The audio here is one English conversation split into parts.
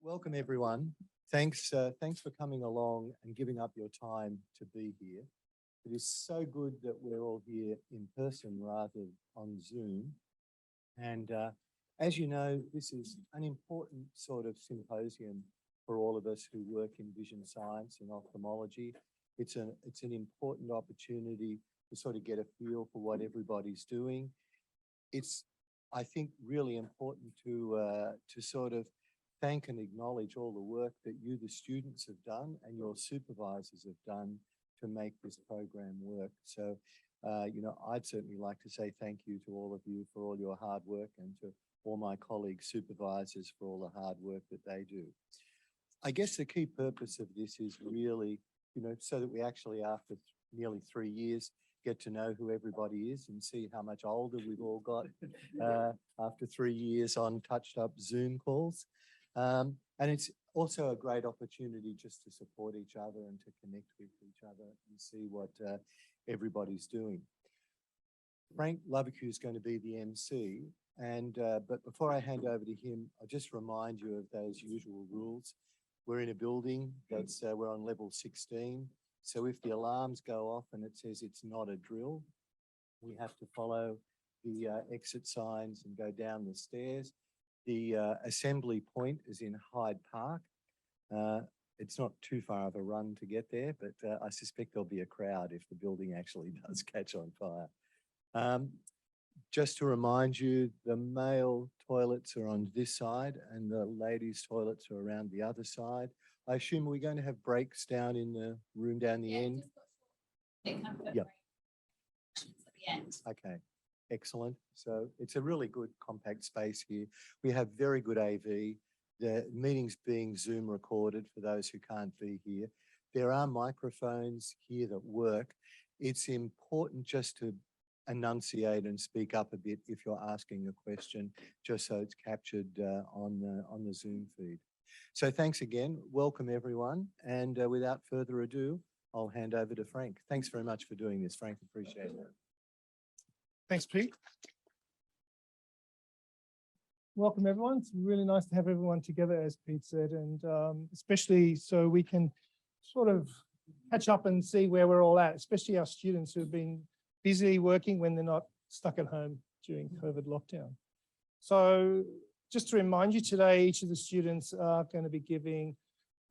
Welcome, everyone. Thanks for coming along and giving up your time to be here. It is so good that we're all here in person rather on Zoom. And as you know, this is an important sort of symposium for all of us who work in vision science and ophthalmology. It's an important opportunity to sort of get a feel for what everybody's doing. It's, I think, really important to sort of thank and acknowledge all the work that you, the students, have done and your supervisors have done to make this program work. So, I'd certainly like to say thank you to all of you for all your hard work and to all my colleagues, supervisors, for all the hard work that they do. I guess the key purpose of this is really, so that we actually, after nearly 3 years, get to know who everybody is and see how much older we've all got after 3 years on touched up Zoom calls. And it's also a great opportunity just to support each other and to connect with each other and see what everybody's doing. Frank Lovacu is going to be the MC, but before I hand over to him, I'll just remind you of those usual rules. We're in a building that's we're on level 16. So if the alarms go off and it says it's not a drill, we have to follow the exit signs and go down the stairs. The assembly point is in Hyde Park. It's not too far of a run to get there, but I suspect there'll be a crowd if the building actually does catch on fire. Just to remind you, the male toilets are on this side and the ladies' toilets are around the other side. I assume we're going to have breaks down in the room down the end? Yeah. Okay, excellent. So it's a really good compact space here. We have very good AV. The meeting's being Zoom recorded for those who can't be here. There are microphones here that work. It's important just to enunciate and speak up a bit if you're asking a question, just so it's captured on the Zoom feed. So thanks again. Welcome, everyone. And without further ado, I'll hand over to Frank. Thanks very much for doing this, Frank. Appreciate it. Thanks, Pete. Welcome, everyone. It's really nice to have everyone together, as Pete said, and especially so we can sort of catch up and see where we're all at, especially our students who have been busy working when they're not stuck at home during COVID lockdown. So just to remind you, today, each of the students are going to be giving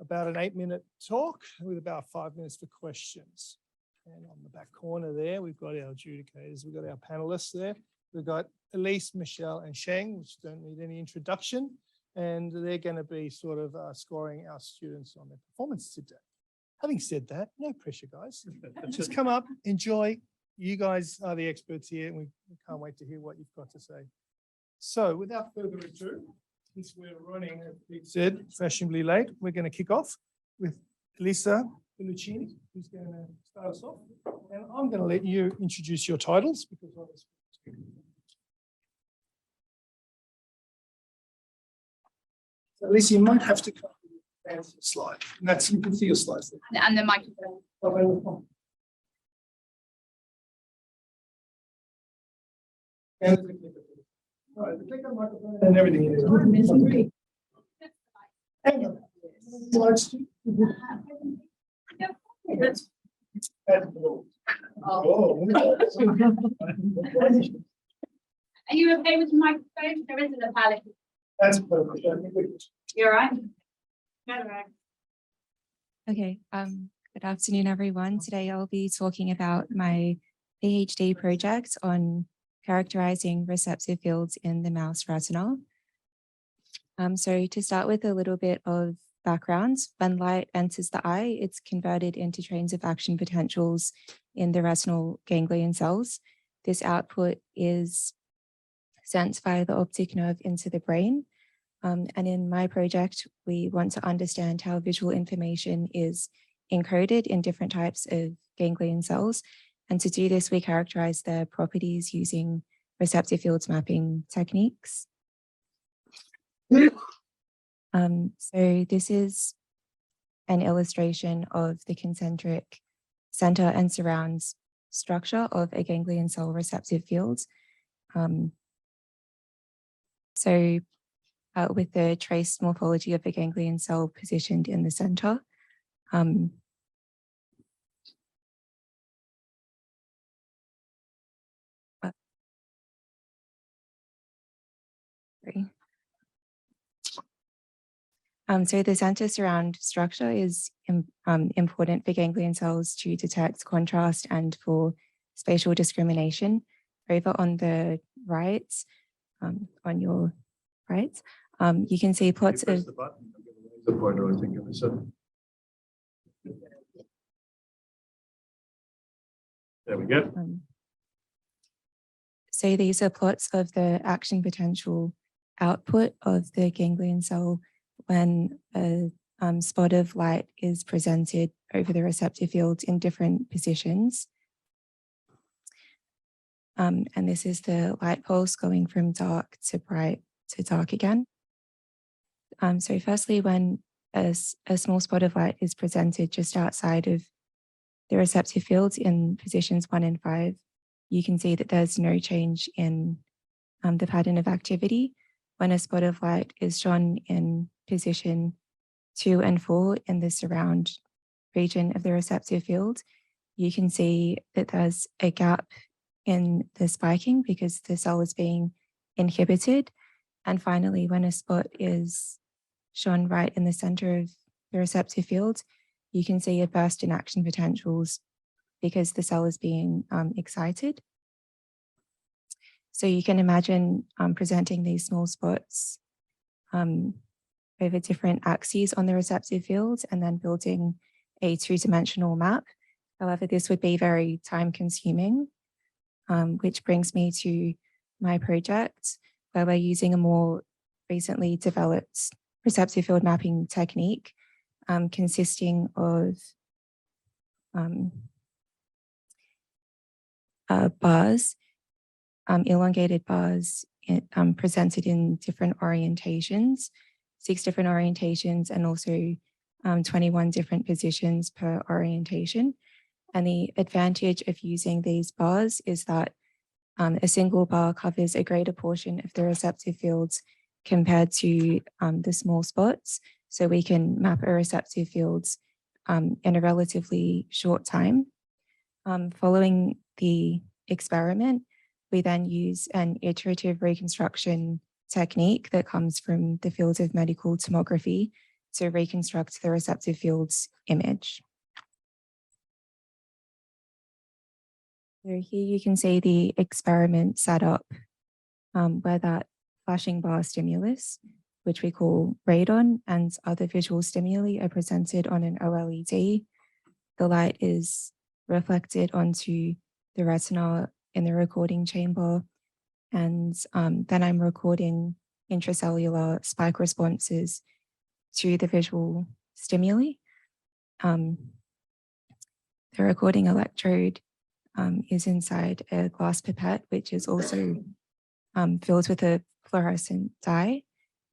about an 8-minute talk with about 5 minutes for questions. And on the back corner there, we've got our adjudicators, we've got our panelists there. We've got Elise, Michelle, and Sheng, which don't need any introduction. And they're going to be sort of scoring our students on their performance today. Having said that, no pressure, guys. Just come up, enjoy. You guys are the experts here, and we can't wait to hear what you've got to say. So without further ado, since we're running, as Pete said, fashionably late, we're going to kick off with Lisa Pelluccini, who's going to start us off. And I'm going to let you introduce your titles because I was. So Lisa, you might have to come to the slide. And that's, you can see your slides there. And the microphone. And the clicker. All right, the clicker, microphone, and everything in it. Hang on. Slides too. That's Are you okay with the microphone? There isn't a palette. That's perfect. You're right. Okay, good afternoon, everyone. Today I'll be talking about my PhD project on characterizing receptive fields in the mouse retina. So to start with a little bit of background, when light enters the eye, it's converted into trains of action potentials in the retinal ganglion cells. This output is sent via the optic nerve into the brain. And in my project, we want to understand how visual information is encoded in different types of ganglion cells. And to do this, we characterize their properties using receptive fields mapping techniques. So this is an illustration of the concentric center and surrounds structure of a ganglion cell receptive field. So with the traced morphology of the ganglion cell positioned in the center. So the center surround structure is important for ganglion cells to detect contrast and for spatial discrimination. Over on the right, on your right, you can see plots of. The button, I'm going to raise the pointer, I think, of a sudden. There we go. So these are plots of the action potential output of the ganglion cell when a spot of light is presented over the receptor field in different positions. And this is the light pulse going from dark to bright to dark again. So firstly, when a small spot of light is presented just outside of the receptor field in positions 1 and 5, you can see that there's no change in the pattern of activity. When a spot of light is shown in position 2 and 4 in the surround region of the receptor field, you can see that there's a gap in the spiking because the cell is being inhibited. And finally, when a spot is shown right in the center of the receptor field, you can see a burst in action potentials because the cell is being excited. So you can imagine presenting these small spots over different axes on the receptor field and then building a 2-dimensional map. However, this would be very time consuming, which brings me to my project where we're using a more recently developed receptor field mapping technique consisting of bars, elongated bars presented in different orientations, 6 different orientations, and also 21 different positions per orientation. And the advantage of using these bars is that a single bar covers a greater portion of the receptor fields compared to the small spots. So we can map a receptor fields in a relatively short time. Following the experiment, we then use an iterative reconstruction technique that comes from the field of medical tomography to reconstruct the receptor fields image. So here you can see the experiment set up where that flashing bar stimulus, which we call radon, and other visual stimuli are presented on an OLED. The light is reflected onto the retina in the recording chamber. And then I'm recording intracellular spike responses to the visual stimuli. The recording electrode is inside a glass pipette, which is also filled with a fluorescent dye,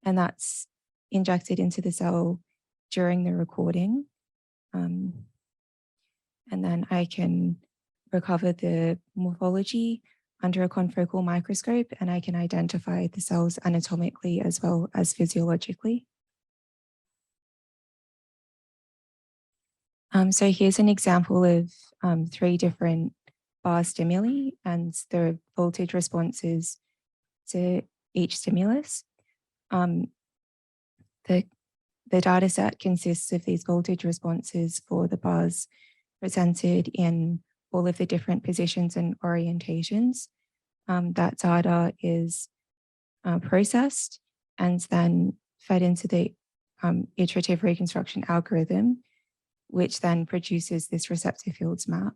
and that's injected into the cell during the recording. And then I can recover the morphology under a confocal microscope, and I can identify the cells anatomically as well as physiologically. So here's an example of 3 different bar stimuli and the voltage responses to each stimulus. The data set consists of these voltage responses for the bars presented in all of the different positions and orientations. That data is processed and then fed into the iterative reconstruction algorithm, which then produces this receptor fields map.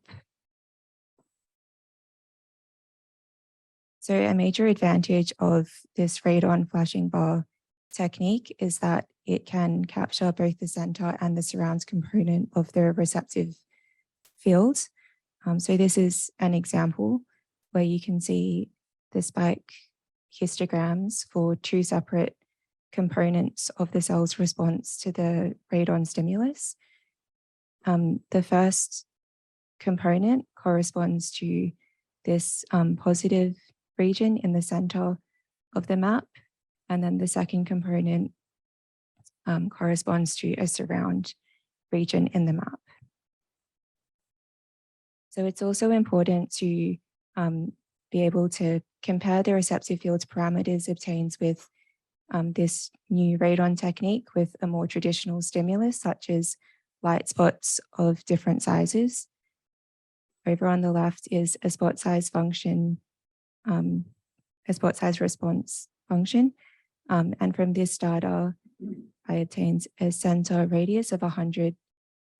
So a major advantage of this radon flashing bar technique is that it can capture both the center and the surround component of the receptive field. So this is an example where you can see the spike histograms for 2 separate components of the cell's response to the radon stimulus. The first component corresponds to this positive region in the center of the map. And then the second component corresponds to a surround region in the map. So it's also important to be able to compare the receptive field parameters obtained with this new radon technique with a more traditional stimulus, such as light spots of different sizes. Over on the left is a spot size function, a spot size response function. And from this data, I obtained a center radius of 100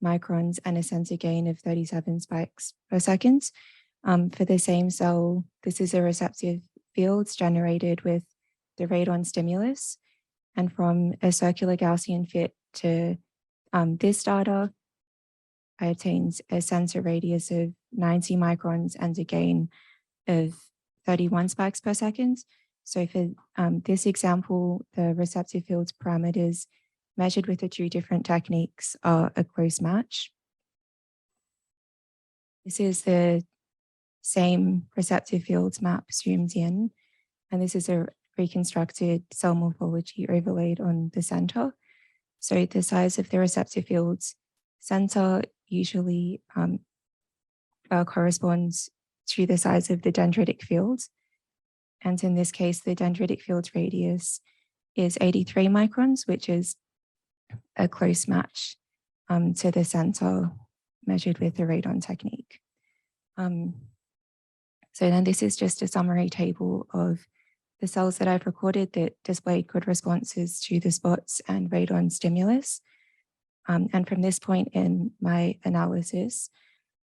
microns and a center gain of 37 spikes per second. For the same cell, this is a receptive field generated with the radon stimulus. And from a circular Gaussian fit to this data, I obtained a center radius of 90 microns and a gain of 31 spikes per second. So for this example, the receptive field parameters measured with the two different techniques are a close match. This is the same receptive fields map zoomed in, and this is a reconstructed cell morphology overlaid on the center. So the size of the receptive fields center usually corresponds to the size of the dendritic field. And in this case, the dendritic field radius is 83 microns, which is a close match to the center measured with the radon technique. So then this is just a summary table of the cells that I've recorded that displayed good responses to the spots and radon stimulus. And from this point in my analysis,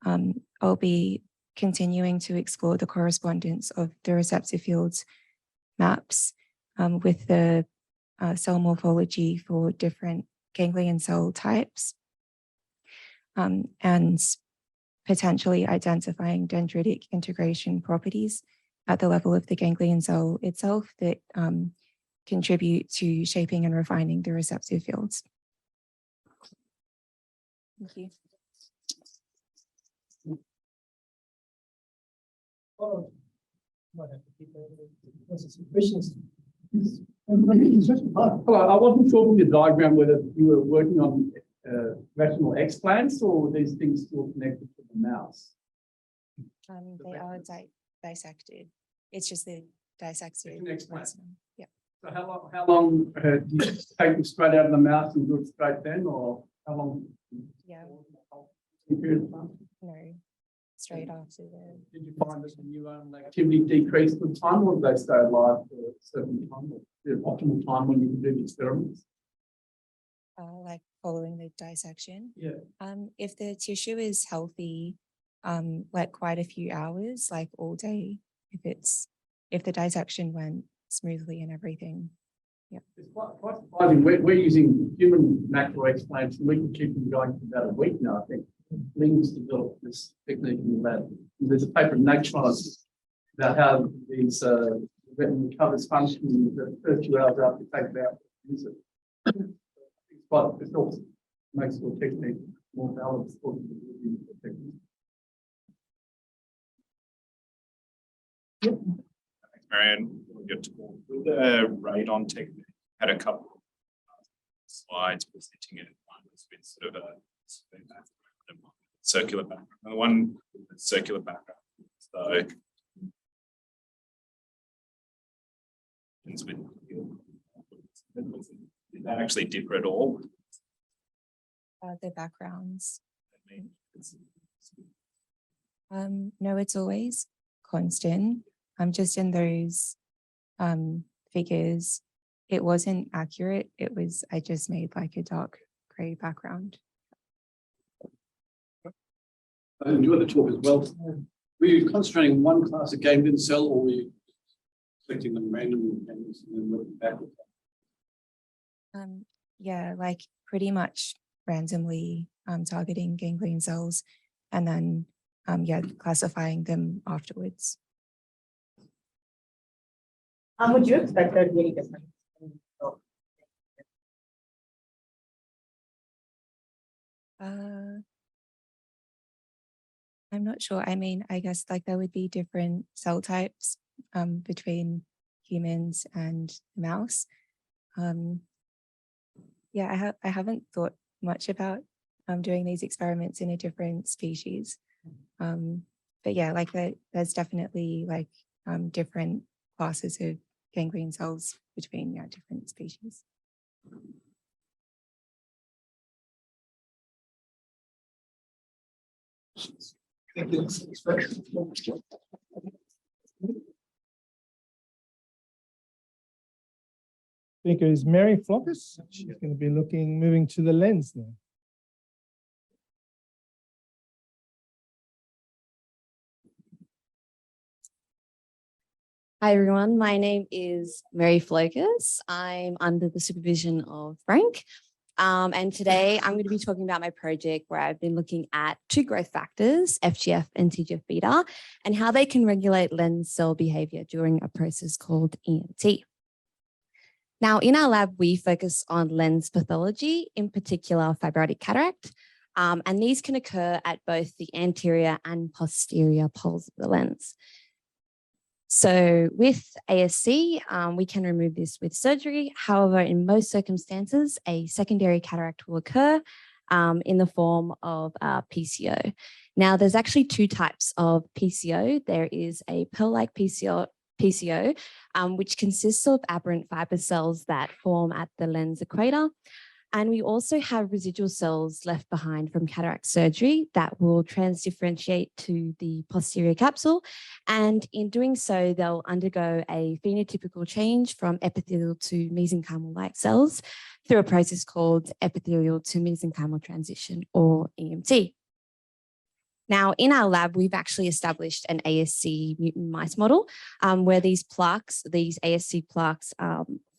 I'll be continuing to explore the correspondence of the receptive fields maps with the cell morphology for different ganglion cell types, and potentially identifying dendritic integration properties at the level of the ganglion cell itself that contribute to shaping and refining the receptive fields. Thank you. Hello, I wasn't sure from your diagram whether you were working on retinal explants or were these things still connected to the mouse? They are dissected. It's just the dissected. It's an explant. Yeah. So how long do you take them straight out of the mouse and do it straight then, or how long? Yeah. Period of time? No, straight after the. Did you find that the neuron activity decreased with time, or did they stay alive for a certain time, or the optimal time when you can do the experiments? Like following the dissection. Yeah. If the tissue is healthy, like quite a few hours, like all day, if the dissection went smoothly and everything. Yeah. It's quite surprising. We're using human macro explants and we can keep them going for about a week now, I think. Ling's developed this technique in the lab. There's a paper in Nature about how these retinal covers function in the first few hours after you take it out to use it. It also makes the technique more balanced for the technique. Thanks, Marianne. We'll get to with the radon technique. Had a couple of slides presenting it. One was with sort of a circular background. And the one with the circular background. So did that actually differ at all? The backgrounds. No, it's always constant. Just in those figures, it wasn't accurate. I just made like a dark gray background. I enjoyed the talk as well. Were you concentrating on one class of ganglion cell, or were you selecting them randomly and then working backwards? Yeah, like pretty much randomly targeting ganglion cells and then classifying them afterwards. Would you expect there to be any difference? I'm not sure. I mean, I guess like there would be different cell types between humans and mouse. Yeah, I haven't thought much about doing these experiments in a different species. But yeah, like there's definitely like different classes of ganglion cells between different species. Speaker is Mary Flockus. She's going to be moving to the lens now. Hi everyone, my name is Mary Flockus. I'm under the supervision of Frank. And today I'm going to be talking about my project where I've been looking at two growth factors, FGF and TGF-beta, and how they can regulate lens cell behavior during a process called EMT. Now, in our lab, we focus on lens pathology, in particular fibrotic cataract, and these can occur at both the anterior and posterior poles of the lens. So with ASC, we can remove this with surgery. However, in most circumstances, a secondary cataract will occur in the form of PCO. Now, there's actually two types of PCO. There is a pearl-like PCO, which consists of aberrant fiber cells that form at the lens equator. And we also have residual cells left behind from cataract surgery that will transdifferentiate to the posterior capsule. And in doing so, they'll undergo a phenotypical change from epithelial to mesenchymal-like cells through a process called epithelial to mesenchymal transition, or EMT. Now, in our lab, we've actually established an ASC mutant mice model where these plaques, these ASC plaques,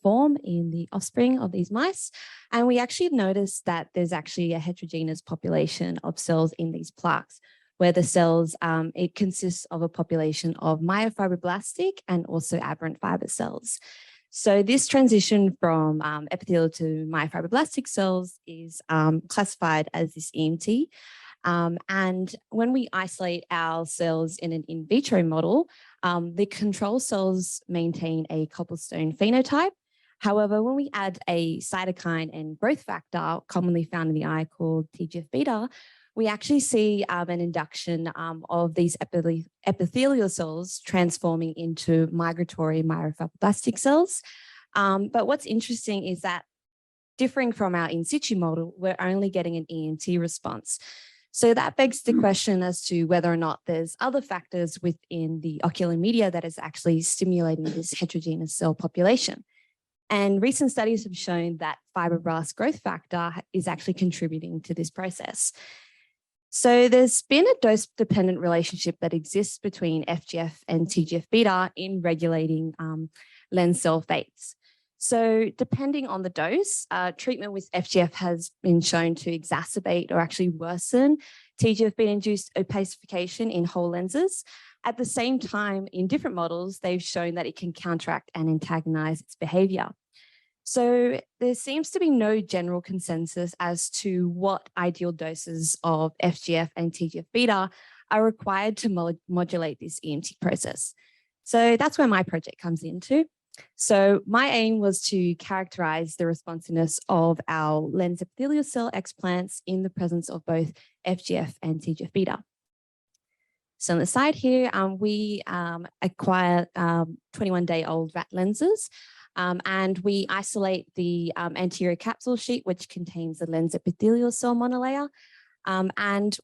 form in the offspring of these mice. And we actually noticed that there's actually a heterogeneous population of cells in these plaques, where the cells, it consists of a population of myofibroblastic and also aberrant fiber cells. So this transition from epithelial to myofibroblastic cells is classified as this EMT. And when we isolate our cells in an in vitro model, the control cells maintain a cobblestone phenotype. However, when we add a cytokine and growth factor commonly found in the eye called TGF-beta, we actually see an induction of these epithelial cells transforming into migratory myofibroblastic cells. But what's interesting is that differing from our in situ model, we're only getting an EMT response. So that begs the question as to whether or not there's other factors within the ocular media that is actually stimulating this heterogeneous cell population. And recent studies have shown that fibroblast growth factor is actually contributing to this process. So there's been a dose-dependent relationship that exists between FGF and TGF-beta in regulating lens cell fates. So depending on the dose, treatment with FGF has been shown to exacerbate or actually worsen TGF-beta-induced opacification in whole lenses. At the same time, in different models, they've shown that it can counteract and antagonize its behavior. So there seems to be no general consensus as to what ideal doses of FGF and TGF-beta are required to modulate this EMT process. So that's where my project comes into. So my aim was to characterize the responsiveness of our lens epithelial cell explants in the presence of both FGF and TGF-beta. So on the side here, we acquire 21-day-old rat lenses, and we isolate the anterior capsule sheet, which contains the lens epithelial cell monolayer. And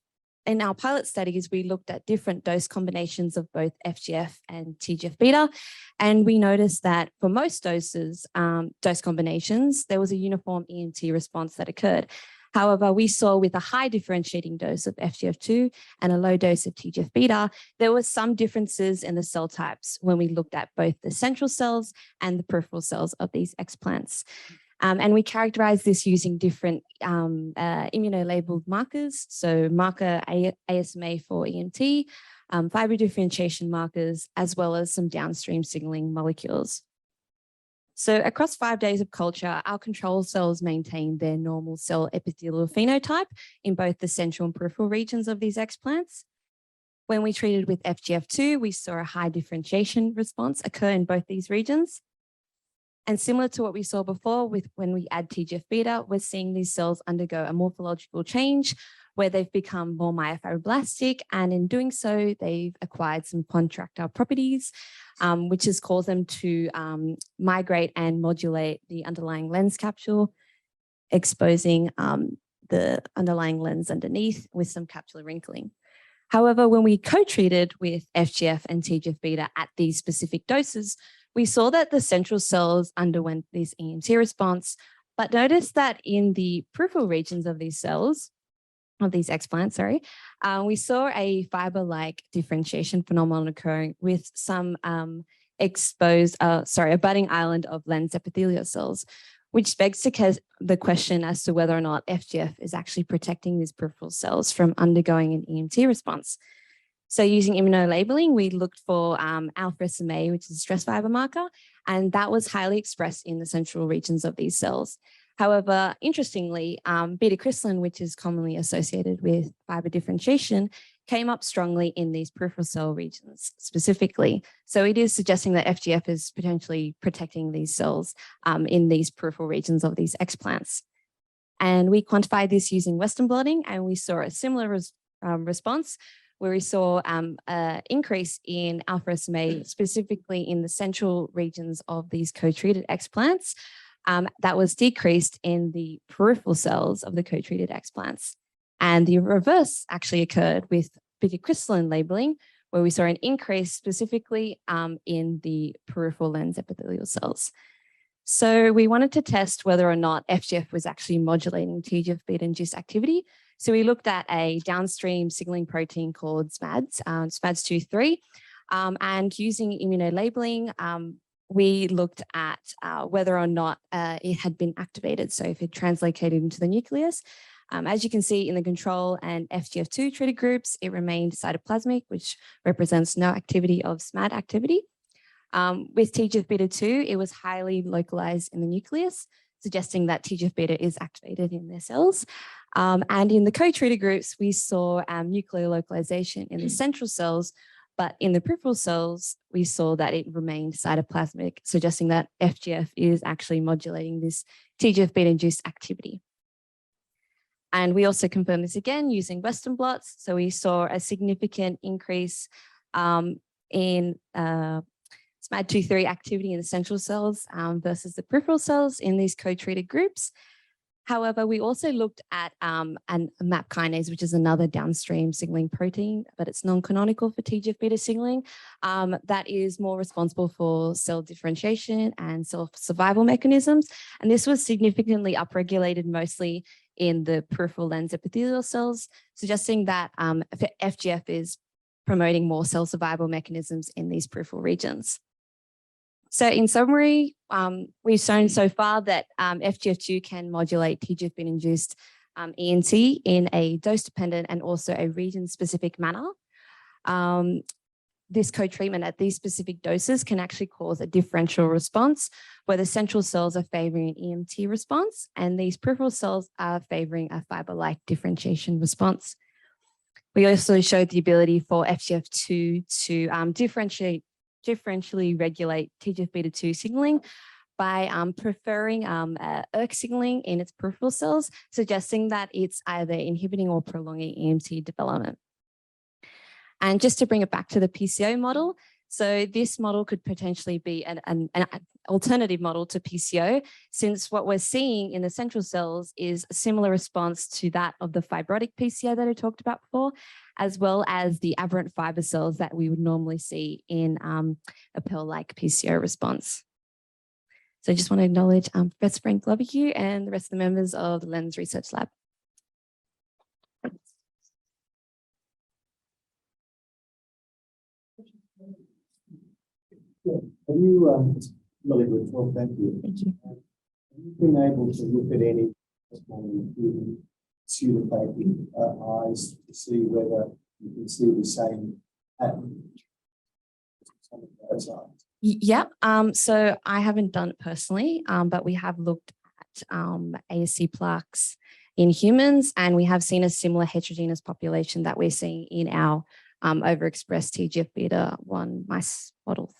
in our pilot studies, we looked at different dose combinations of both FGF and TGF-beta, and we noticed that for most doses, dose combinations, there was a uniform EMT response that occurred. However, we saw with a high differentiating dose of FGF2 and a low dose of TGF-beta, there were some differences in the cell types when we looked at both the central cells and the peripheral cells of these explants. And we characterize this using different immunolabeled markers. So marker ASMA for EMT, fiber differentiation markers, as well as some downstream signaling molecules. So across 5 days of culture, our control cells maintain their normal cell epithelial phenotype in both the central and peripheral regions of these explants. When we treated with FGF2, we saw a high differentiation response occur in both these regions. And similar to what we saw before with when we add TGF-beta, we're seeing these cells undergo a morphological change where they've become more myofibroblastic, and in doing so, they've acquired some contractile properties, which has caused them to migrate and modulate the underlying lens capsule, exposing the underlying lens underneath with some capsular wrinkling. However, when we co-treated with FGF and TGF-beta at these specific doses, we saw that the central cells underwent this EMT response, but noticed that in the peripheral regions of these cells, of these explants, we saw a fiber-like differentiation phenomenon occurring with some a budding island of lens epithelial cells, which begs the question as to whether or not FGF is actually protecting these peripheral cells from undergoing an EMT response. So using immunolabeling, we looked for alpha SMA, which is a stress fiber marker, and that was highly expressed in the central regions of these cells. However, interestingly, beta-crystalline, which is commonly associated with fiber differentiation, came up strongly in these peripheral cell regions specifically. So it is suggesting that FGF is potentially protecting these cells in these peripheral regions of these explants. And we quantified this using Western blotting, and we saw a similar response where we saw an increase in alpha SMA, specifically in the central regions of these co-treated explants. That was decreased in the peripheral cells of the co-treated explants. And the reverse actually occurred with beta-crystalline labeling, where we saw an increase specifically in the peripheral lens epithelial cells. So we wanted to test whether or not FGF was actually modulating TGF-beta induced activity. So we looked at a downstream signaling protein called SMADS, SMADS2/3, and using immunolabeling, we looked at whether or not it had been activated. So if it translated into the nucleus, as you can see in the control and FGF2 treated groups, it remained cytoplasmic, which represents no activity of SMAD activity. With TGF-beta2, it was highly localized in the nucleus, suggesting that TGF-beta is activated in their cells. And in the co-treated groups, we saw nuclear localization in the central cells, but in the peripheral cells, we saw that it remained cytoplasmic, suggesting that FGF is actually modulating this TGF-beta induced activity. And we also confirmed this again using Western blots. So we saw a significant increase in SMAD2/3 activity in the central cells versus the peripheral cells in these co-treated groups. However, we also looked at a MAP kinase, which is another downstream signaling protein, but it's non-canonical for TGF-beta signaling, that is more responsible for cell differentiation and cell survival mechanisms. And this was significantly upregulated mostly in the peripheral lens epithelial cells, suggesting that FGF is promoting more cell survival mechanisms in these peripheral regions. So in summary, we've shown so far that FGF2 can modulate TGF-beta-induced ENT in a dose-dependent and also a region-specific manner. This co-treatment at these specific doses can actually cause a differential response where the central cells are favoring an EMT response and these peripheral cells are favoring a fiber-like differentiation response. We also showed the ability for FGF2 to differentially regulate TGF-beta2 signaling by preferring ERK signaling in its peripheral cells, suggesting that it's either inhibiting or prolonging EMT development. And just to bring it back to the PCO model, so this model could potentially be an alternative model to PCO, since what we're seeing in the central cells is a similar response to that of the fibrotic PCO that I talked about before, as well as the aberrant fiber cells that we would normally see in a pill-like PCO response. So I just want to acknowledge Professor Frank Lovecue and the rest of the members of the Lens Research Lab. Have you, really good talk, thank you. Thank you. Have you been able to look at any pseudophakic eyes to see whether you can see the same pattern? Some of those eyes. Yeah, so I haven't done it personally, but we have looked at ASC plaques in humans, and we have seen a similar heterogeneous population that we're seeing in our overexpressed TGF-beta 1 mice model.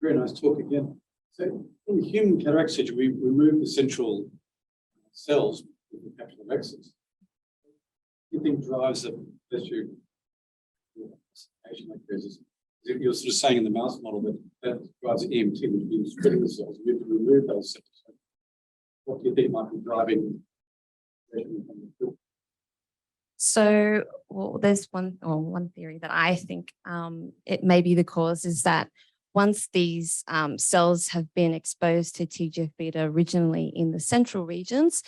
Very nice talk again. So in human cataract surgery, we remove the central cells with the capsular axis. You think drives the issue like this is you're sort of saying in the mouse model that drives EMT, which means spreading the cells. We have to remove those cells. So what do you think might be driving? So, well, there's one theory that I think it may be the cause is that once these cells have been exposed to TGF-beta originally in the central regions,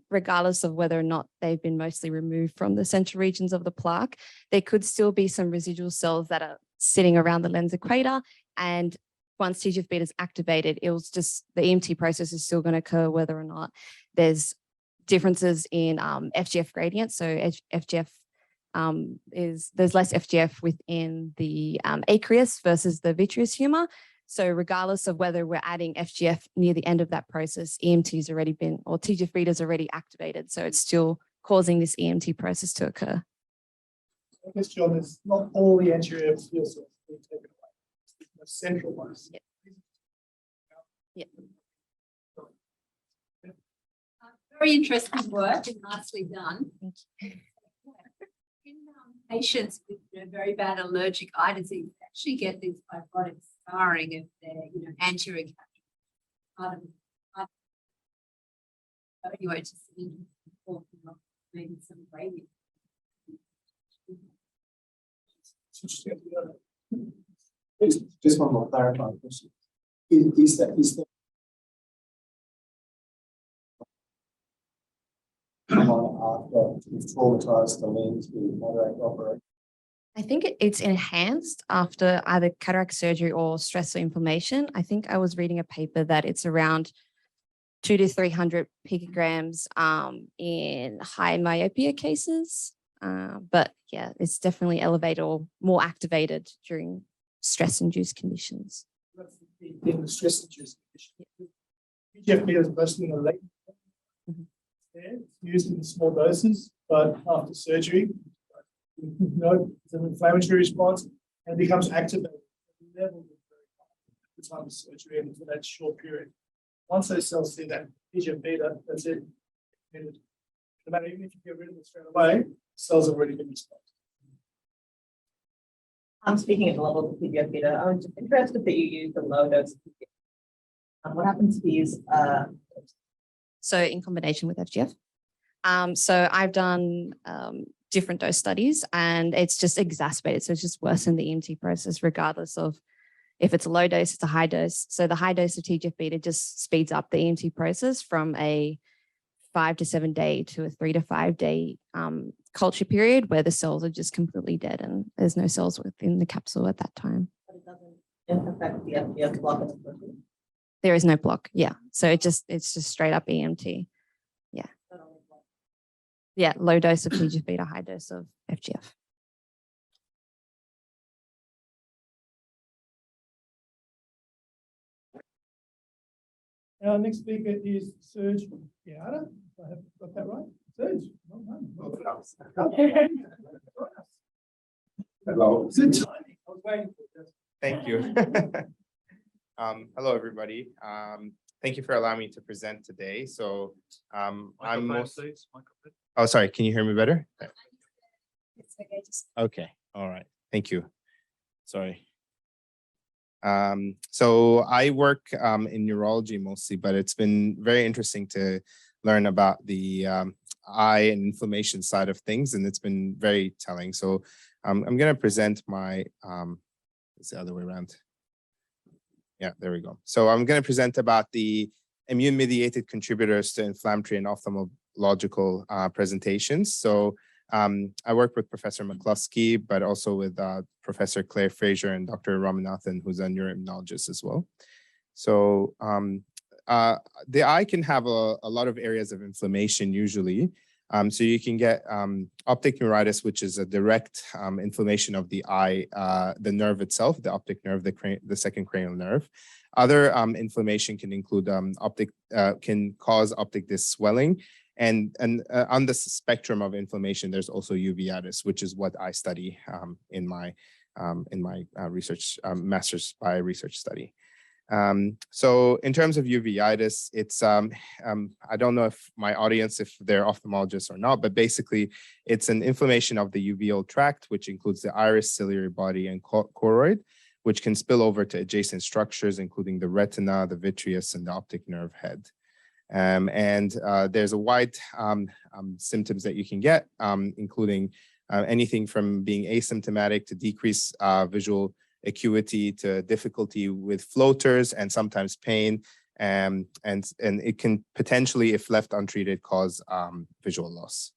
regardless of whether or not they've been mostly removed from the central regions of the plaque, there could still be some residual cells that are sitting around the lens equator. And once TGF-beta is activated, it was just the EMT process is still going to occur whether or not there's differences in FGF gradients. So FGF there's less FGF within the aqueous versus the vitreous humor. So regardless of whether we're adding FGF near the end of that process, EMT's already been, or TGF-beta is already activated. So it's still causing this EMT process to occur. I guess, John, it's not all the anterior epithelial cells being taken away. It's the central ones. Yep. Yep. Very interesting work and nicely done. Thank you. In patients with very bad allergic eye disease, they actually get this fibrotic scarring of their anterior part of anyway, just maybe some gradient. Just one more clarifying question. Is that come on after you've traumatized the lens with cataract operation? I think it's enhanced after either cataract surgery or stress or inflammation. I think I was reading a paper that it's around 200 to 300 picograms in high myopia cases. But yeah, it's definitely elevated or more activated during stress-induced conditions. In the stress-induced condition. TGF-beta is mostly in a latent form. It's used in small doses, but after surgery, it's an inflammatory response and becomes activated. The level is very high at the time of surgery and for that short period. Once those cells see that TGF-beta, that's it. No matter, even if you get rid of it straight away, cells have already been exposed. I'm speaking at the level of TGF-beta. I'm just interested that you use the low dose. What happens to these? So in combination with FGF. So I've done different dose studies and it's just exacerbated. So it's just worsened the EMT process regardless of if it's a low dose, it's a high dose. So the high dose of TGF-beta just speeds up the EMT process from a 5 to 7 day to a 3 to 5 day culture period where the cells are just completely dead and there's no cells within the capsule at that time. But it doesn't affect the FGF block of the protein. There is no block. Yeah. So it's just straight up EMT. Yeah. Yeah. Low dose of TGF-beta, high dose of FGF. Our next speaker is Serge Piata. I have got that right. Serge, well done. Hello. Good timing. I was waiting for this. Thank you. Hello, everybody. Thank you for allowing me to present today. So I'm oh, sorry. Can you hear me better? Okay. All right. Thank you. Sorry. So I work in neurology mostly, but it's been very interesting to learn about the eye and inflammation side of things, and it's been very telling. So I'm going to present my, it's the other way around. Yeah, there we go. So I'm going to present about the immune-mediated contributors to inflammatory and ophthalmological presentations. So I work with Professor McCluskey, but also with Professor Claire Fraser and Dr. Ramanathan, who's a neuroimmunologist as well. So the eye can have a lot of areas of inflammation usually. So you can get optic neuritis, which is a direct inflammation of the eye, the nerve itself, the optic nerve, the second cranial nerve. Other inflammation can include can cause optic disc swelling, On the spectrum of inflammation, there's also uveitis, which is what I study in my research master's by research study. So in terms of uveitis, it's I don't know if my audience, if they're ophthalmologists or not, but basically it's an inflammation of the uveal tract, which includes the iris, ciliary body, and choroid, which can spill over to adjacent structures, including the retina, the vitreous, and the optic nerve head. There's a wide symptoms that you can get, including anything from being asymptomatic to decreased visual acuity to difficulty with floaters and sometimes pain. And it can potentially, if left untreated, cause visual loss.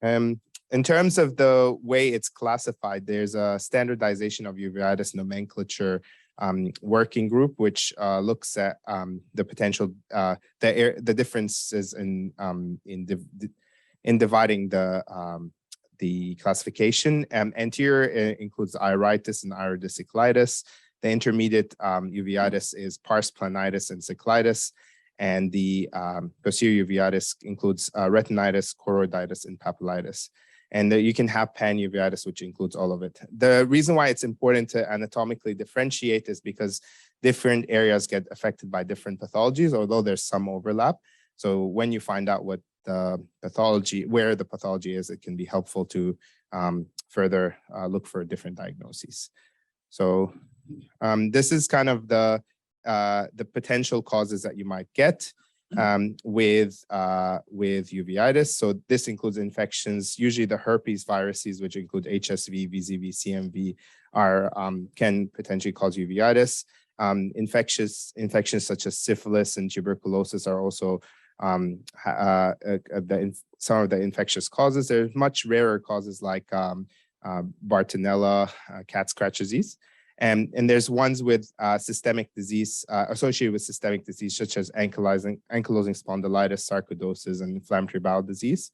In terms of the way it's classified, there's a standardization of uveitis nomenclature working group, which looks at the potential, the differences in dividing the classification. Anterior includes iritis and iridociclitis. The intermediate uveitis is pars planitis and cyclitis, and the posterior uveitis includes retinitis, choroiditis, and papillitis. And you can have panuveitis, which includes all of it. The reason why it's important to anatomically differentiate is because different areas get affected by different pathologies, although there's some overlap. So when you find out what the pathology, where the pathology is, it can be helpful to further look for different diagnoses. So this is kind of the potential causes that you might get with uveitis. So this includes infections, usually the herpes viruses, which include HSV, VZV, CMV, can potentially cause uveitis. Infections such as syphilis and tuberculosis are also some of the infectious causes. There's much rarer causes like Bartonella, cat scratch disease. And there's ones with systemic disease associated with systemic disease, such as ankylosing spondylitis, sarcoidosis, and inflammatory bowel disease.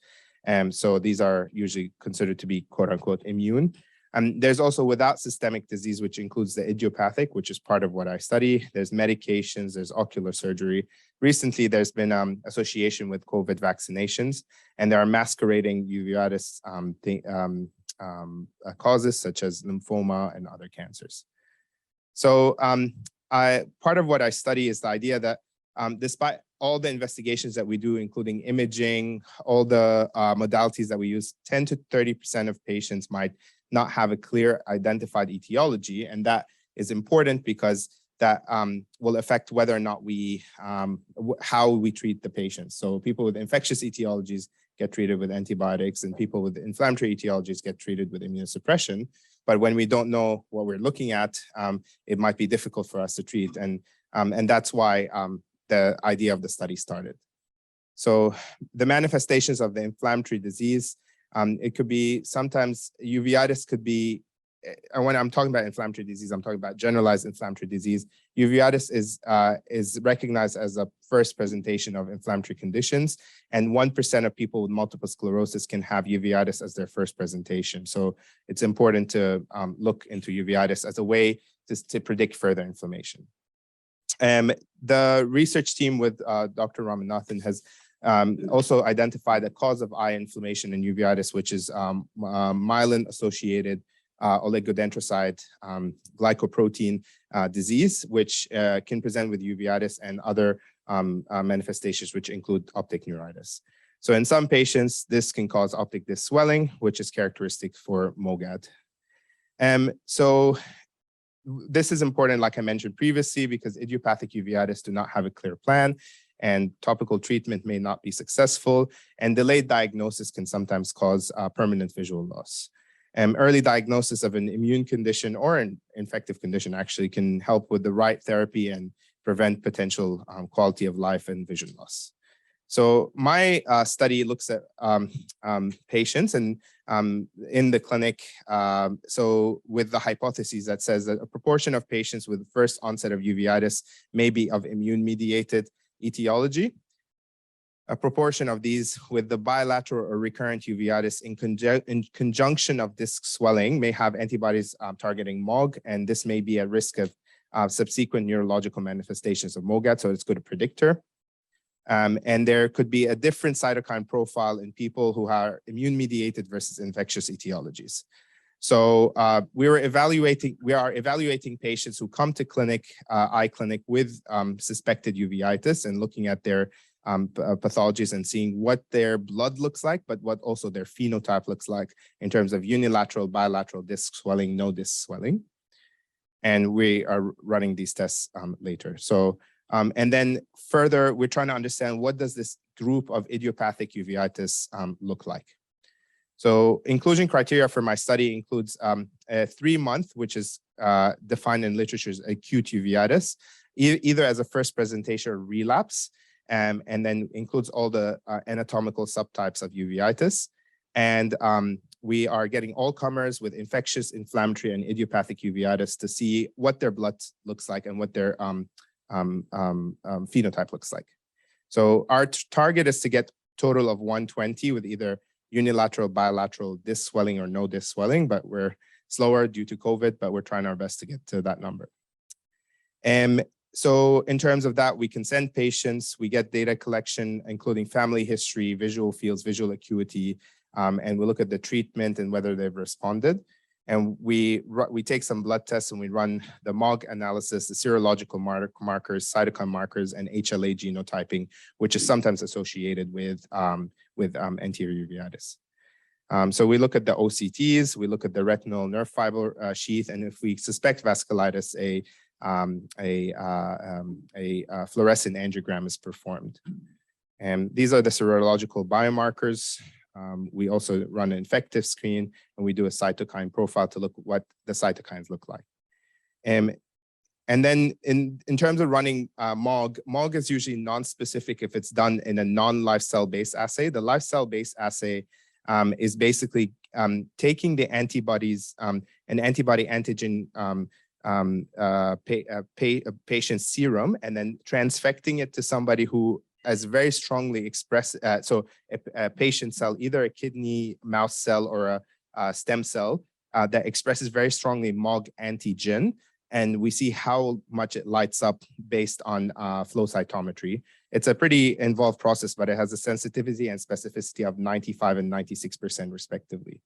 So these are usually considered to be quote unquote immune. There's also without systemic disease, which includes the idiopathic, which is part of what I study. There's medications, there's ocular surgery. Recently, there's been association with COVID vaccinations, and there are masquerading uveitis causes such as lymphoma and other cancers. So part of what I study is the idea that despite all the investigations that we do, including imaging, all the modalities that we use, 10 to 30% of patients might not have a clear identified etiology. And that is important because that will affect whether or not we, how we treat the patients. So people with infectious etiologies get treated with antibiotics, and people with inflammatory etiologies get treated with immunosuppression. But when we don't know what we're looking at, it might be difficult for us to treat. And that's why the idea of the study started. So the manifestations of the inflammatory disease, it could be sometimes uveitis could be, and when I'm talking about inflammatory disease, I'm talking about generalized inflammatory disease. Uveitis is recognized as a first presentation of inflammatory conditions, and 1% of people with multiple sclerosis can have uveitis as their first presentation. So it's important to look into uveitis as a way to predict further inflammation. The research team with Dr. Ramanathan has also identified a cause of eye inflammation in uveitis, which is myelin-associated oligodendrocyte glycoprotein disease, which can present with uveitis and other manifestations, which include optic neuritis. So in some patients, this can cause optic disc swelling, which is characteristic for MOGAD. So this is important, like I mentioned previously, because idiopathic uveitis do not have a clear plan, and topical treatment may not be successful, and delayed diagnosis can sometimes cause permanent visual loss. Early diagnosis of an immune condition or an infective condition actually can help with the right therapy and prevent potential quality of life and vision loss. So my study looks at patients and in the clinic, so with the hypothesis that says that a proportion of patients with first onset of uveitis may be of immune-mediated etiology. A proportion of these with the bilateral or recurrent uveitis in conjunction of disc swelling may have antibodies targeting MOG, and this may be at risk of subsequent neurological manifestations of MOGAD, so it's a good predictor. And there could be a different cytokine profile in people who are immune-mediated versus infectious etiologies. So we are evaluating patients who come to eye clinic with suspected uveitis and looking at their pathologies and seeing what their blood looks like, but what also their phenotype looks like in terms of unilateral, bilateral disc swelling, no disc swelling. And we are running these tests later. So, and then further, we're trying to understand what does this group of idiopathic uveitis look like. So inclusion criteria for my study includes a 3-month, which is defined in literature as acute uveitis, either as a first presentation or relapse, and then includes all the anatomical subtypes of uveitis. And we are getting all comers with infectious, inflammatory, and idiopathic uveitis to see what their blood looks like and what their phenotype looks like. So our target is to get total of 120 with either unilateral, bilateral disc swelling or no disc swelling, but we're slower due to COVID, but we're trying our best to get to that number. So in terms of that, we can send patients, we get data collection, including family history, visual fields, visual acuity, and we look at the treatment and whether they've responded. And we take some blood tests and we run the MOG analysis, the serological markers, cytokine markers, and HLA genotyping, which is sometimes associated with anterior uveitis. So we look at the OCTs, we look at the retinal nerve fiber sheath, and if we suspect vasculitis, a fluorescent angiogram is performed. And these are the serological biomarkers. We also run an infective screen, and we do a cytokine profile to look what the cytokines look like. And then in terms of running MOG is usually non-specific if it's done in a non-live-cell-based assay. The live-cell-based assay is basically taking the antibodies, an antibody antigen patient's serum, and then transfecting it to somebody who as very strongly express, so a patient cell, either a kidney, mouse cell, or a stem cell that expresses very strongly MOG antigen, and we see how much it lights up based on flow cytometry. It's a pretty involved process, but it has a sensitivity and specificity of 95% and 96% respectively.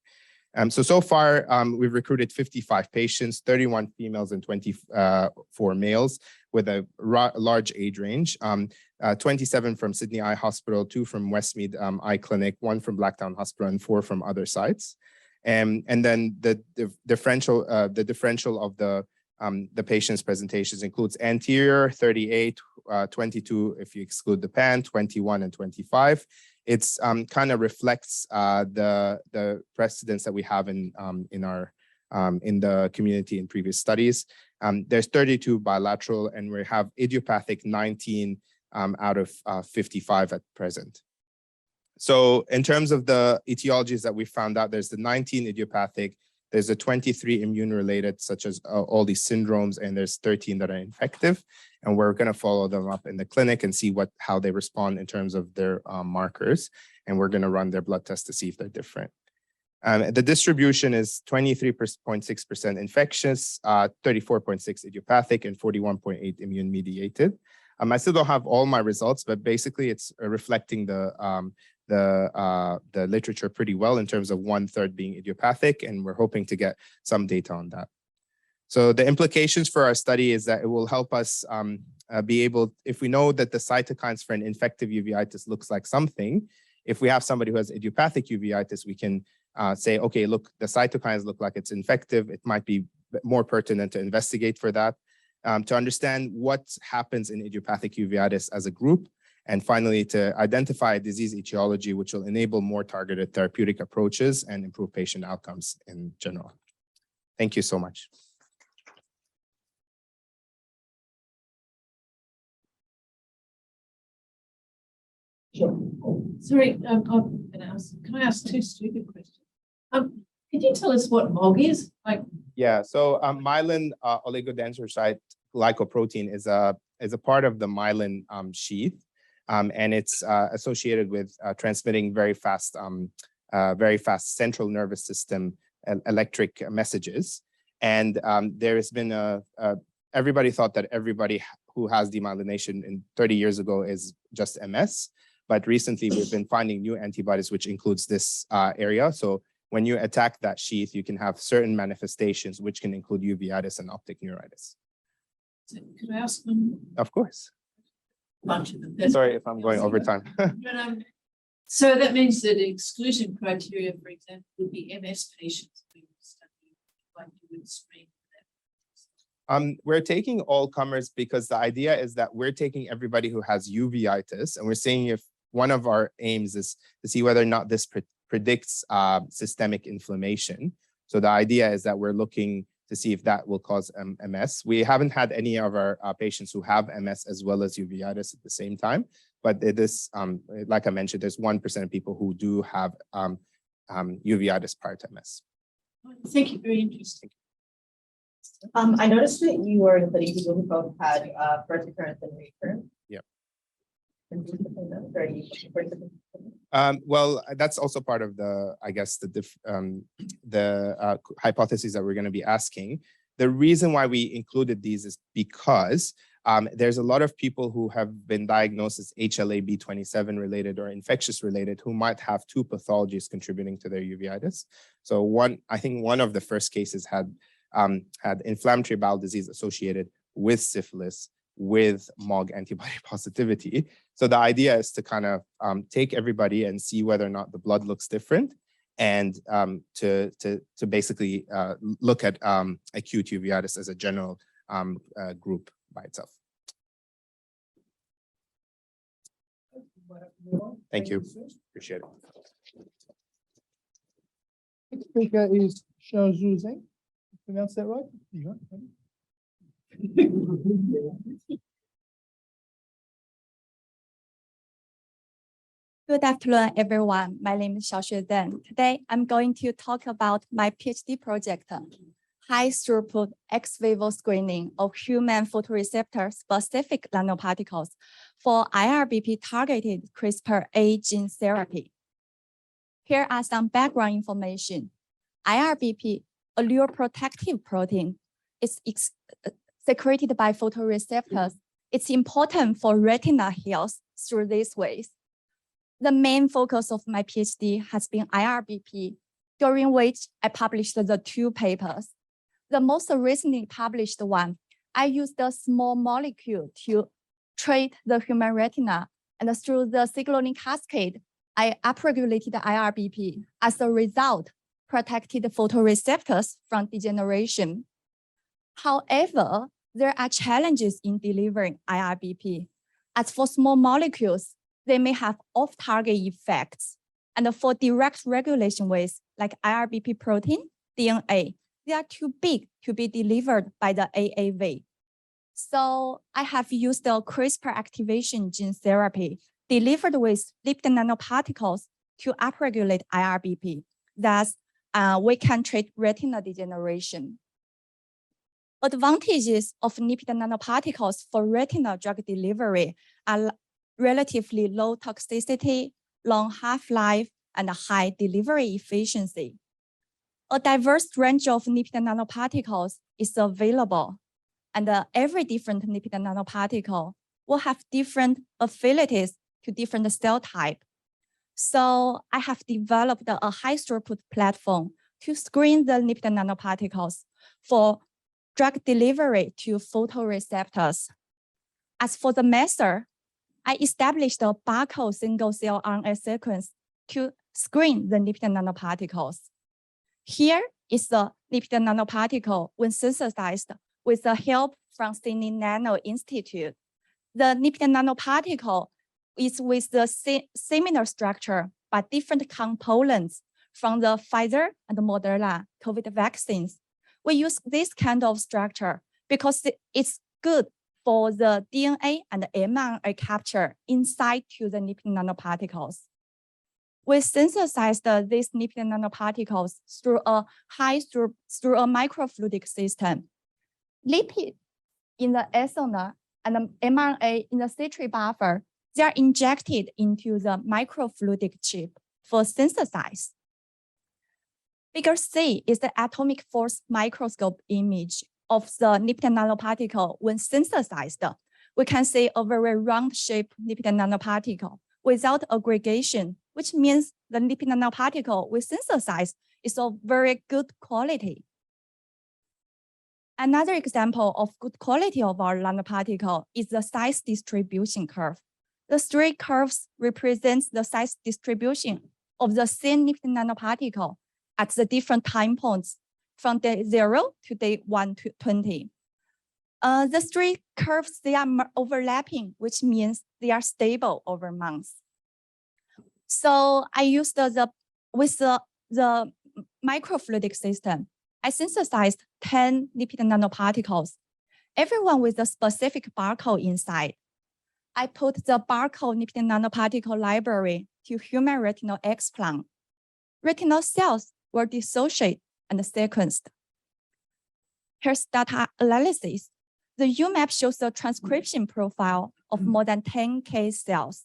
So far, we've recruited 55 patients, 31 females and 24 males with a large age range. 27 from Sydney Eye Hospital, 2 from Westmead Eye Clinic, 1 from Blacktown Hospital, and 4 from other sites. And then the differential of the patient's presentations includes anterior 38, 22 if you exclude the pan, 21 and 25. It's kind of reflects the precedents that we have in the community in previous studies. There's 32 bilateral, and we have idiopathic 19 out of 55 at present. So in terms of the etiologies that we found out, there's the 19 idiopathic, there's the 23 immune-related, such as all these syndromes, and there's 13 that are infective. And we're going to follow them up in the clinic and see how they respond in terms of their markers. And we're going to run their blood tests to see if they're different. The distribution is 23.6% infectious, 34.6 idiopathic, and 41.8 immune-mediated. I still don't have all my results, but basically it's reflecting the literature pretty well in terms of 1/3 being idiopathic, and we're hoping to get some data on that. So the implications for our study is that it will help us be able, if we know that the cytokines for an infective uveitis looks like something, if we have somebody who has idiopathic uveitis, we can say, okay, look, the cytokines look like it's infective. It might be more pertinent to investigate for that, to understand what happens in idiopathic uveitis as a group, and finally to identify a disease etiology, which will enable more targeted therapeutic approaches and improve patient outcomes in general. Thank you so much. Sure. Sorry, I'm going to ask, can I ask 2 stupid questions? Could you tell us what MOG is? Yeah, so myelin oligodendrocyte glycoprotein is a part of the myelin sheath, and it's associated with transmitting very fast central nervous system electric messages. And there has been everybody thought that everybody who has demyelination in 30 years ago is just MS. But recently we've been finding new antibodies, which includes this area. So when you attack that sheath, you can have certain manifestations, which can include uveitis and optic neuritis. So could I ask them? Of course. Bunch of them. Sorry if I'm going over time. But, so that means that exclusion criteria, for example, would be MS patients who study like you would screen. We're taking all comers because the idea is that we're taking everybody who has uveitis, and we're seeing if one of our aims is to see whether or not this predicts systemic inflammation. So the idea is that we're looking to see if that will cause MS. We haven't had any of our patients who have MS as well as uveitis at the same time, but it is, like I mentioned, there's 1% of people who do have uveitis prior to MS. Thank you, very interesting. I noticed that you were including people who both had first recurrence and recurrence. Yeah. Sorry. Well, that's also part of the, I guess, the hypotheses that we're going to be asking. The reason why we included these is because there's a lot of people who have been diagnosed as HLA-B27 related or infectious related who might have two pathologies contributing to their uveitis. So I think one of the first cases had inflammatory bowel disease associated with syphilis, with MOG antibody positivity. So the idea is to kind of take everybody and see whether or not the blood looks different, and to basically look at acute uveitis as a general group by itself. Thank you. Appreciate it. Next speaker is Xiao Zhu Zeng. Pronounce that right? You got it. Good afternoon, everyone. My name is Xiaoxue Zeng. Today, I'm going to talk about my PhD project, high throughput ex vivo screening of human photoreceptor specific nanoparticles for IRBP targeted CRISPR-A gene therapy. Here are some background information. IRBP, a neuroprotective protein, is secreted by photoreceptors. It's important for retina health through these ways. The main focus of my PhD has been IRBP, during which I published the two papers. The most recently published one, I used a small molecule to treat the human retina, and through the signaling cascade, I upregulated the IRBP. As a result, protected photoreceptors from degeneration. However, there are challenges in delivering IRBP. As for small molecules, they may have off-target effects. And for direct regulation ways like IRBP protein, DNA, they are too big to be delivered by the AAV. So I have used the CRISPR activation gene therapy delivered with lipid nanoparticles to upregulate IRBP. Thus, we can treat retinal degeneration. Advantages of lipid nanoparticles for retinal drug delivery are relatively low toxicity, long half-life, and high delivery efficiency. A diverse range of lipid nanoparticles is available, and every different lipid nanoparticle will have different affinities to different cell type. So I have developed a high throughput platform to screen the lipid nanoparticles for drug delivery to photoreceptors. As for the method, I established a barcode single-cell RNA sequence to screen the lipid nanoparticles. Here is the lipid nanoparticle when synthesized with the help from Sydney Nano Institute. The lipid nanoparticle is with the similar structure but different components from the Pfizer and Moderna COVID vaccines. We use this kind of structure because it's good for the DNA and mRNA capture inside to the lipid nanoparticles. We synthesized these lipid nanoparticles through a microfluidic system. Lipid in the azonar and the mRNA in the citric buffer, they are injected into the microfluidic chip for synthesis. Figure C is the atomic force microscope image of the lipid nanoparticle when synthesized we can see a very round-shaped lipid nanoparticle without aggregation, which means the lipid nanoparticle we synthesize is of very good quality. Another example of good quality of our nanoparticle is the size distribution curve. The three curves represent the size distribution of the same lipid nanoparticle at the different time points from day 0 to day 1 to 20. The three curves, they are overlapping, which means they are stable over months. So I used with the microfluidic system, I synthesized 10 lipid nanoparticles, everyone with a specific barcode inside. I put the barcode lipid nanoparticle library to human retinal explant. Retinal cells were dissociated and sequenced. Here's data analysis. The UMAP shows the transcription profile of more than 10K cells.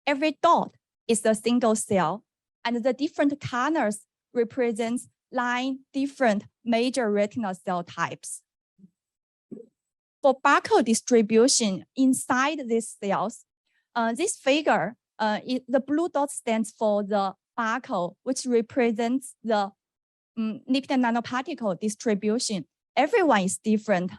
Every dot is a single cell, and the different colors represent 9 different major retinal cell types. For barcode distribution inside these cells, this figure, the blue dot stands for the barcode, which represents the lipid nanoparticle distribution. Everyone is different.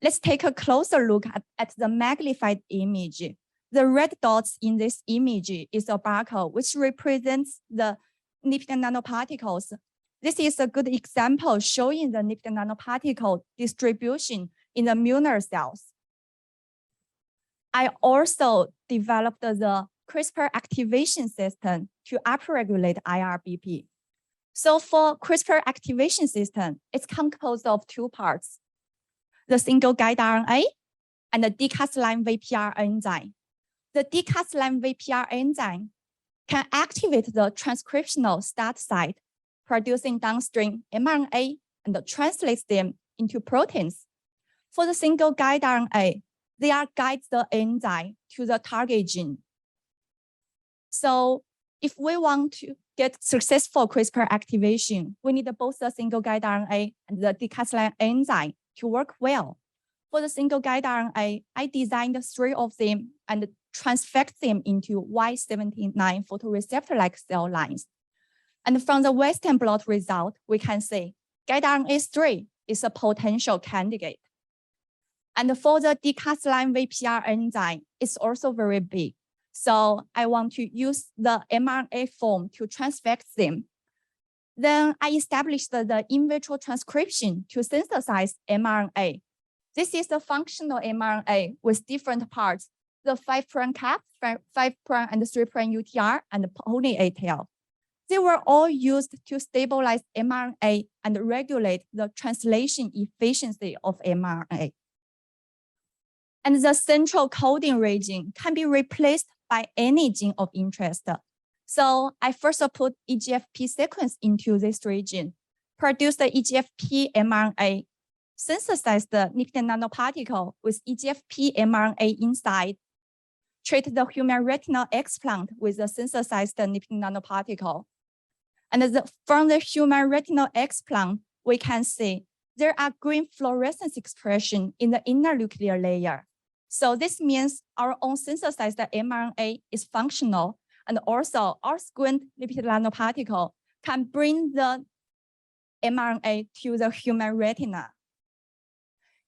Let's take a closer look at the magnified image. The red dots in this image is a barcode, which represents the lipid nanoparticles. This is a good example showing the lipid nanoparticle distribution in the Mueller cells. I also developed the CRISPR activation system to upregulate IRBP. So for CRISPR activation system, it's composed of 2 parts, the single guide RNA and the decasline VPR enzyme. The decasline VPR enzyme can activate the transcriptional start site, producing downstream mRNA and translates them into proteins. For the single guide RNA, they are guide the enzyme to the target gene. So if we want to get successful CRISPR activation, we need both the single guide RNA and the decasline enzyme to work well. For the single guide RNA, I designed 3 of them and transfect them into Y79 photoreceptor-like cell lines. And from the Western blot result, we can see guide RNA3 is a potential candidate. And for the decasline VPR enzyme, it's also very big. So I want to use the mRNA form to transfect them. Then I established the in vitro transcription to synthesize mRNA. This is the functional mRNA with different parts, the 5' cap, 5' and 3' UTR, and poly A tail. They were all used to stabilize mRNA and regulate the translation efficiency of mRNA. And the central coding region can be replaced by any gene of interest. So I first put EGFP sequence into this region, produce the EGFP mRNA, synthesize the lipid nanoparticle with EGFP mRNA inside, treat the human retinal explant with the synthesized lipid nanoparticle. And from the human retinal explant, we can see there are green fluorescence expression in the inner nuclear layer. So this means our own synthesized mRNA is functional, and also our squint lipid nanoparticle can bring the mRNA to the human retina.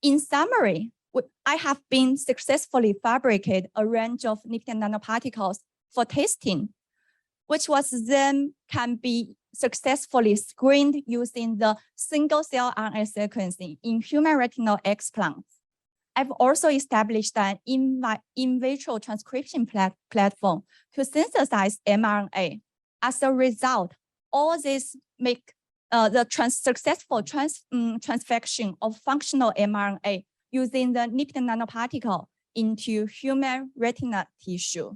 In summary, I have been successfully fabricated a range of lipid nanoparticles for testing, which was then can be successfully screened using the single-cell RNA sequencing in human retinal explants. I've also established an in vitro transcription platform to synthesize mRNA. As a result, all this make the successful transfection of functional mRNA using the lipid nanoparticle into human retina tissue.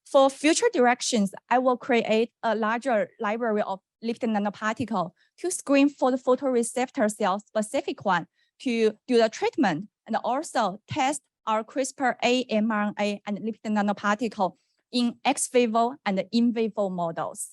For future directions, I will create a larger library of lipid nanoparticle to screen for the photoreceptor cell specific one to do the treatment, and also test our CRISPR-A mRNA and lipid nanoparticle in ex vivo and in vivo models.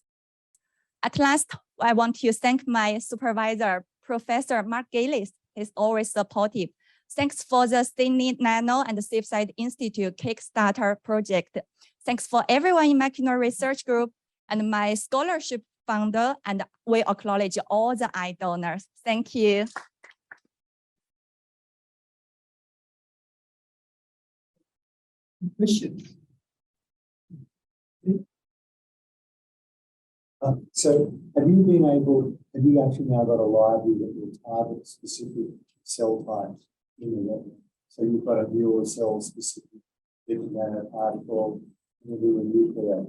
At last, I want to thank my supervisor, Professor Mark Gillis. He's always supportive. Thanks for the Sydney Nano and the SafeSide Institute Kickstarter project. Thanks for everyone in macular research group and my scholarship founder, and we acknowledge all the eye donors. Thank you. Questions? So have you actually now got a library that will target specific cell types in the retina? So you've got a view of cell specific lipid nanoparticle, and we will nucleate.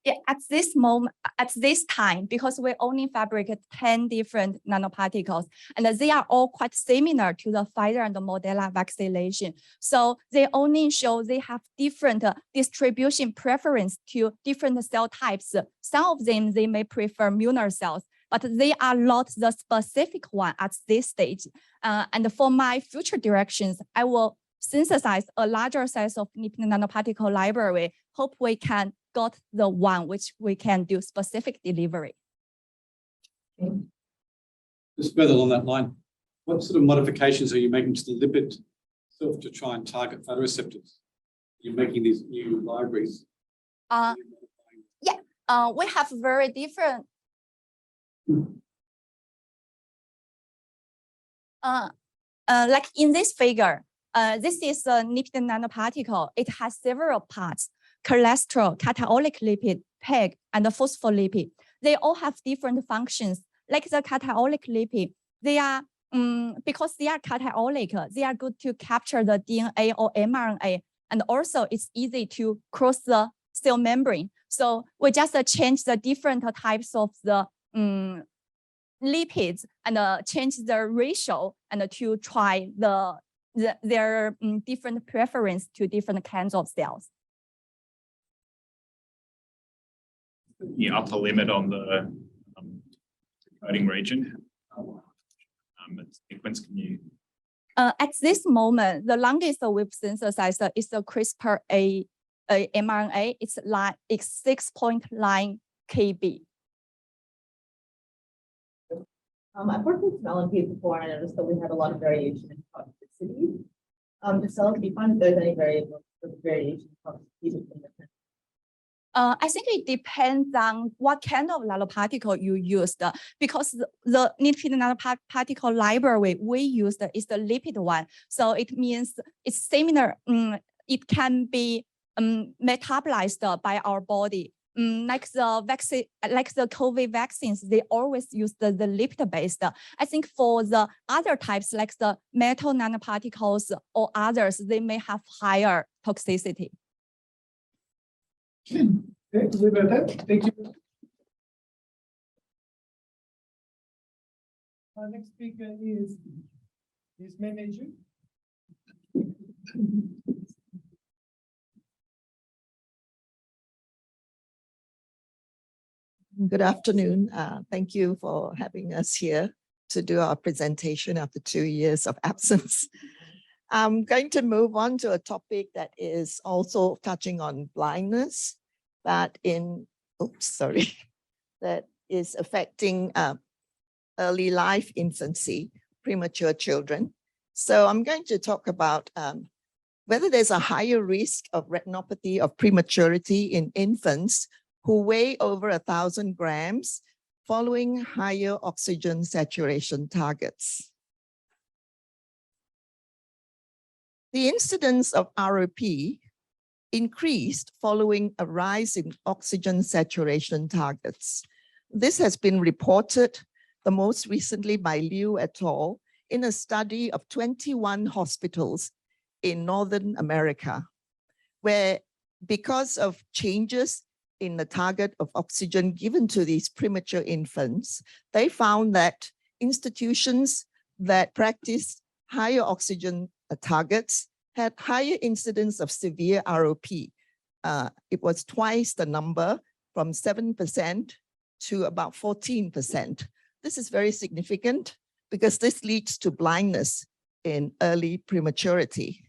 Yeah, at this moment, at this time, because we only fabricate 10 different nanoparticles, and they are all quite similar to the Pfizer and the Moderna vaccination. So they only show they have different distribution preference to different cell types. Some of them, they may prefer lunar cells, but they are not the specific one at this stage. And for my future directions, I will synthesize a larger size of lipid nanoparticle library. Hope we can got the one which we can do specific delivery. Just further along that line, what sort of modifications are you making to the lipid itself to try and target photoreceptors? You're making these new libraries. We have very different. Like in this figure, this is a lipid nanoparticle. It has several parts: cholesterol, cationic lipid, PEG, and the phospholipid. They all have different functions. Like the cationic lipid, they are because they are cationic, they are good to capture the DNA or mRNA, and also it's easy to cross the cell membrane. So we just change the different types of the lipids and change the ratio and to try their different preference to different kinds of cells. The upper limit on the coding region. Sequence can you? At this moment, the longest we've synthesized is the CRISPR mRNA. It's 6.9 kb. I've worked with cell and P before, and I noticed that we had a lot of variation in toxicity. The cells, do you find that there's any variation in toxicity between the kinds? I think it depends on what kind of nanoparticle you used, because the lipid nanoparticle library we used is the lipid one. So it means it's similar. It can be metabolized by our body. Like the vaccine, like the COVID vaccines, they always use the lipid based. I think for the other types, like the metal nanoparticles or others, they may have higher toxicity. Thank you. Our next speaker is Mei. Good afternoon. Thank you for having us here to do our presentation after 2 years of absence. I'm going to move on to a topic that is also touching on blindness, but that is affecting early life infancy, premature children. So I'm going to talk about whether there's a higher risk of retinopathy of prematurity in infants who weigh over 1,000 grams following higher oxygen saturation targets. The incidence of ROP increased following a rise in oxygen saturation targets. This has been reported the most recently by Liu et al. In a study of 21 hospitals in Northern America, where because of changes in the target of oxygen given to these premature infants, they found that institutions that practiced higher oxygen targets had higher incidence of severe ROP. It was twice the number, from 7% to about 14%. This is very significant because this leads to blindness in early prematurity.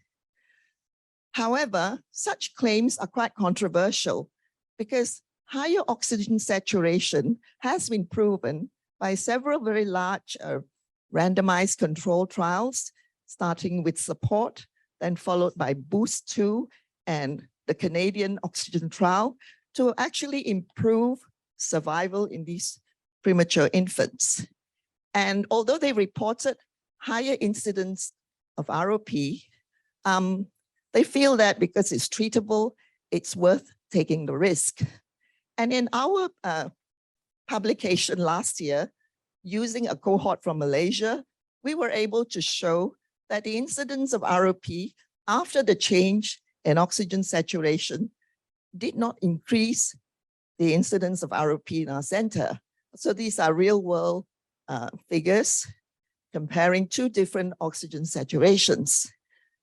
However, such claims are quite controversial because higher oxygen saturation has been proven by several very large randomized control trials, starting with support, then followed by boost 2 and the Canadian oxygen trial to actually improve survival in these premature infants. And although they reported higher incidence of ROP, they feel that because it's treatable, it's worth taking the risk. And in our publication last year, using a cohort from Malaysia, we were able to show that the incidence of ROP after the change in oxygen saturation did not increase the incidence of ROP in our center. So these are real world figures comparing two different oxygen saturations.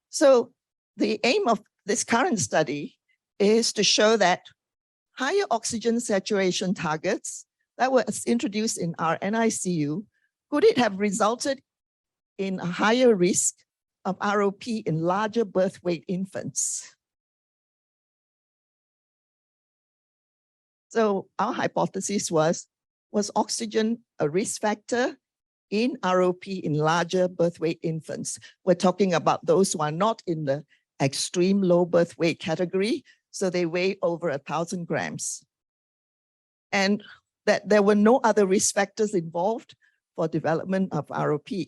So the aim of this current study is to show that higher oxygen saturation targets that were introduced in our NICU, could it have resulted in a higher risk of ROP in larger birth weight infants? So our hypothesis was oxygen a risk factor in ROP in larger birth weight infants? We're talking about those who are not in the extreme low birth weight category, so they weigh over 1,000 grams. And that there were no other risk factors involved for development of ROP.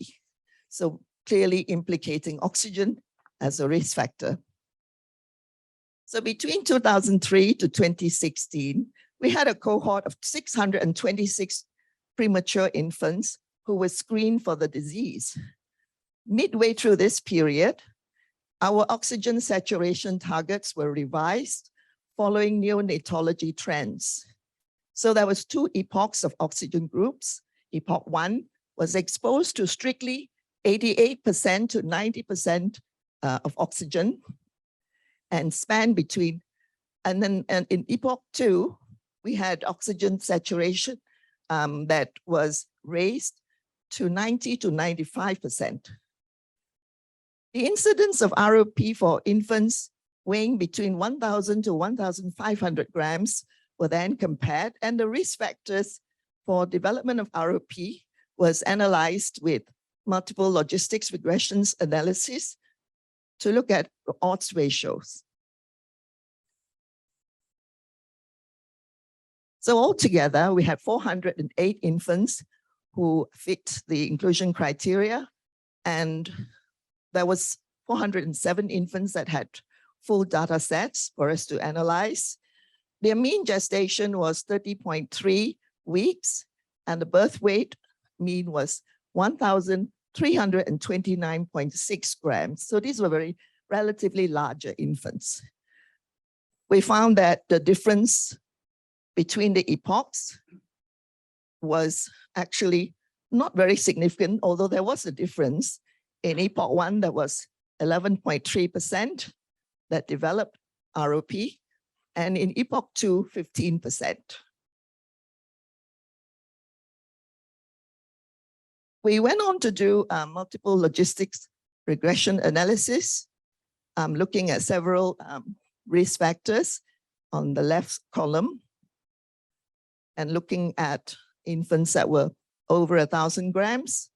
So clearly implicating oxygen as a risk factor. So between 2003 to 2016, we had a cohort of 626 premature infants who were screened for the disease. Midway through this period, our oxygen saturation targets were revised following neonatology trends. So there was two epochs of oxygen groups. Epoch 1 was exposed to strictly 88% to 90% of oxygen and spanned between, and in Epoch 2, we had oxygen saturation that was raised to 90 to 95%. The incidence of ROP for infants weighing between 1,000 to 1,500 grams were then compared, and the risk factors for development of ROP was analyzed with multiple logistics regressions analysis to look at odds ratios. So altogether, we had 408 infants who fit the inclusion criteria, and there was 407 infants that had full data sets for us to analyze. Their mean gestation was 30.3 weeks, and the birth weight mean was 1,329.6 grams. So these were very relatively larger infants. We found that the difference between the epochs was actually not very significant, although there was a difference. In Epoch 1, there was 11.3% that developed ROP, and in Epoch 2, 15%. We went on to do multiple logistics regression analysis, looking at several risk factors on the left column, and looking at infants that were over 1,000 grams.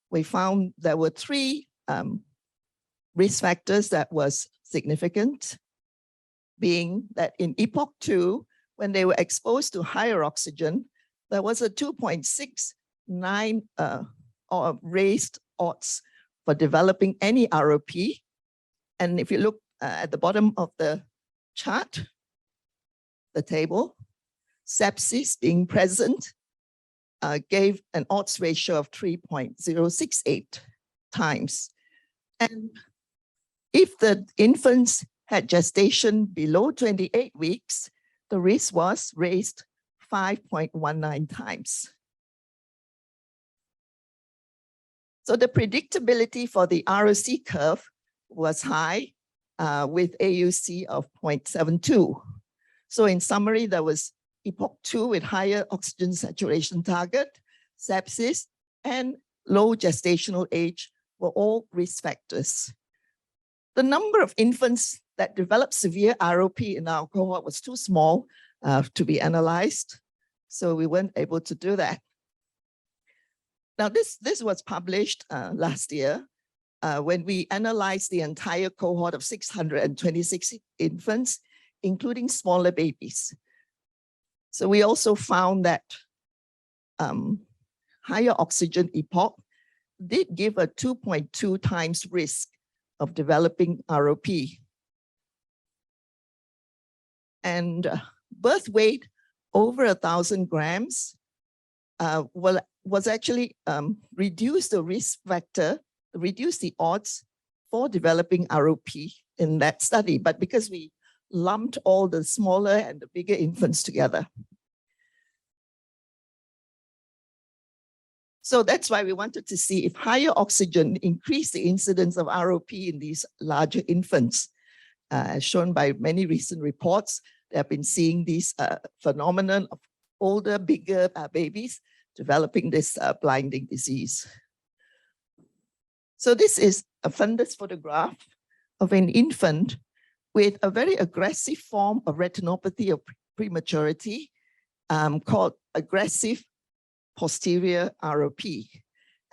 We found there were three risk factors that was significant, being that in Epoch 2, when they were exposed to higher oxygen, there was a 2.69 raised odds for developing any ROP. And if you look at the bottom of the chart, the table, sepsis being present gave an odds ratio of 3.068 times. And if the infants had gestation below 28 weeks, the risk was raised 5.19 times. So the predictability for the ROC curve was high with AUC of 0.72. So in summary, there was Epoch 2 with higher oxygen saturation target, sepsis, and low gestational age were all risk factors. The number of infants that developed severe ROP in our cohort was too small to be analyzed, so we weren't able to do that. Now, this was published last year, when we analyzed the entire cohort of 626 infants, including smaller babies. So we also found that higher oxygen epoch did give a 2.2 times risk of developing ROP. And birth weight over 1,000 grams was actually reduced the risk factor, reduced the odds for developing ROP in that study. But because we lumped all the smaller and the bigger infants together. So that's why we wanted to see if higher oxygen increased the incidence of ROP in these larger infants. As shown by many recent reports, they have been seeing these phenomenon of older, bigger babies developing this blinding disease. So this is a fundus photograph of an infant with a very aggressive form of retinopathy of prematurity called aggressive posterior ROP.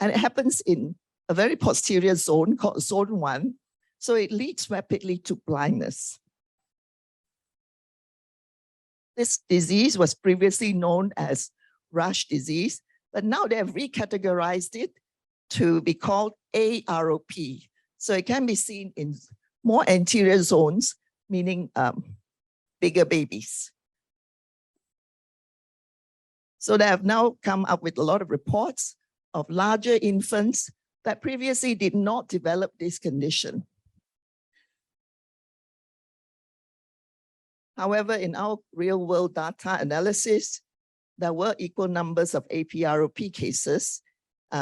And it happens in a very posterior zone called zone 1. So it leads rapidly to blindness. This disease was previously known as Rush disease, but now they have recategorized it to be called AROP. So it can be seen in more anterior zones, meaning bigger babies. So they have now come up with a lot of reports of larger infants that previously did not develop this condition. However, in our real world data analysis, there were equal numbers of APROP cases,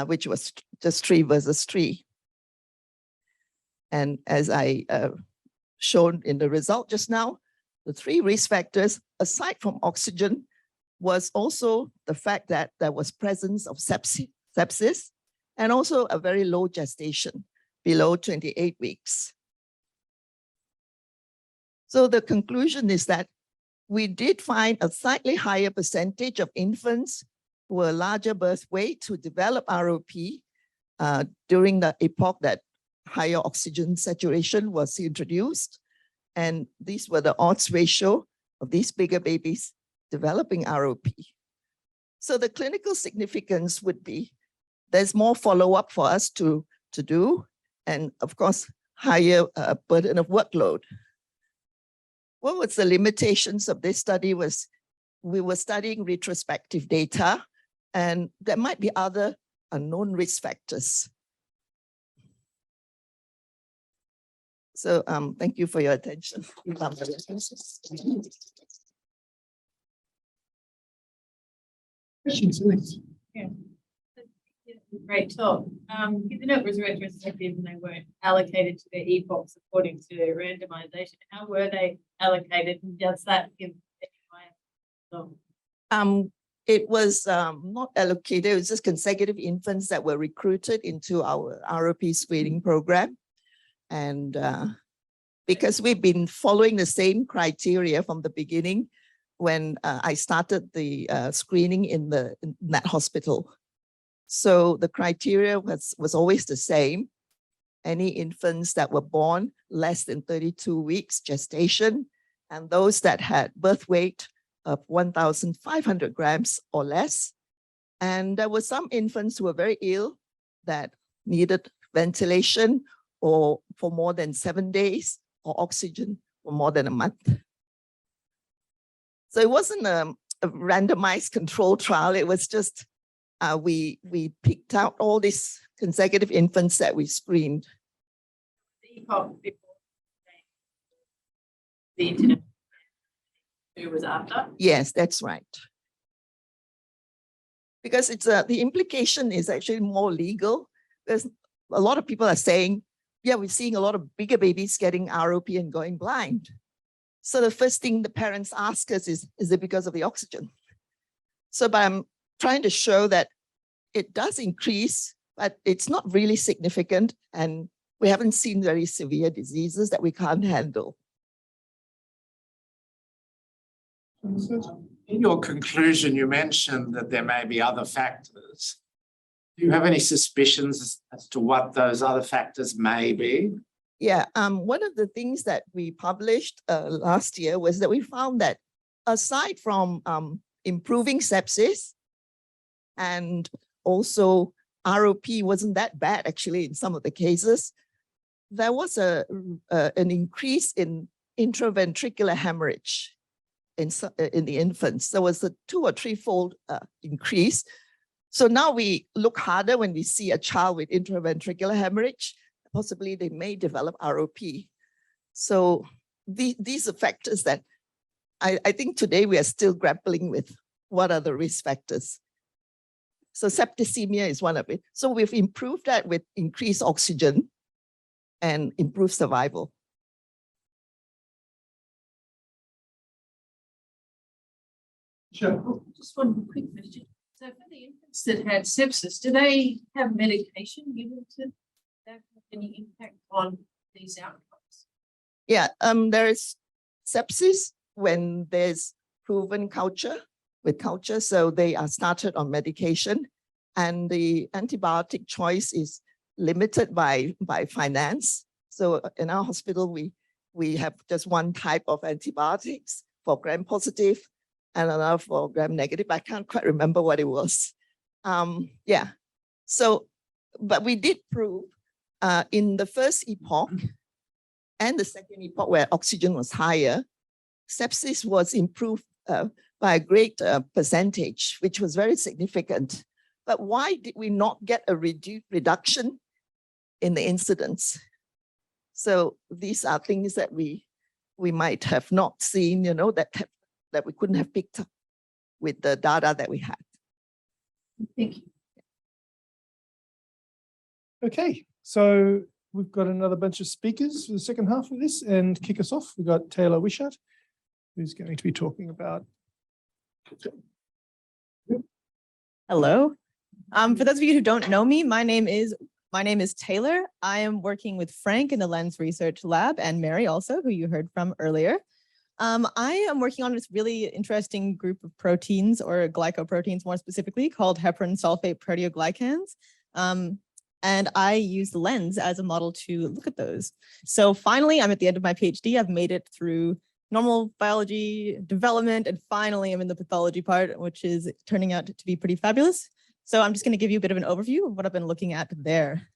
which was just 3 versus 3. And as I shown in the result just now, the 3 risk factors, aside from oxygen, was also the fact that there was presence of sepsis and also a very low gestation, below 28 weeks. So the conclusion is that we did find a slightly higher percentage of infants who were larger birth weight who develop ROP during the epoch that higher oxygen saturation was introduced. And these were the odds ratio of these bigger babies developing ROP. So the clinical significance would be there's more follow-up for us to do, and of course, higher burden of workload. What was the limitations of this study was we were studying retrospective data, and there might be other unknown risk factors. So thank you for your attention. Questions, please. Yeah. Great talk. Given it was retrospective and they weren't allocated to their epochs according to randomization, how were they allocated? And does that give it was not allocated, it was just consecutive infants that were recruited into our ROP screening program. And because we've been following the same criteria from the beginning when I started the screening in that hospital. So the criteria was always the same. Any infants that were born less than 32 weeks gestation, and those that had birth weight of 1,500 grams or less. And there were some infants who were very ill that needed ventilation or for more than 7 days, or oxygen for more than a month. So it wasn't a randomized control trial. It was just we picked out all these consecutive infants that we screened. the epoch before the internet? Who was after? Yes, that's right. Because it's the implication is actually more legal. There's a lot of people are saying, yeah, we're seeing a lot of bigger babies getting ROP and going blind. So the first thing the parents ask us is it because of the oxygen? So but I'm trying to show that it does increase, but it's not really significant. And we haven't seen very severe diseases that we can't handle. In your conclusion, you mentioned that there may be other factors. Do you have any suspicions as to what those other factors may be? Yeah, one of the things that we published last year was that we found that aside from improving sepsis and also ROP wasn't that bad actually in some of the cases, there was an increase in intraventricular hemorrhage in the infants. There was a 2 or 3-fold increase. So now we look harder when we see a child with intraventricular hemorrhage. Possibly they may develop ROP. So these are factors that I think today we are still grappling with. What are the risk factors? So septicemia is one of it. So we've improved that with increased oxygen and improved survival. Sure. Just one quick question. So for the infants that had sepsis, do they have medication given to that have any impact on these outcomes? Yeah, there is sepsis when there's proven culture with culture. So they are started on medication and the antibiotic choice is limited by finance. So in our hospital, we have just one type of antibiotics for gram-positive and another for gram-negative. I can't quite remember what it was. Yeah, so, but we did prove in the first epoch and the second epoch where oxygen was higher, sepsis was improved by a great percentage, which was very significant. But why did we not get a reduction in the incidence? So these are things that we might have not seen, you know, that we couldn't have picked up with the data that we had. Thank you. Okay, so we've got another bunch of speakers for the second half of this, and kick us off. We've got Taylor Wishart, who's going to be talking about. Hello. For those of you who don't know me, my name is Taylor. I am working with Frank in the Lens Research Lab and Mary also, who you heard from earlier. I am working on this really interesting group of proteins, or glycoproteins more specifically, called heparan sulfate proteoglycans. And I use the lens as a model to look at those. So finally, I'm at the end of my PhD. I've made it through normal biology development, and finally I'm in the pathology part, which is turning out to be pretty fabulous. So I'm just going to give you a bit of an overview of what I've been looking at there.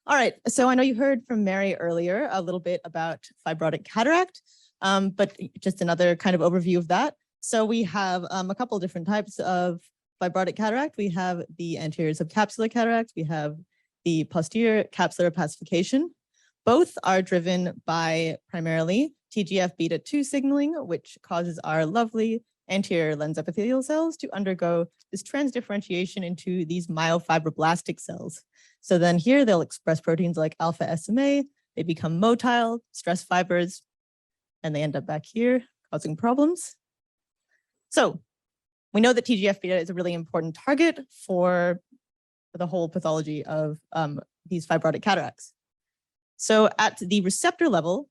All right, so I know you heard from Mary earlier a little bit about fibrotic cataract, but just another kind of overview of that. So we have a couple of different types of fibrotic cataract. We have the anterior subcapsular cataract. We have the posterior capsular opacification. Both are driven by primarily TGF-beta2 signaling, which causes our lovely anterior lens epithelial cells to undergo this transdifferentiation into these myofibroblastic cells. So then here they'll express proteins like alpha SMA, they become motile, stress fibers, and they end up back here causing problems. So we know that TGF-beta is a really important target for the whole pathology of these fibrotic cataracts. So at the receptor level,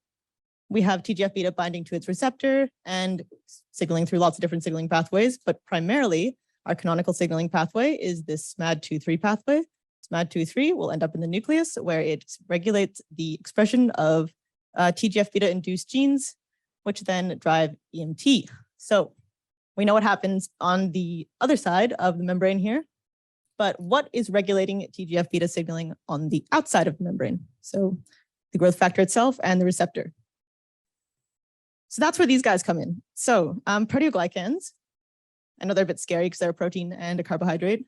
we have TGF-beta binding to its receptor and signaling through lots of different signaling pathways, but primarily our canonical signaling pathway is this SMAD2/3 pathway. SMAD2/3 will end up in the nucleus where it regulates the expression of TGF-beta induced genes, which then drive EMT. So we know what happens on the other side of the membrane here, but what is regulating TGF-beta signaling on the outside of the membrane? So the growth factor itself and the receptor. So that's where these guys come in. So proteoglycans, I know they're a bit scary because they're a protein and a carbohydrate,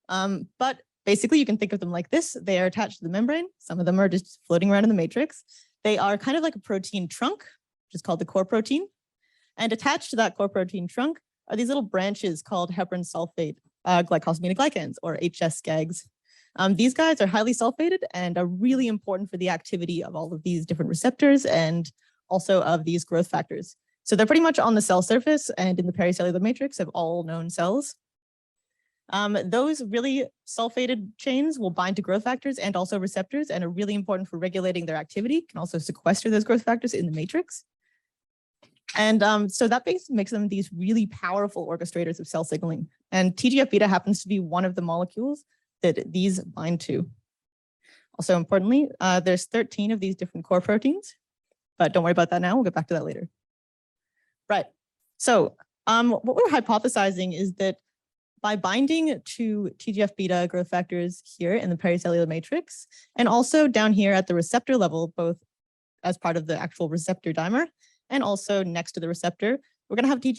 but basically you can think of them like this. They are attached to the membrane. Some of them are just floating around in the matrix. They are kind of like a protein trunk, which is called the core protein. And attached to that core protein trunk are these little branches called heparan sulfate glycosaminoglycans, or HSGAGs. These guys are highly sulfated and are really important for the activity of all of these different receptors and also of these growth factors. So they're pretty much on the cell surface and in the pericellular matrix of all known cells. Those really sulfated chains will bind to growth factors and also receptors and are really important for regulating their activity, can also sequester those growth factors in the matrix. And so that makes them these really powerful orchestrators of cell signaling. And TGF-beta happens to be one of the molecules that these bind to. Also importantly, there's 13 of these different core proteins, but don't worry about that now. We'll get back to that later. Right. So what we're hypothesizing is that by binding to TGF-beta growth factors here in the pericellular matrix, and also down here at the receptor level, both as part of the actual receptor dimer and also next to the receptor, we're going to have these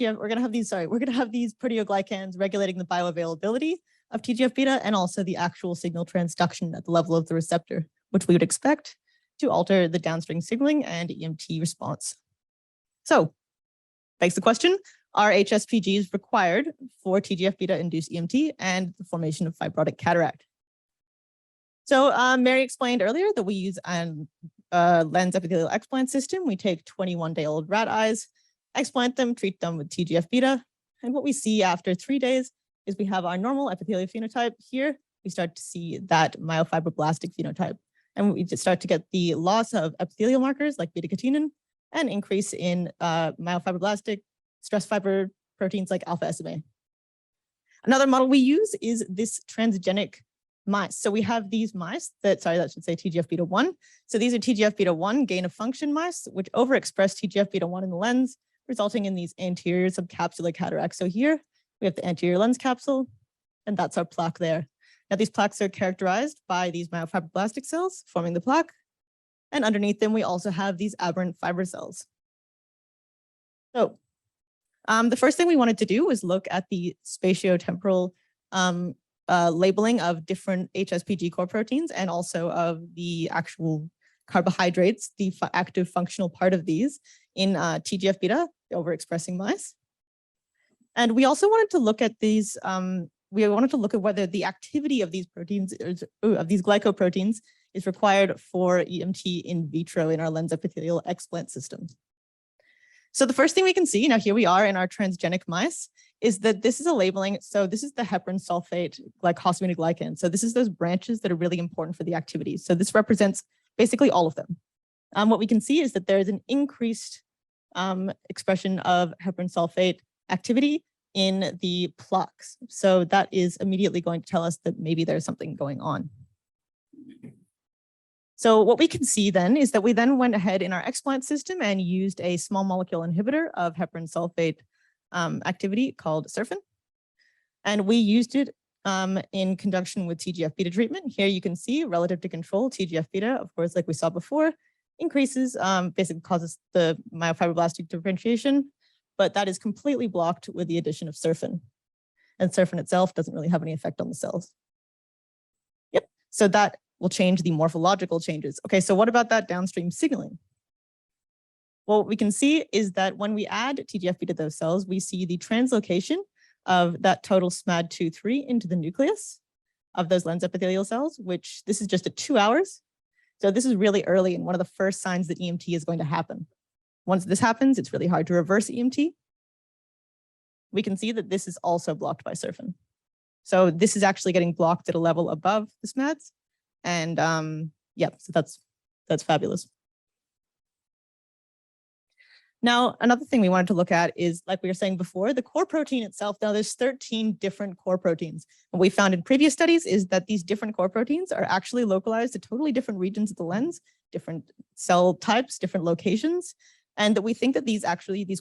proteoglycans regulating the bioavailability of TGF-beta and also the actual signal transduction at the level of the receptor, which we would expect to alter the downstream signaling and EMT response. So, begs the question, are HSPGs required for TGF-beta induced EMT and the formation of fibrotic cataract? So Mary explained earlier that we use a lens epithelial explant system. We take 21-day-old rat eyes, explant them, treat them with TGF-beta. And what we see after 3 days is we have our normal epithelial phenotype. Here, we start to see that myofibroblastic phenotype. And we just start to get the loss of epithelial markers like beta-catenin and increase in myofibroblastic stress fiber proteins like alpha SMA. Another model we use is this transgenic mice. So we have these mice that should say TGF-beta1. So these are TGF-beta1 gain of function mice, which overexpress TGF-beta1 in the lens, resulting in these anterior subcapsular cataracts. So here we have the anterior lens capsule, and that's our plaque there. Now these plaques are characterized by these myofibroblastic cells forming the plaque. And underneath them, we also have these aberrant fiber cells. So the first thing we wanted to do was look at the spatiotemporal labeling of different HSPG core proteins and also of the actual carbohydrates, the active functional part of these in TGF-beta, the overexpressing mice. And we also wanted to look at these, we wanted to look at whether the activity of these proteins, of these glycoproteins, is required for EMT in vitro in our lens epithelial explant system. So the first thing we can see, now here we are in our transgenic mice, is that this is a labeling. So this is the heparan sulfate glycosaminoglycan. So this is those branches that are really important for the activity. So this represents basically all of them. What we can see is that there is an increased expression of heparan sulfate activity in the plaques. So that is immediately going to tell us that maybe there's something going on. So what we can see then is that we then went ahead in our explant system and used a small molecule inhibitor of heparan sulfate activity called surfin. And we used it in conjunction with TGF-beta treatment. Here you can see relative to control, TGF-beta, of course, like we saw before, increases, basically causes the myofibroblastic differentiation, but that is completely blocked with the addition of surfin. And surfin itself doesn't really have any effect on the cells. Yep, so that will change the morphological changes. Okay, so what about that downstream signaling? Well, what we can see is that when we add TGF-beta to those cells, we see the translocation of that total SMAD2/3 into the nucleus of those lens epithelial cells, which this is just at 2 hours. So this is really early and one of the first signs that EMT is going to happen. Once this happens, it's really hard to reverse EMT. We can see that this is also blocked by surfin. So this is actually getting blocked at a level above the SMADs. And yeah, so that's fabulous. Now, another thing we wanted to look at is, like we were saying before, the core protein itself. Now there's 13 different core proteins. What we found in previous studies is that these different core proteins are actually localized to totally different regions of the lens, different cell types, different locations. And that we think that these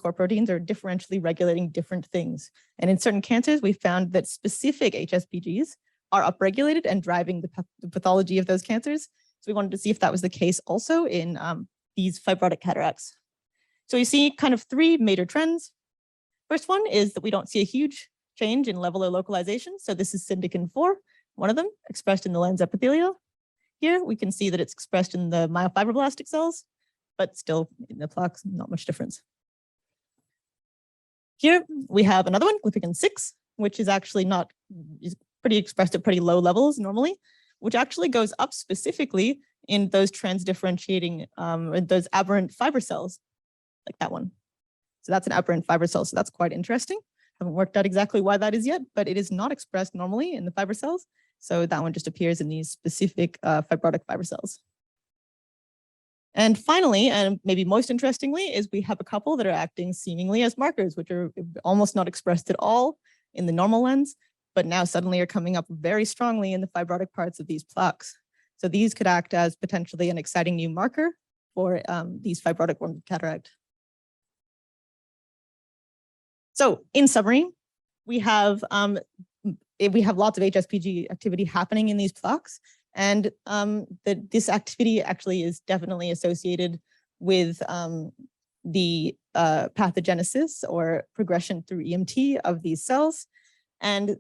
core proteins are differentially regulating different things. And in certain cancers, we found that specific HSPGs are upregulated and driving the pathology of those cancers. So we wanted to see if that was the case also in these fibrotic cataracts. So you see kind of three major trends. First one is that we don't see a huge change in level or localization. So this is syndican-4, one of them, expressed in the lens epithelial. Here we can see that it's expressed in the myofibroblastic cells, but still in the plaques, not much difference. Here we have another one, glypican-6, which is actually is pretty expressed at pretty low levels normally, which actually goes up specifically in those transdifferentiating, those aberrant fiber cells, like that one. So that's an aberrant fiber cell, so that's quite interesting. Haven't worked out exactly why that is yet, but it is not expressed normally in the fiber cells. So that one just appears in these specific fibrotic fiber cells. And finally, and maybe most interestingly, is we have a couple that are acting seemingly as markers, which are almost not expressed at all in the normal lens, but now suddenly are coming up very strongly in the fibrotic parts of these plaques. So these could act as potentially an exciting new marker for these fibrotic forms of cataract. So in summary, we have lots of HSPG activity happening in these plaques, and this activity actually is definitely associated with the pathogenesis or progression through EMT of these cells. And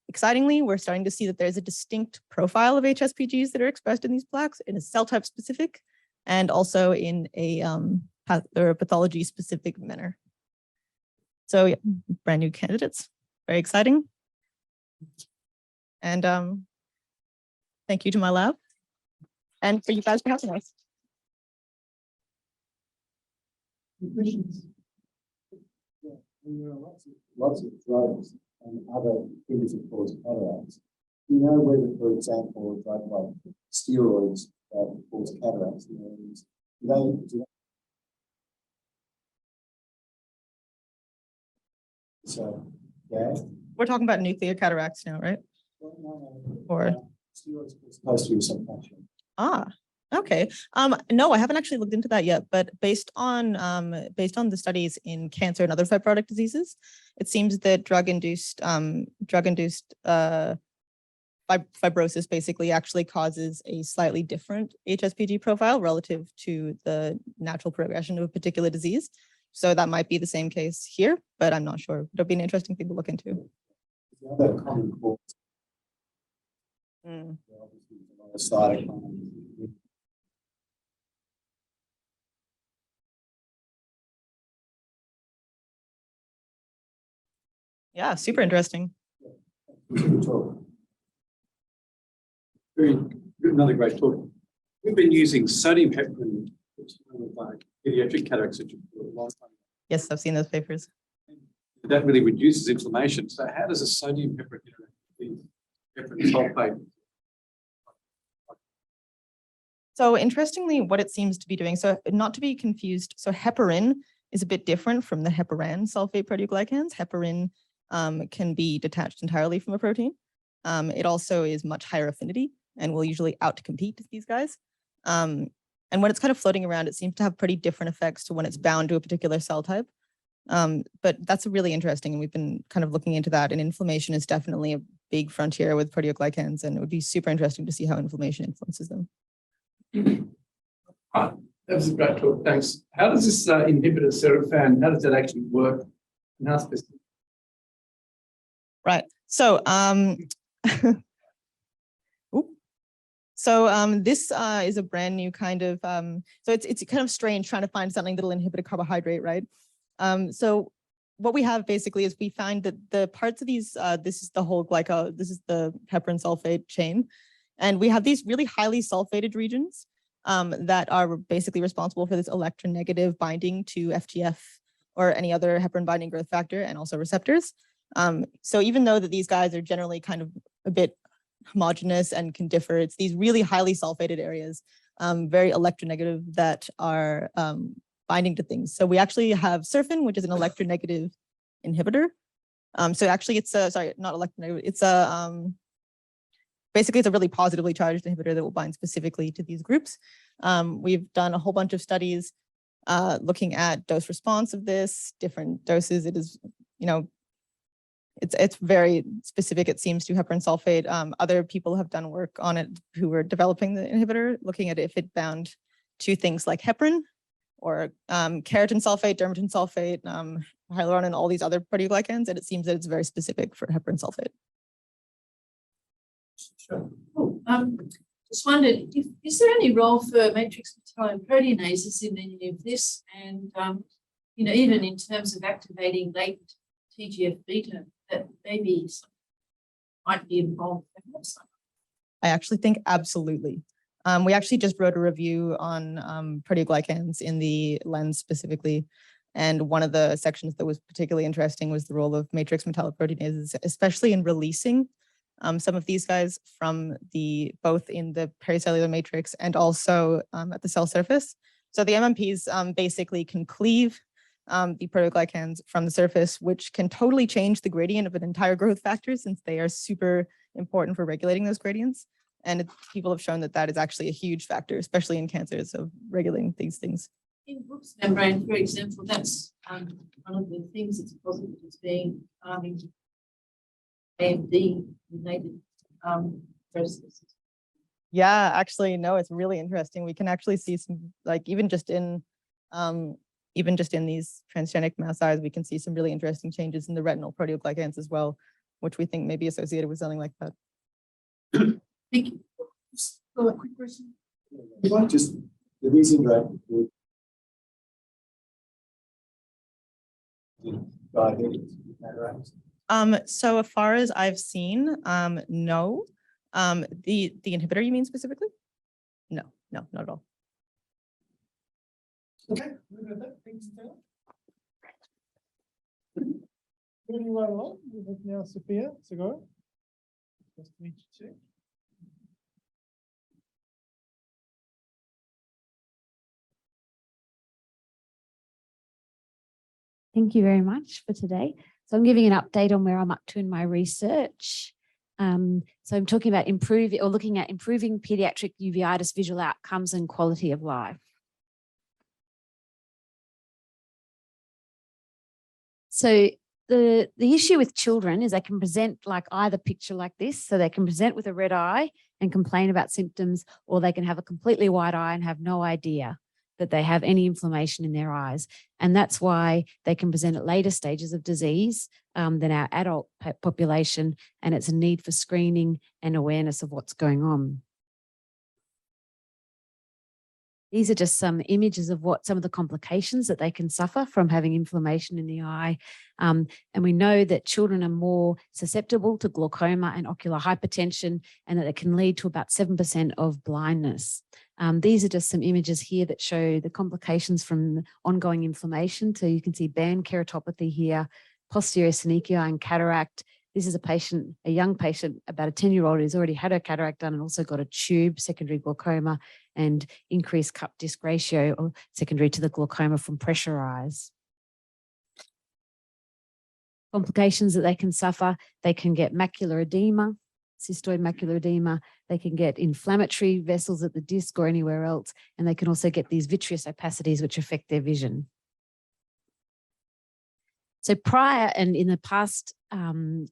excitingly, we're starting to see that there's a distinct profile of HSPGs that are expressed in these plaques in a cell type specific and also in a pathology specific manner. So yeah, brand new candidates, very exciting. And thank you to my lab and for you guys for having us. Questions? Yeah, there are lots of drugs and other things that cause cataracts. Do you know whether, for example, a drug like steroids cause cataracts? Do they so, yeah. We're talking about nuclear cataracts now, right? Or steroids supposed to be some function. Okay. No, I haven't actually looked into that yet, but based on the studies in cancer and other fibrotic diseases, it seems that drug-induced fibrosis basically actually causes a slightly different HSPG profile relative to the natural progression of a particular disease. So that might be the same case here, but I'm not sure. It'll be an interesting thing to look into. The other common cause, obviously, a lot of cytokines. Yeah, super interesting. Good talk. Another great talk. We've been using sodium heparin with pediatric cataract surgery for a long time. Yes, I've seen those papers. That really reduces inflammation. So how does a sodium heparin interact with heparin sulfate? So interestingly, what it seems to be doing, so not to be confused, so heparin is a bit different from the heparan sulfate proteoglycans. Heparin can be detached entirely from a protein. It also is much higher affinity and will usually outcompete these guys. And when it's kind of floating around, it seems to have pretty different effects to when it's bound to a particular cell type. But that's really interesting, and we've been kind of looking into that, and inflammation is definitely a big frontier with proteoglycans, and it would be super interesting to see how inflammation influences them. That was a great talk, thanks. How does this inhibitor serofan, how does that actually work? And how specific? Right. So, this is a brand new kind of, so it's kind of strange trying to find something that'll inhibit a carbohydrate, right? So what we have basically is we find that the parts of these, this is the whole this is the heparin sulfate chain. And we have these really highly sulfated regions that are basically responsible for this electronegative binding to FGF or any other heparin binding growth factor and also receptors. So even though that these guys are generally kind of a bit homogeneous and can differ, it's these really highly sulfated areas, very electronegative, that are binding to things. So we actually have surfin, which is an electronegative inhibitor. So actually it's a, sorry, not electronegative, it's a, basically it's a really positively charged inhibitor that will bind specifically to these groups. We've done a whole bunch of studies looking at dose response of this, different doses. It is, it's very specific, it seems, to heparin sulfate. Other people have done work on it who were developing the inhibitor, looking at if it bound to things like heparin or keratin sulfate, dermatin sulfate, hyaluronan, and all these other proteoglycans, and it seems that it's very specific for heparin sulfate. Sure. Oh, just wondered, is there any role for matrix metalloproteinases in any of this? And, even in terms of activating latent TGF-beta, that maybe might be involved. I actually think absolutely. We actually just wrote a review on proteoglycans in the lens specifically. And one of the sections that was particularly interesting was the role of matrix metalloproteinases, especially in releasing some of these guys from both in the pericellular matrix and also at the cell surface. So the MMPs basically can cleave the proteoglycans from the surface, which can totally change the gradient of an entire growth factor since they are super important for regulating those gradients. And people have shown that that is actually a huge factor, especially in cancers, of regulating these things. In Brooks membrane, for example, that's one of the things that's positive as being AMD related processes. Yeah, actually, no, it's really interesting. We can actually see some, like even just in these transgenic mouse eyes, we can see some really interesting changes in the retinal proteoglycans as well, which we think may be associated with something like that. Thank you. Just a quick question. If I just, do these interact with diabetes, cataracts? So as far as I've seen, no. The inhibitor you mean specifically? No, not at all. Okay, thanks, Taylor. Moving right along, we have now Sophia Segura. Nice to meet you too. Thank you very much for today. So I'm giving an update on where I'm up to in my research. So I'm talking about looking at improving pediatric uveitis visual outcomes and quality of life. So the issue with children is they can present like either picture like this. So they can present with a red eye and complain about symptoms, or they can have a completely white eye and have no idea that they have any inflammation in their eyes. And that's why they can present at later stages of disease than our adult population. And it's a need for screening and awareness of what's going on. These are just some images of what some of the complications that they can suffer from having inflammation in the eye. And we know that children are more susceptible to glaucoma and ocular hypertension, and that it can lead to about 7% of blindness. These are just some images here that show the complications from ongoing inflammation. So you can see band keratopathy here, posterior synechiae and cataract. This is a young patient, about a 10-year-old who's already had her cataract done and also got a tube, secondary glaucoma, and increased cup disc ratio, or secondary to the glaucoma from pressure eyes. Complications that they can suffer, they can get macular edema, cystoid macular edema, they can get inflammatory vessels at the disc or anywhere else, and they can also get these vitreous opacities which affect their vision. So prior and in the past,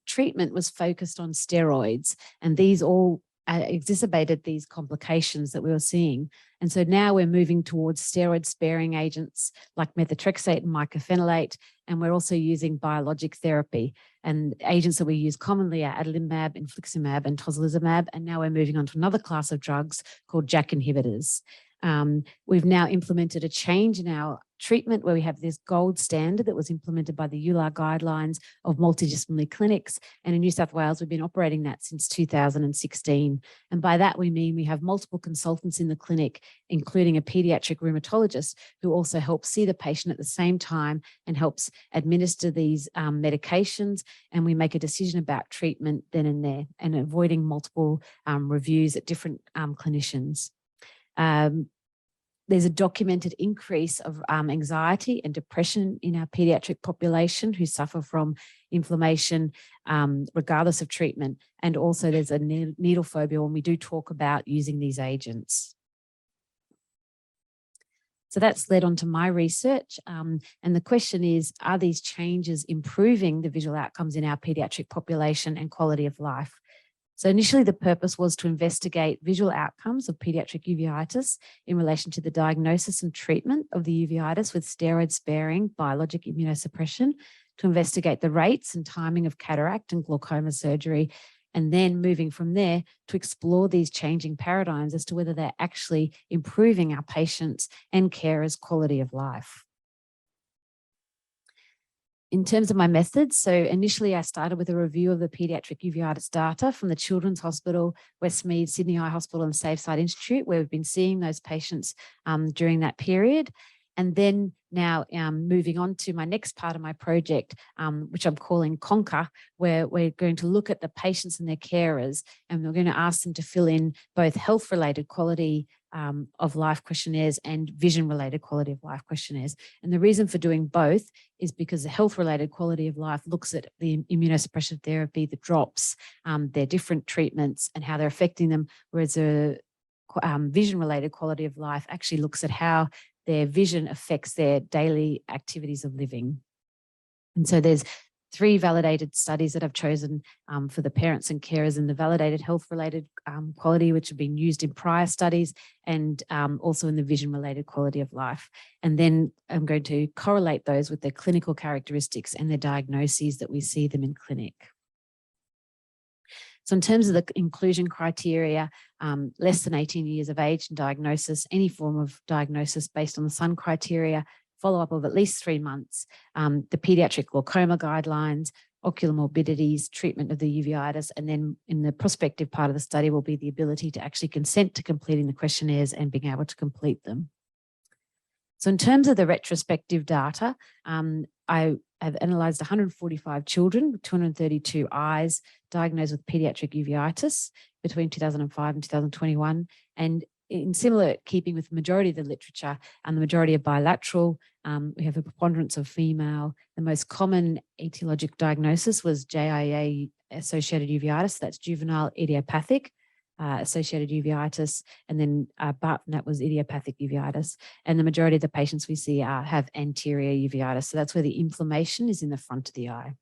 treatment was focused on steroids, and these all exacerbated these complications that we were seeing. And so now we're moving towards steroid-sparing agents like methotrexate and mycophenolate, and we're also using biologic therapy. And agents that we use commonly are adalimumab, infliximab, and tocilizumab. And now we're moving on to another class of drugs called JAK inhibitors. We've now implemented a change in our treatment where we have this gold standard that was implemented by the EULAR guidelines of multidisciplinary clinics. And in New South Wales, we've been operating that since 2016. And by that, we mean we have multiple consultants in the clinic, including a pediatric rheumatologist who also helps see the patient at the same time and helps administer these medications. And we make a decision about treatment then and there, and avoiding multiple reviews at different clinicians. There's a documented increase of anxiety and depression in our pediatric population who suffer from inflammation regardless of treatment. And also there's a needle phobia when we do talk about using these agents. So that's led on to my research. And the question is, are these changes improving the visual outcomes in our pediatric population and quality of life? So initially the purpose was to investigate visual outcomes of pediatric uveitis in relation to the diagnosis and treatment of the uveitis with steroid-sparing biologic immunosuppression, to investigate the rates and timing of cataract and glaucoma surgery, and then moving from there to explore these changing paradigms as to whether they're actually improving our patients' and carers' quality of life. In terms of my methods, so initially I started with a review of the pediatric uveitis data from the Children's Hospital, Westmead, Sydney Eye Hospital and SafeSight Institute, where we've been seeing those patients during that period. And then now moving on to my next part of my project, which I'm calling Conquer, where we're going to look at the patients and their carers, and we're going to ask them to fill in both health-related quality of life questionnaires and vision-related quality of life questionnaires. And the reason for doing both is because the health-related quality of life looks at the immunosuppressive therapy, the drops, their different treatments and how they're affecting them, whereas the vision-related quality of life actually looks at how their vision affects their daily activities of living. And so there's 3 validated studies that I've chosen for the parents and carers in the validated health-related quality, which have been used in prior studies, and also in the vision-related quality of life. And then I'm going to correlate those with their clinical characteristics and their diagnoses that we see them in clinic. So in terms of the inclusion criteria, less than 18 years of age and diagnosis, any form of diagnosis based on the SUN criteria, follow-up of at least 3 months, the pediatric glaucoma guidelines, ocular morbidities, treatment of the uveitis, and then in the prospective part of the study will be the ability to actually consent to completing the questionnaires and being able to complete them. So in terms of the retrospective data, I have analysed 145 children with 232 eyes diagnosed with pediatric uveitis between 2005 and 2021. And in similar keeping with the majority of the literature and the majority of bilateral, we have a preponderance of female. The most common etiologic diagnosis was JIA-associated uveitis, that's juvenile idiopathic associated uveitis, and then apart from that was idiopathic uveitis. And the majority of the patients we see have anterior uveitis, so that's where the inflammation is in the front of the eye.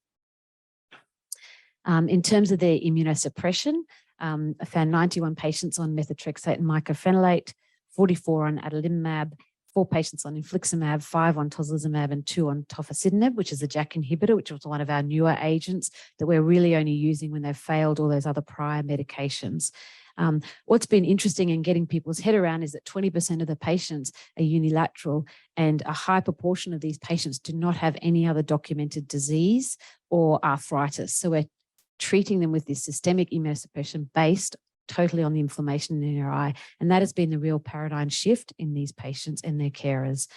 In terms of the immunosuppression, I found 91 patients on methotrexate and mycophenolate, 44 on adalimumab, 4 patients on infliximab, 5 on tocilizumab, and 2 on tofacitinib, which is a JAK inhibitor, which was one of our newer agents that we're really only using when they've failed all those other prior medications. What's been interesting in getting people's head around is that 20% of the patients are unilateral, and a high proportion of these patients do not have any other documented disease or arthritis. So we're treating them with this systemic immunosuppression based totally on the inflammation in their eye. And that has been the real paradigm shift in these patients and their carers.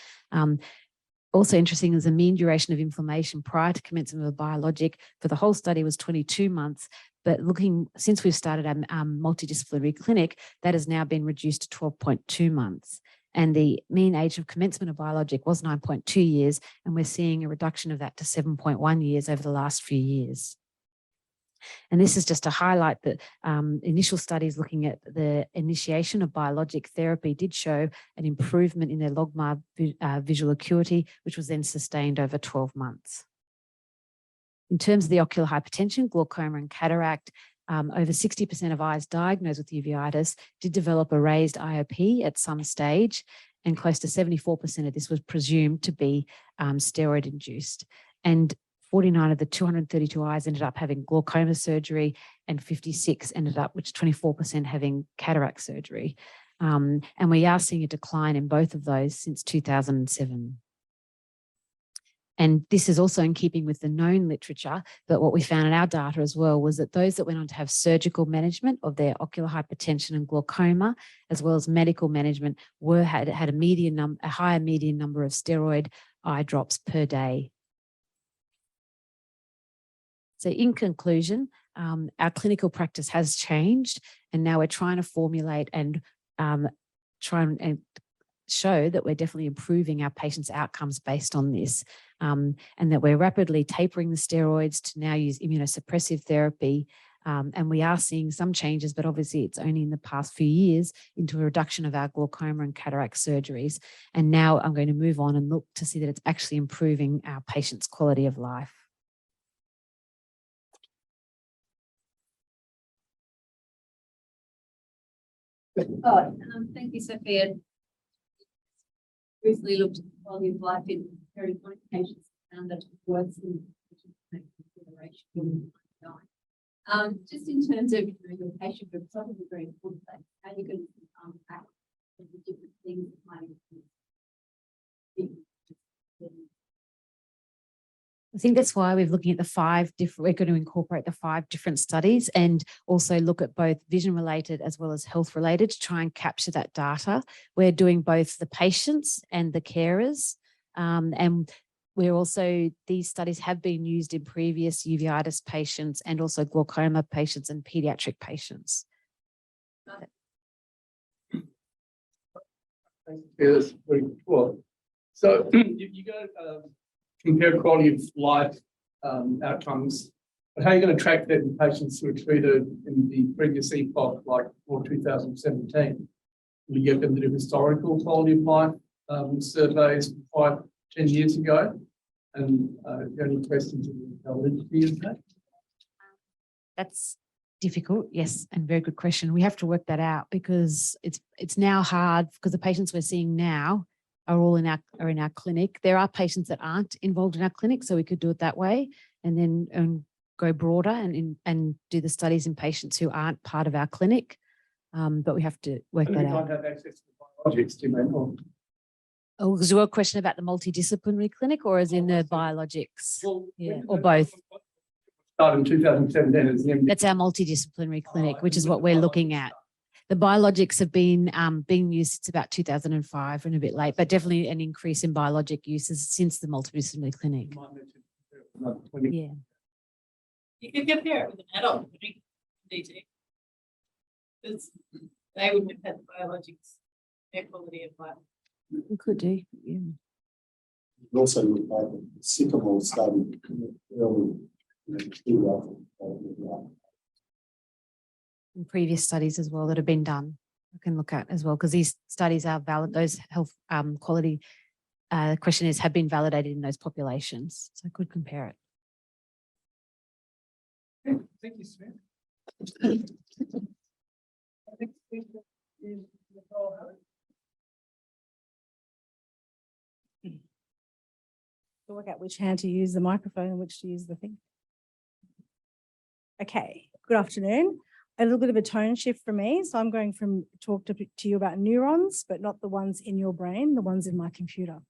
Also interesting is the mean duration of inflammation prior to commencement of a biologic for the whole study was 22 months. But looking, since we've started a multidisciplinary clinic, that has now been reduced to 12.2 months. And the mean age of commencement of biologic was 9.2 years. And we're seeing a reduction of that to 7.1 years over the last few years. And this is just to highlight that initial studies looking at the initiation of biologic therapy did show an improvement in their logMAR visual acuity, which was then sustained over 12 months. In terms of the ocular hypertension, glaucoma and cataract, over 60% of eyes diagnosed with uveitis did develop a raised IOP at some stage, and close to 74% of this was presumed to be steroid-induced. And 49 of the 232 eyes ended up having glaucoma surgery, and 56 ended up, which 24% having cataract surgery. And we are seeing a decline in both of those since 2007. And this is also in keeping with the known literature, but what we found in our data as well was that those that went on to have surgical management of their ocular hypertension and glaucoma, as well as medical management, had a higher median number of steroid eye drops per day. So in conclusion, our clinical practice has changed, and now we're trying to formulate and try and show that we're definitely improving our patients' outcomes based on this, and that we're rapidly tapering the steroids to now use immunosuppressive therapy. And we are seeing some changes, but obviously it's only in the past few years into a reduction of our glaucoma and cataract surgeries. And now I'm going to move on and look to see that it's actually improving our patients' quality of life. Thank you, Sophia. Recently looked at the quality of life in very chronic patients and found that it works in consideration. Just in terms of your patient group, it's obviously very important that how you're going to unpack the different things that might include. I think that's why we're looking at we're going to incorporate the 5 different studies and also look at both vision related as well as health related to try and capture that data. We're doing both the patients and the carers. And we're also, these studies have been used in previous uveitis patients and also glaucoma patients and pediatric patients. Yes, very cool. So you go compare quality of life outcomes, but how are you going to track that in patients who were treated in the previous epoch, like before 2017? Will you get them to do historical quality of life surveys 5, 10 years ago? And the only questions on the validity of that? That's difficult, yes, and very good question. We have to work that out because it's now hard because the patients we're seeing now are all in our clinic. There are patients that aren't involved in our clinic, so we could do it that way, and then go broader and do the studies in patients who aren't part of our clinic. But we have to work that out. Have access to biologics, do you mean? Oh, was your question about the multidisciplinary clinic or as in the biologics? Yeah, or both. Started in 2017 as the That's our multidisciplinary clinic, which is what we're looking at. The biologics have been being used since about 2005 and a bit late, but definitely an increase in biologic uses since the multidisciplinary clinic. Yeah. You could compare it with an adult clinic, DT. Because they wouldn't have had the biologics, their quality of life. We could do, yeah. Also look at the sycamore study early. In previous studies as well that have been done, I can look at as well, because these studies are valid, those health quality questionnaires have been validated in those populations. So I could compare it. Okay, thank you, Smith. To work out which hand to use the microphone and which to use the thing. Okay, good afternoon. A little bit of a tone shift for me. So I'm going from talk to you about neurons, but not the ones in your brain, the ones in my computer.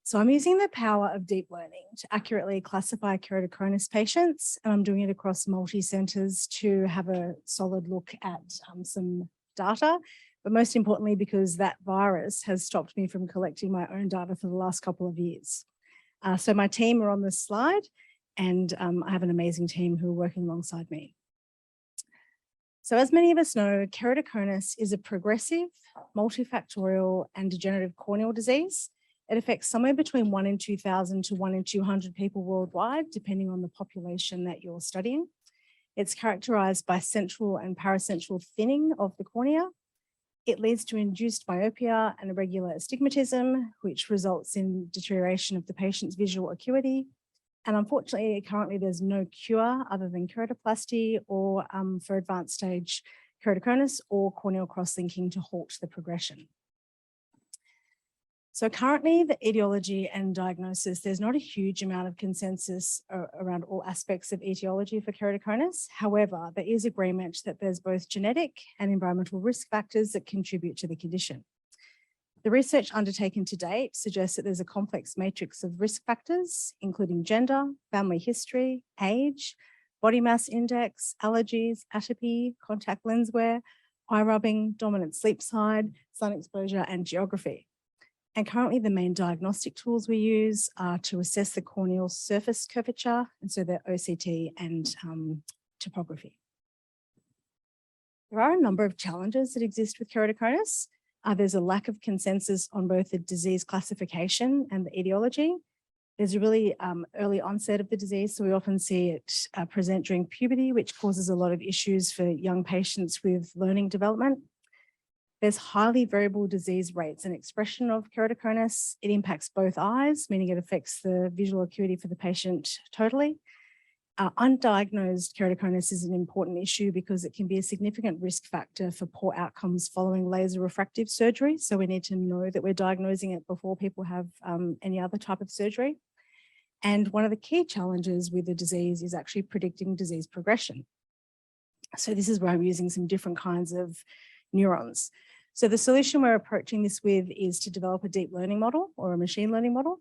So I'm using the power of deep learning to accurately classify keratoconus patients, and I'm doing it across multi-centers to have a solid look at some data, but most importantly, because that virus has stopped me from collecting my own data for the last couple of years. So my team are on this slide, and I have an amazing team who are working alongside me. So as many of us know, keratoconus is a progressive, multifactorial and degenerative corneal disease. It affects somewhere between 1 in 2,000 to 1 in 200 people worldwide, depending on the population that you're studying. It's characterized by central and paracentral thinning of the cornea. It leads to induced myopia and irregular astigmatism, which results in deterioration of the patient's visual acuity. And unfortunately, currently there's no cure other than keratoplasty or for advanced stage keratoconus or corneal cross-linking to halt the progression. So currently the etiology and diagnosis, there's not a huge amount of consensus around all aspects of etiology for keratoconus. However, there is agreement that there's both genetic and environmental risk factors that contribute to the condition. The research undertaken to date suggests that there's a complex matrix of risk factors, including gender, family history, age, body mass index, allergies, atopy, contact lens wear, eye rubbing, dominant sleep side, sun exposure, and geography. And currently the main diagnostic tools we use are to assess the corneal surface curvature, and so they're OCT and topography. There are a number of challenges that exist with keratoconus. There's a lack of consensus on both the disease classification and the etiology. There's a really early onset of the disease, so we often see it present during puberty, which causes a lot of issues for young patients with learning development. There's highly variable disease rates and expression of keratoconus. It impacts both eyes, meaning it affects the visual acuity for the patient totally. Undiagnosed keratoconus is an important issue because it can be a significant risk factor for poor outcomes following laser refractive surgery. So we need to know that we're diagnosing it before people have any other type of surgery. And one of the key challenges with the disease is actually predicting disease progression. So this is where I'm using some different kinds of neurons. So the solution we're approaching this with is to develop a deep learning model or a machine learning model.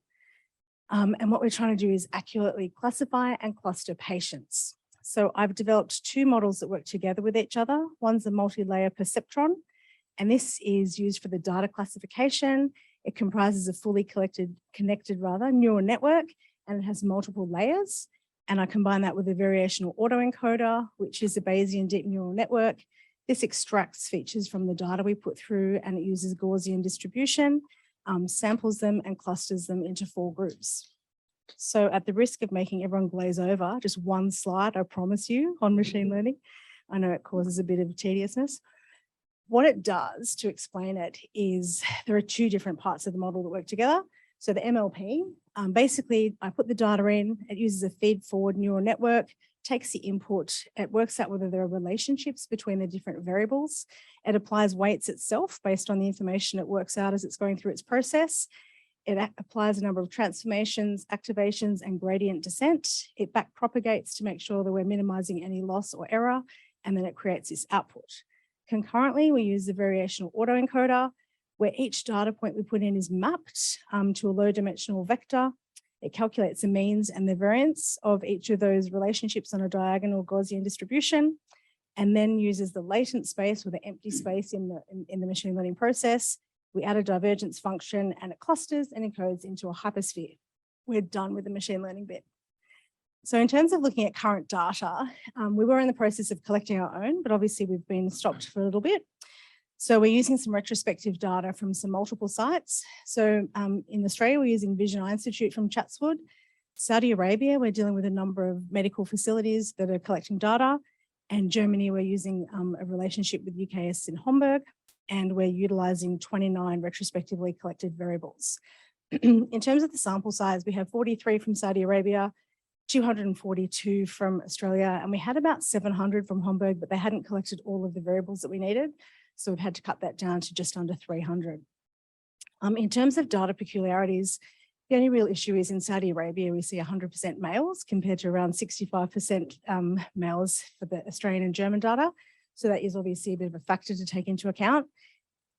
And what we're trying to do is accurately classify and cluster patients. So I've developed 2 models that work together with each other. One's a multi-layer perceptron, and this is used for the data classification. It comprises a fully connected neural network, and it has multiple layers. And I combine that with a variational autoencoder, which is a Bayesian deep neural network. This extracts features from the data we put through, and it uses Gaussian distribution, samples them and clusters them into 4 groups. So at the risk of making everyone glaze over, just one slide, I promise you, on machine learning. I know it causes a bit of tediousness. What it does to explain it is there are 2 different parts of the model that work together. So the MLP, basically I put the data in, it uses a feed-forward neural network, takes the input, it works out whether there are relationships between the different variables. It applies weights itself based on the information it works out as it's going through its process. It applies a number of transformations, activations, and gradient descent. It back propagates to make sure that we're minimizing any loss or error, and then it creates this output. Concurrently, we use the variational autoencoder, where each data point we put in is mapped to a low dimensional vector. It calculates the means and the variance of each of those relationships on a diagonal Gaussian distribution, and then uses the latent space or the empty space in the machine learning process. We add a divergence function and it clusters and encodes into a hypersphere. We're done with the machine learning bit. So in terms of looking at current data, we were in the process of collecting our own, but obviously we've been stopped for a little bit. So we're using some retrospective data from some multiple sites. So in Australia, we're using Vision Eye Institute from Chatswood. Saudi Arabia, we're dealing with a number of medical facilities that are collecting data. And Germany, we're using a relationship with UKS in Hamburg, and we're utilizing 29 retrospectively collected variables. In terms of the sample size, we have 43 from Saudi Arabia, 242 from Australia, and we had about 700 from Hamburg, but they hadn't collected all of the variables that we needed. So we've had to cut that down to just under 300. In terms of data peculiarities, the only real issue is in Saudi Arabia, we see 100% males compared to around 65% males for the Australian and German data. So that is obviously a bit of a factor to take into account.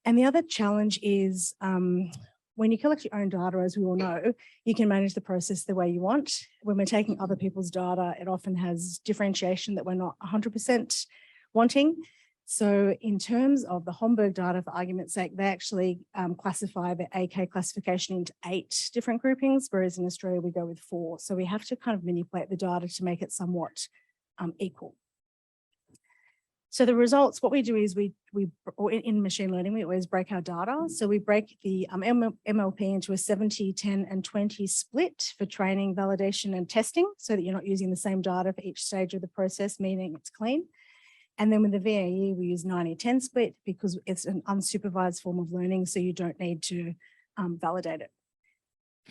And the other challenge is when you collect your own data, as we all know, you can manage the process the way you want. When we're taking other people's data, it often has differentiation that we're not 100% wanting. So in terms of the Hamburg data, for argument's sake, they actually classify the AK classification into 8 different groupings, whereas in Australia we go with 4. So we have to kind of manipulate the data to make it somewhat equal. So the results, what we do is in machine learning, we always break our data. So we break the MLP into a 70, 10, and 20 split for training, validation, and testing, so that you're not using the same data for each stage of the process, meaning it's clean. And then with the VAE, we use 90-10 split because it's an unsupervised form of learning, so you don't need to validate it.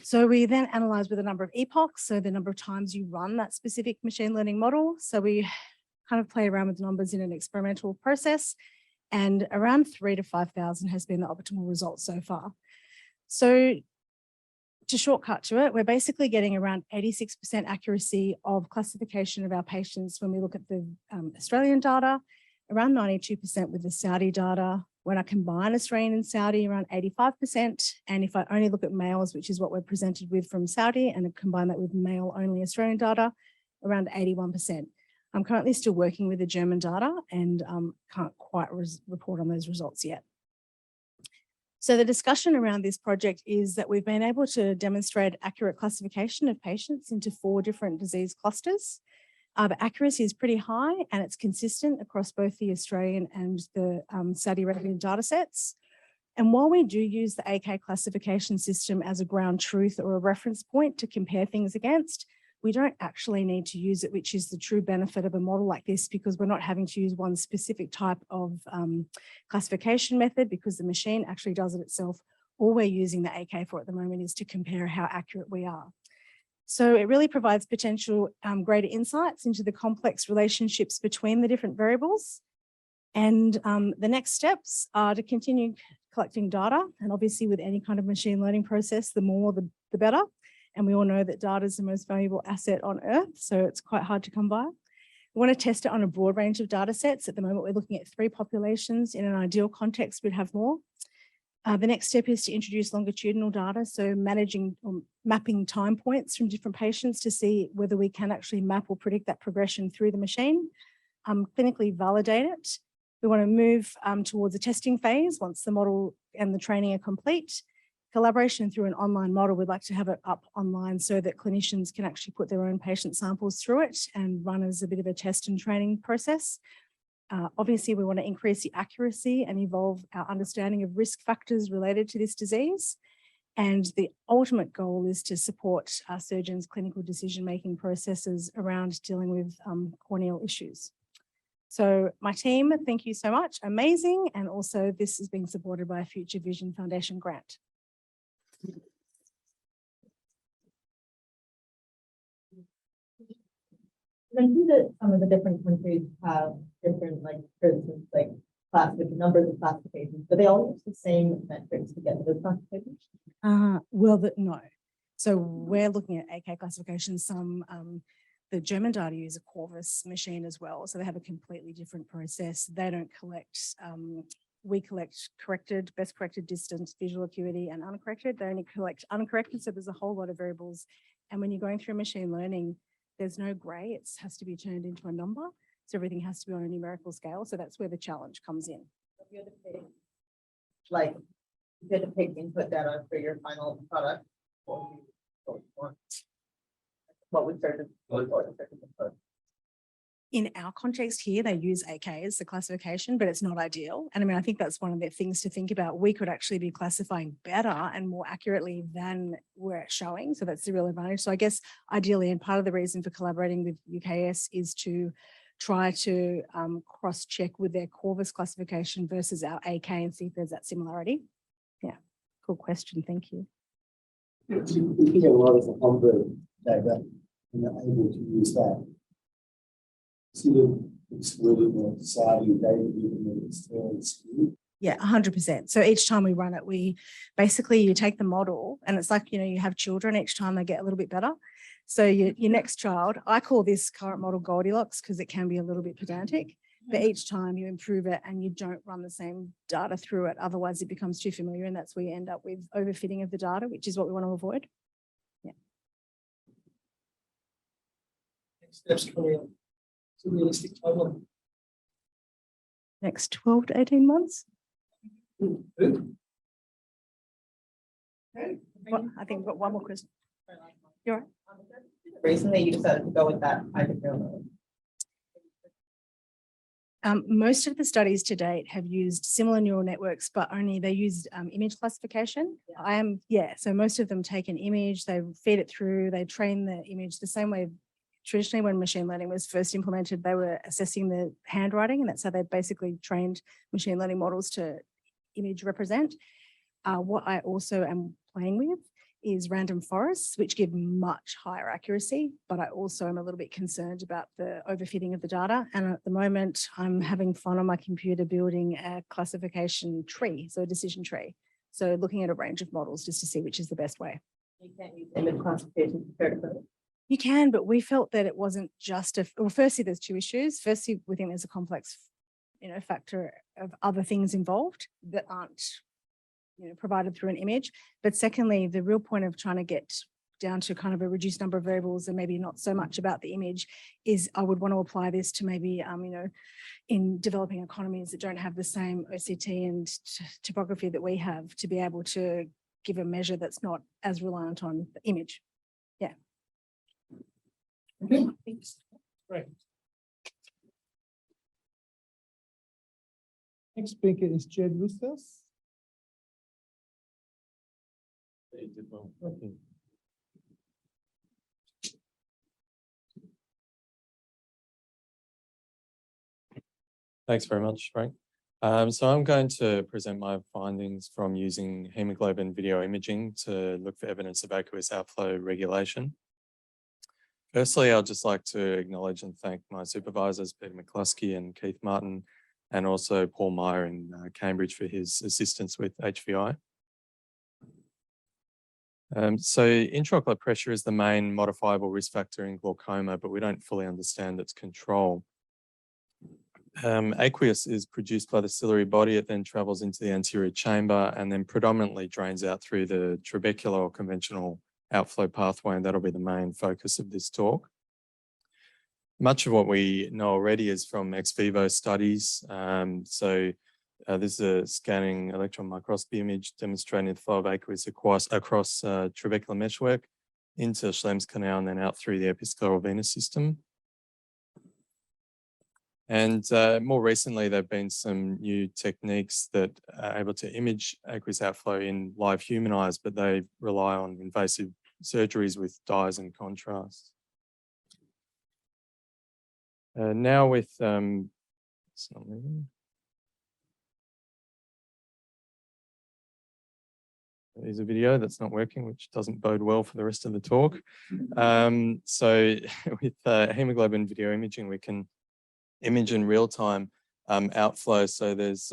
So we then analyze with a number of epochs, so the number of times you run that specific machine learning model. So we kind of play around with numbers in an experimental process, and around 3,000 to 5,000 has been the optimal result so far. So to shortcut to it, we're basically getting around 86% accuracy of classification of our patients when we look at the Australian data, around 92% with the Saudi data. When I combine Australian and Saudi, around 85%. And if I only look at males, which is what we're presented with from Saudi, and combine that with male only Australian data, around 81%. I'm currently still working with the German data and can't quite report on those results yet. So the discussion around this project is that we've been able to demonstrate accurate classification of patients into 4 different disease clusters. The accuracy is pretty high and it's consistent across both the Australian and the Saudi Arabian data sets. And while we do use the AK classification system as a ground truth or a reference point to compare things against, we don't actually need to use it, which is the true benefit of a model like this, because we're not having to use one specific type of classification method because the machine actually does it itself. All we're using the AK for at the moment is to compare how accurate we are. So it really provides potential greater insights into the complex relationships between the different variables. And the next steps are to continue collecting data. And obviously with any kind of machine learning process, the more, the better. And we all know that data is the most valuable asset on earth, so it's quite hard to come by. We want to test it on a broad range of data sets. At the moment, we're looking at 3 populations. In an ideal context, we'd have more. The next step is to introduce longitudinal data, so managing or mapping time points from different patients to see whether we can actually map or predict that progression through the machine, clinically validate it. We want to move towards a testing phase once the model and the training are complete. Collaboration through an online model, we'd like to have it up online so that clinicians can actually put their own patient samples through it and run as a bit of a test and training process. Obviously, we want to increase the accuracy and evolve our understanding of risk factors related to this disease. And the ultimate goal is to support our surgeons' clinical decision-making processes around dealing with corneal issues. So my team, thank you so much. Amazing. And also this is being supported by a Future Vision Foundation grant. I see that some of the different countries have different, like, for instance, like numbers of classifications, but they all use the same metrics to get those classifications. No. So we're looking at AK classification. The German data use a Corvus machine as well. So they have a completely different process. They don't collect, we collect best corrected distance, visual acuity, and uncorrected. They only collect uncorrected. So there's a whole lot of variables. And when you're going through machine learning, there's no gray, it has to be turned into a number. So everything has to be on a numerical scale. So that's where the challenge comes in. Like, you had to pick input data for your final product. What would certain input? In our context here, they use AK as the classification, but it's not ideal. And I mean, I think that's one of the things to think about. We could actually be classifying better and more accurately than we're showing. So that's the real advantage. So I guess ideally, and part of the reason for collaborating with UKS is to try to cross-check with their Corvus classification versus our AK and see if there's that similarity. Yeah, cool question. Thank you. We get a lot of the Homburg data and are able to use that. Excluding the society data, even though it's fairly skewed. Yeah, 100%. So each time we run it, you take the model and it's like, you have children, each time they get a little bit better. So your next child, I call this current model Goldilocks because it can be a little bit pedantic, but each time you improve it and you don't run the same data through it, otherwise it becomes too familiar and that's where you end up with overfitting of the data, which is what we want to avoid. Yeah. Next steps coming up. It's a realistic timeline. Next 12 to 18 months. Okay. Well, I think we've got one more question. You're right. Recently, you decided to go with that hydrogel. Most of the studies to date have used similar neural networks, but only they used image classification. So most of them take an image, they feed it through, they train the image the same way. Traditionally, when machine learning was first implemented, they were assessing the handwriting, and that's how they basically trained machine learning models to image represent. What I also am playing with is random forests, which give much higher accuracy, but I also am a little bit concerned about the overfitting of the data. And at the moment, I'm having fun on my computer building a classification tree, so a decision tree. So looking at a range of models just to see which is the best way. You can't use image classification for You can, but we felt that it wasn't just well, firstly, there's two issues. Firstly, we think there's a complex, factor of other things involved that aren't, provided through an image. But secondly, the real point of trying to get down to kind of a reduced number of variables and maybe not so much about the image is I would want to apply this to maybe, in developing economies that don't have the same OCT and topography that we have to be able to give a measure that's not as reliant on the image. Yeah. Okay. Great. Next speaker is Jed Rustos. Thanks very much, Frank. So I'm going to present my findings from using hemoglobin video imaging to look for evidence of aqueous outflow regulation. Firstly, I'd just like to acknowledge and thank my supervisors, Peter McCluskey and Keith Martin, and also Paul Meyer in Cambridge for his assistance with HVI. So intraocular pressure is the main modifiable risk factor in glaucoma, but we don't fully understand its control. Aqueous is produced by the ciliary body. It then travels into the anterior chamber and then predominantly drains out through the trabecular or conventional outflow pathway, and that'll be the main focus of this talk. Much of what we know already is from ex vivo studies. This is a scanning electron microscopy image demonstrating the flow of aqueous across trabecular meshwork into Schlemm's canal and then out through the episcleral venous system. And more recently, there have been some new techniques that are able to image aqueous outflow in live human eyes, but they rely on invasive surgeries with dyes and contrast. Now with, it's not moving. There's a video that's not working, which doesn't bode well for the rest of the talk. So with hemoglobin video imaging, we can image in real time outflow. So there's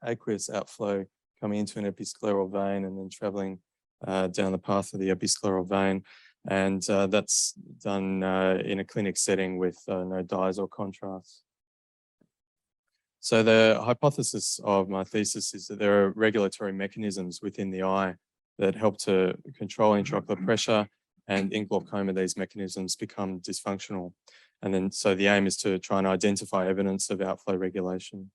aqueous outflow coming into an episcleral vein and then traveling down the path of the episcleral vein. And that's done in a clinic setting with no dyes or contrast. So the hypothesis of my thesis is that there are regulatory mechanisms within the eye that help to control intraocular pressure, and in glaucoma, these mechanisms become dysfunctional. And then, so the aim is to try and identify evidence of outflow regulation.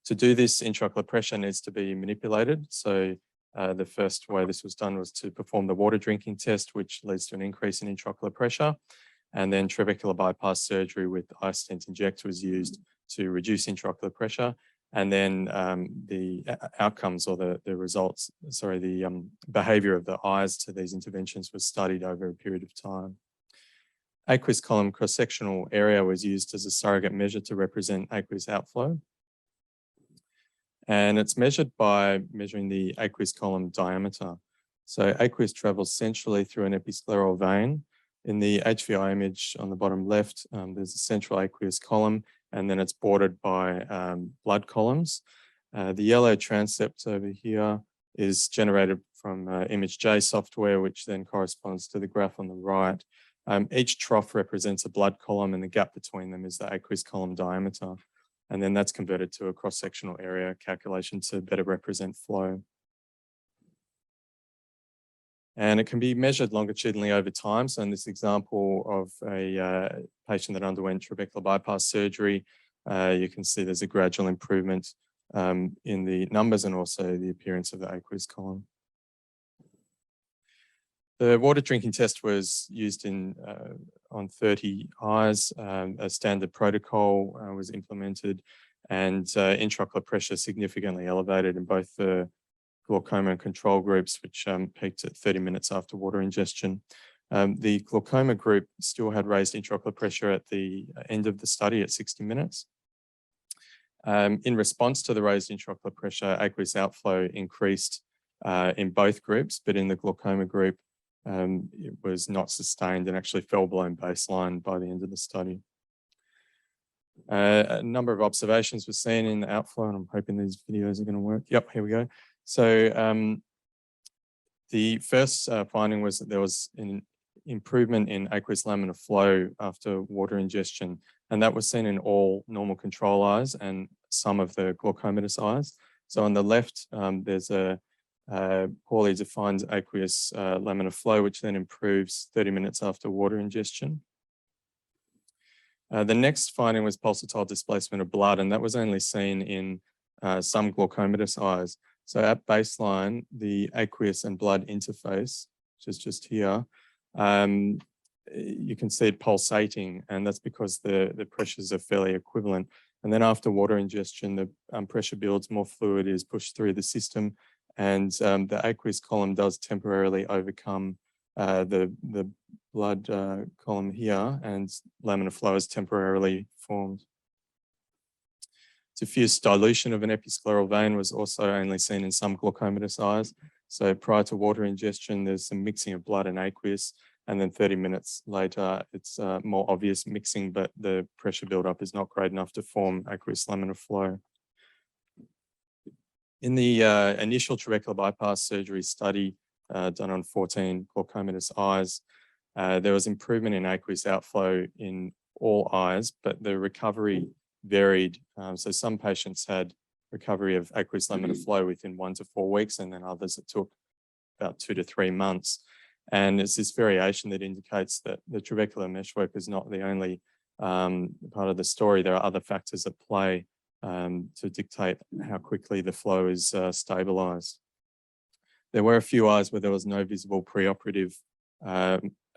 To do this, intraocular pressure needs to be manipulated. So the first way this was done was to perform the water drinking test, which leads to an increase in intraocular pressure. And then trabecular bypass surgery with eye stent injector was used to reduce intraocular pressure. And then the outcomes or the results, sorry, the behavior of the eyes to these interventions was studied over a period of time. Aqueous column cross-sectional area was used as a surrogate measure to represent aqueous outflow. And it's measured by measuring the aqueous column diameter. So aqueous travels centrally through an episcleral vein. In the HVI image on the bottom left, there's a central aqueous column, and then it's bordered by blood columns. The yellow transept over here is generated from ImageJ software, which then corresponds to the graph on the right. Each trough represents a blood column, and the gap between them is the aqueous column diameter. And then that's converted to a cross-sectional area calculation to better represent flow. And it can be measured longitudinally over time. So in this example of a patient that underwent trabecular bypass surgery, you can see there's a gradual improvement in the numbers and also the appearance of the aqueous column. The water drinking test was used on 30 eyes. A standard protocol was implemented, and intraocular pressure significantly elevated in both the glaucoma and control groups, which peaked at 30 minutes after water ingestion. The glaucoma group still had raised intraocular pressure at the end of the study at 60 minutes. In response to the raised intraocular pressure, aqueous outflow increased in both groups, but in the glaucoma group, it was not sustained and actually fell below baseline by the end of the study. A number of observations were seen in the outflow, and I'm hoping these videos are going to work. Yep, here we go. So the first finding was that there was an improvement in aqueous laminar flow after water ingestion, and that was seen in all normal control eyes and some of the glaucomatous eyes. So on the left, there's a poorly defined aqueous laminar flow, which then improves 30 minutes after water ingestion. The next finding was pulsatile displacement of blood, and that was only seen in some glaucomatous eyes. So at baseline, the aqueous and blood interface, which is just here, you can see it pulsating, and that's because the pressures are fairly equivalent. And then after water ingestion, the pressure builds, more fluid is pushed through the system, and the aqueous column does temporarily overcome the blood column here, and laminar flow is temporarily formed. Diffuse dilution of an episcleral vein was also only seen in some glaucomatous eyes. So prior to water ingestion, there's some mixing of blood and aqueous, and then 30 minutes later, it's more obvious mixing, but the pressure buildup is not great enough to form aqueous laminar flow. In the initial trabecular bypass surgery study done on 14 glaucomatous eyes, there was improvement in aqueous outflow in all eyes, but the recovery varied. So some patients had recovery of aqueous laminar flow within 1 to 4 weeks, and then others it took about 2 to 3 months. And it's this variation that indicates that the trabecular meshwork is not the only part of the story. There are other factors at play to dictate how quickly the flow is stabilized. There were a few eyes where there was no visible preoperative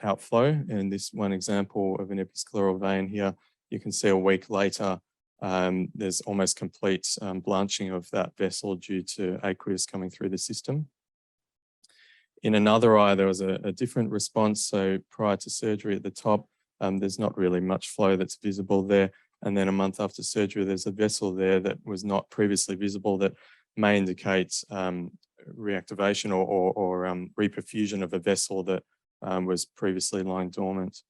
outflow. And this one example of an episcleral vein here you can see a week later, there's almost complete blanching of that vessel due to aqueous coming through the system. In another eye, there was a different response. So prior to surgery at the top, there's not really much flow that's visible there. And then a month after surgery, there's a vessel there that was not previously visible that may indicate reactivation or reperfusion of a vessel that was previously lying dormant.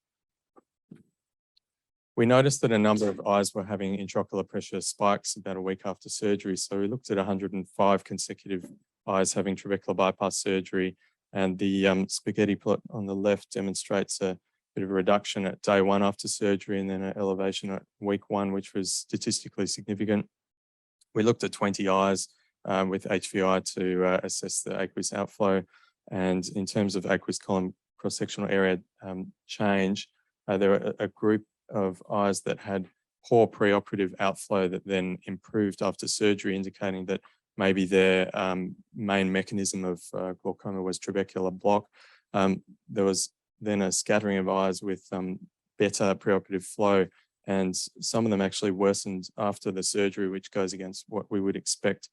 We noticed that a number of eyes were having intraocular pressure spikes about a week after surgery. So we looked at 105 consecutive eyes having trabecular bypass surgery, and the spaghetti plot on the left demonstrates a bit of a reduction at day 1 after surgery and then an elevation at week 1, which was statistically significant. We looked at 20 eyes with HVI to assess the aqueous outflow. And in terms of aqueous column cross-sectional area change, there were a group of eyes that had poor preoperative outflow that then improved after surgery, indicating that maybe their main mechanism of glaucoma was trabecular block. There was then a scattering of eyes with better preoperative flow, and some of them actually worsened after the surgery, which goes against what we would expect.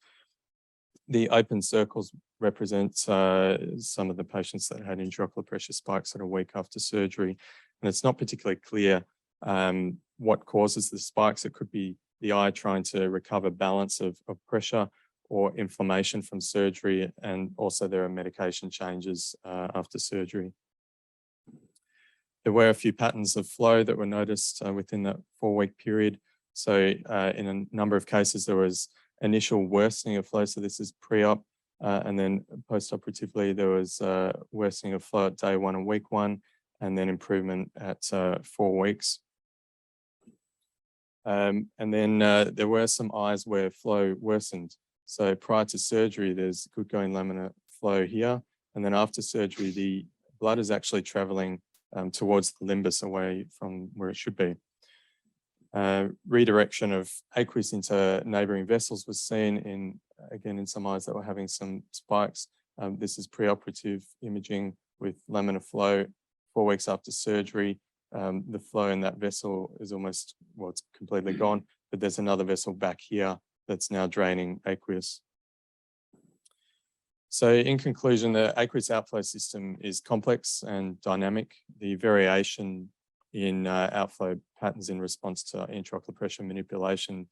The open circles represent some of the patients that had intraocular pressure spikes at a week after surgery, and it's not particularly clear what causes the spikes. It could be the eye trying to recover balance of pressure or inflammation from surgery, and also there are medication changes after surgery. There were a few patterns of flow that were noticed within that 4-week period. So in a number of cases, there was initial worsening of flow. So this is pre-op, and then post-operatively, there was worsening of flow at day 1 and week 1, and then improvement at 4 weeks. And then there were some eyes where flow worsened. So prior to surgery, there's good going laminar flow here. And then after surgery, the blood is actually traveling towards the limbus away from where it should be. Redirection of aqueous into neighboring vessels was seen again in some eyes that were having some spikes. This is preoperative imaging with laminar flow 4 weeks after surgery. The flow in that vessel is almost, well, it's completely gone, but there's another vessel back here that's now draining aqueous. So in conclusion, the aqueous outflow system is complex and dynamic. The variation in outflow patterns in response to intraocular pressure manipulation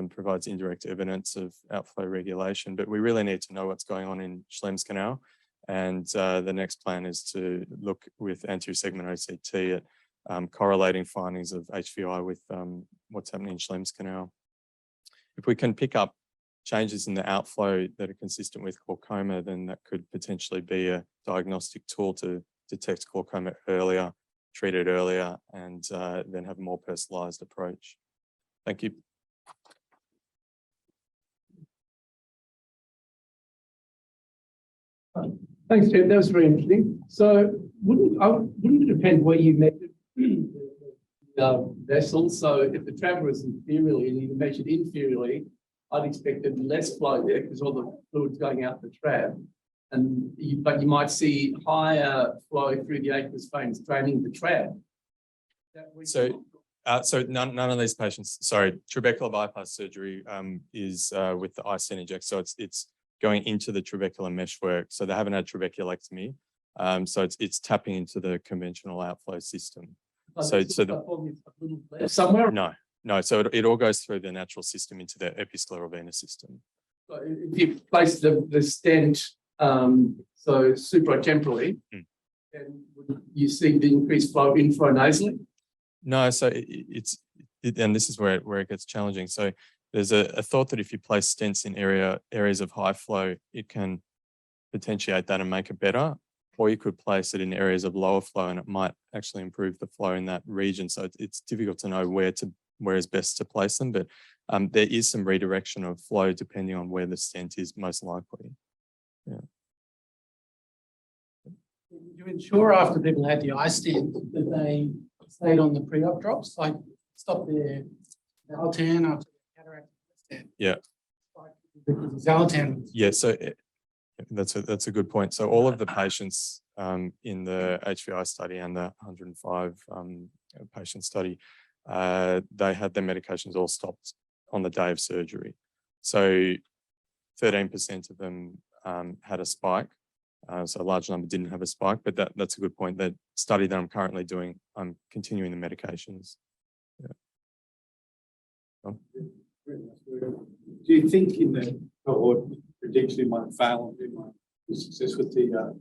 provides indirect evidence of outflow regulation, but we really need to know what's going on in Schlemm's canal. And the next plan is to look with anterior segment OCT at correlating findings of HVI with what's happening in Schlemm's canal. If we can pick up changes in the outflow that are consistent with glaucoma, then that could potentially be a diagnostic tool to detect glaucoma earlier, treat it earlier, and then have a more personalized approach. Thank you. Thanks, Ted. That was very interesting. So wouldn't it depend where you measured the vessels? So if the trab was inferiorly and you measured inferiorly, I'd expect there'd be less flow there because all the fluid's going out the trab. But you might see higher flow through the aqueous veins draining the trab. So none of these patients, sorry, trabecular bypass surgery is with the iStent inject. So it's going into the trabecular meshwork. So they haven't had trabeculectomy. So it's tapping into the conventional outflow system. Somewhere? No. So it all goes through the natural system into the episcleral venous system. So if you place the stent so supratemporally, then would you see the increased flow infranasally? No, so and this is where it gets challenging. So there's a thought that if you place stents in areas of high flow, it can potentiate that and make it better, or you could place it in areas of lower flow and it might actually improve the flow in that region. So it's difficult to know where is best to place them, but there is some redirection of flow depending on where the stent is most likely. Yeah. You ensure after people had the iStent that they stayed on the pre-op drops, like stop their Zaltan after cataract stent? Yeah. Because Zaltan. Yeah, so that's a good point. So all of the patients in the HVI study and the 105 patient study they had their medications all stopped on the day of surgery. So 13% of them had a spike. So a large number didn't have a spike, but that's a good point. That study that I'm currently doing, I'm continuing the medications. Yeah. Oh. Do you think in the cohort predicts who might fail and who might be success with the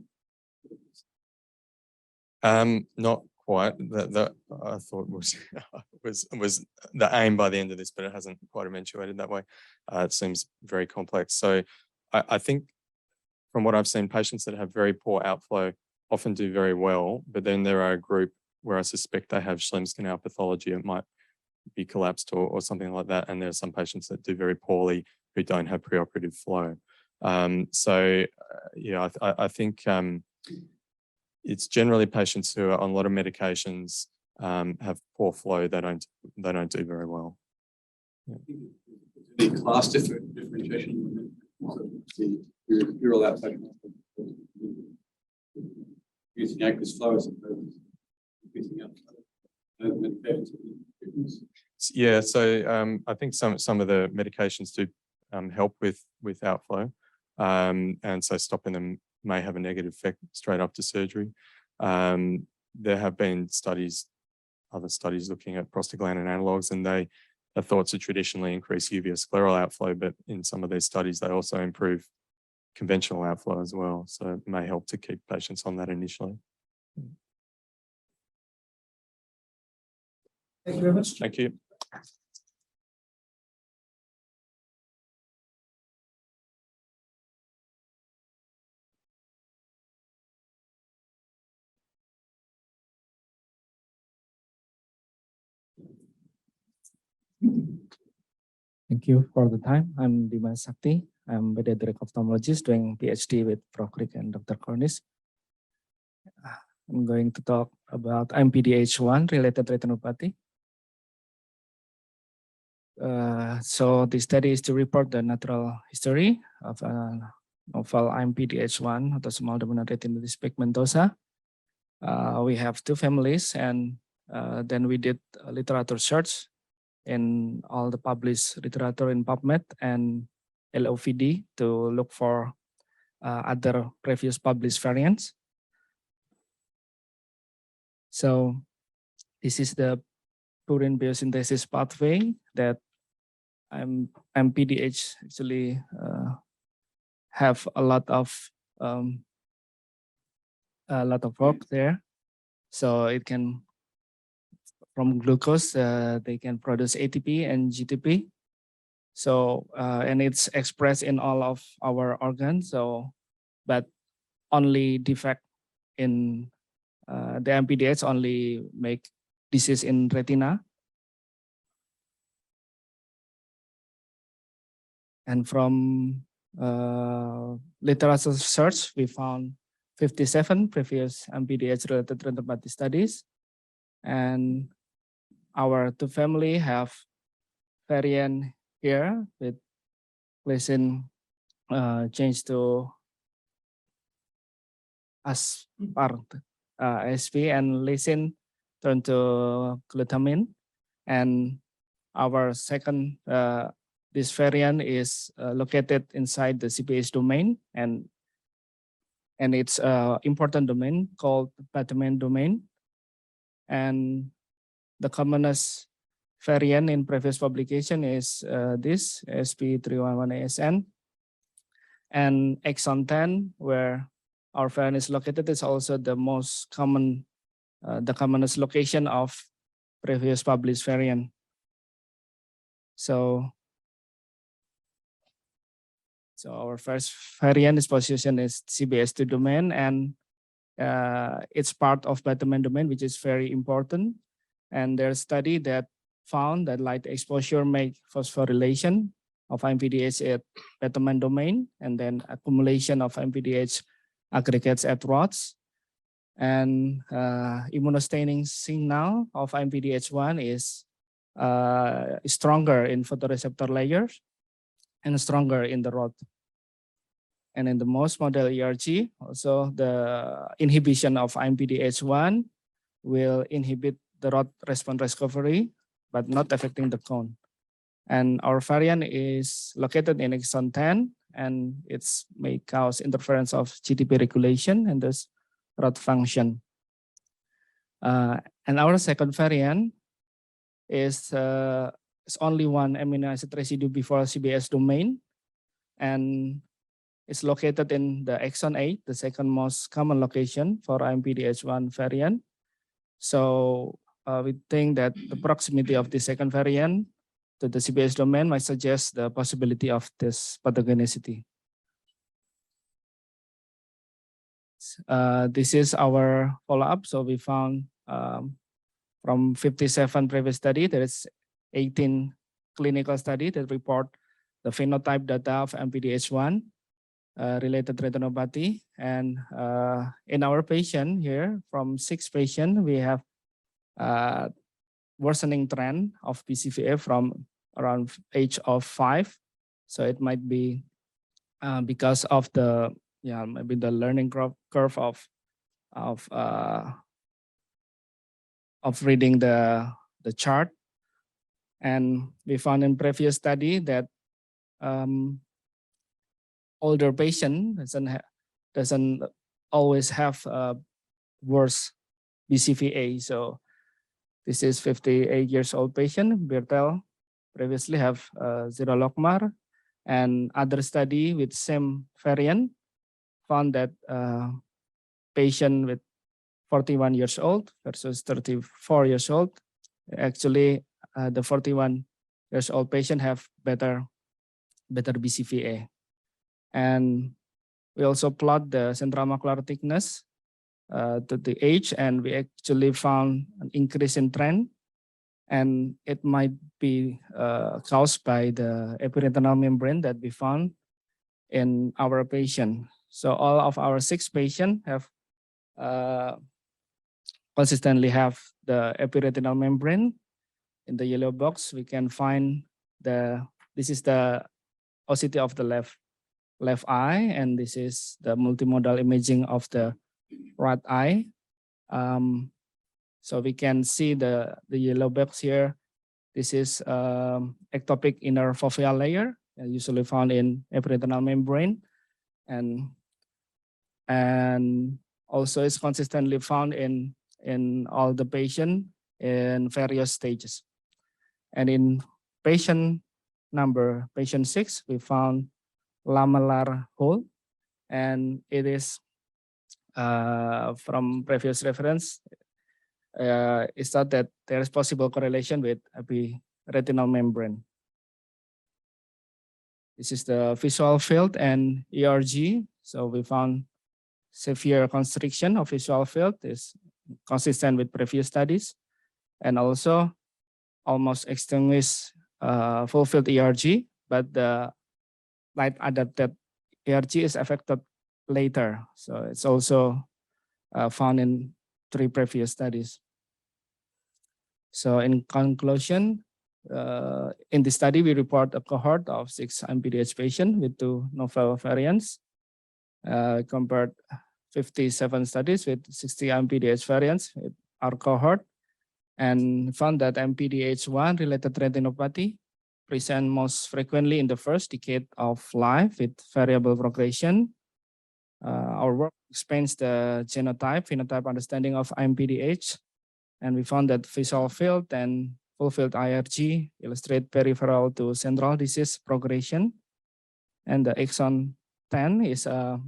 Not quite. That I thought was was the aim by the end of this, but it hasn't quite eventuated that way. It seems very complex. So I think from what I've seen, patients that have very poor outflow often do very well, but then there are a group where I suspect they have Schlemm's canal pathology. It might be collapsed or something like that. And there are some patients that do very poorly who don't have preoperative flow. Yeah, I think it's generally patients who are on a lot of medications, have poor flow. They don't do very well. Yeah. the class differentiation? You're all outside using aqueous flow as opposed to using medications. Yeah, so I think some of the medications do help with outflow, and so stopping them may have a negative effect straight up to surgery. There have been other studies looking at prostaglandin analogues, and they are thought to traditionally increase uveoscleral outflow, but in some of these studies, they also improve conventional outflow as well. So it may help to keep patients on that initially. Thank you very much. Thank you. Thank you for the time. I'm Dimas Sakti. I'm pediatric ophthalmologist doing PhD with Prof. Crick and Dr. Cornish. I'm going to talk about MPDH1 related retinopathy. So the study is to report the natural history of novel MPDH1, autosomal dominant retinitis pigmentosa. We have two families, and then we did a literature search in all the published literature in PubMed and LOVD to look for other previous published variants. So this is the purine biosynthesis pathway that MPDH actually have a lot of work there. So it can, from glucose, they can produce ATP and GTP. So and it's expressed in all of our organs. So, but only defect in the MPDH only make disease in retina. And from literature search, we found 57 previous MPDH-related retinopathy studies. And our two family have variant here with glycine change to aspartate, ASP, and lysine turn to glutamine. And our second, this variant is located inside the CPS domain, and it's an important domain called Bateman domain. And the commonest variant in previous publication is this SP311ASN. And exon 10, where our variant is located, is also the most common, the commonest location of previous published variant. So our first variant is position is CBS2 domain, and it's part of Bateman domain, which is very important. And there's a study that found that light exposure make phosphorylation of MPDH at Bateman domain, and then accumulation of MPDH aggregates at rods. And immunostaining signal of MPDH1 is stronger in photoreceptor layers and stronger in the rod. And in the mouse model ERG, also the inhibition of MPDH1 will inhibit the rod response recovery but not affecting the cone. And our variant is located in exon 10, and it's may cause interference of GDP regulation and thus rod function. And our second variant is only one amino acid residue before CBS domain, and it's located in the exon 8, the second most common location for IMPDH1 variant. So we think that the proximity of the second variant to the CBS domain might suggest the possibility of this pathogenicity. This is our follow-up. So we found from 57 previous study, there is 18 clinical study that report the phenotype data of MPDH1 related retinopathy. And in our patient here, from 6 patients, we have worsening trend of BCVA from around age of 5. So it might be because of the maybe the learning curve of reading the chart. And we found in previous study that older patient doesn't always have worse BCVA. So this is 58 years old patient, Bertel, previously have zero logmar, and other study with same variant found that patient with 41 years old versus 34 years old, actually the 41 years old patient have better BCVA. And we also plot the central macular thickness to the age, and we actually found an increase in trend, and it might be caused by the epiretinal membrane that we found in our patient. So all of our 6 patients have consistently have the epiretinal membrane. In the yellow box, we can find this is the OCT of the left eye, and this is the multimodal imaging of the right eye. So we can see the yellow box here. This is ectopic inner foveal layer, usually found in epiretinal membrane, and also is consistently found in all the patient in various stages. And in patient 6, we found lamellar hole, and it is from previous reference, is thought that there is possible correlation with epiretinal membrane. This is the visual field and ERG. So we found severe constriction of visual field is consistent with previous studies, and also almost extinguished full field ERG, but the light adapted ERG is affected later. So it's also found in 3 previous studies. So in conclusion, in the study, we report a cohort of 6 MPDH patients with 2 novel variants, compared 57 studies with 60 MPDH variants with our cohort, and found that MPDH1 related retinopathy present most frequently in the first decade of life with variable progression. Our work expands the genotype, phenotype understanding of MPDH, and we found that visual field and full field IRG illustrate peripheral to central disease progression. And the exon 10 is a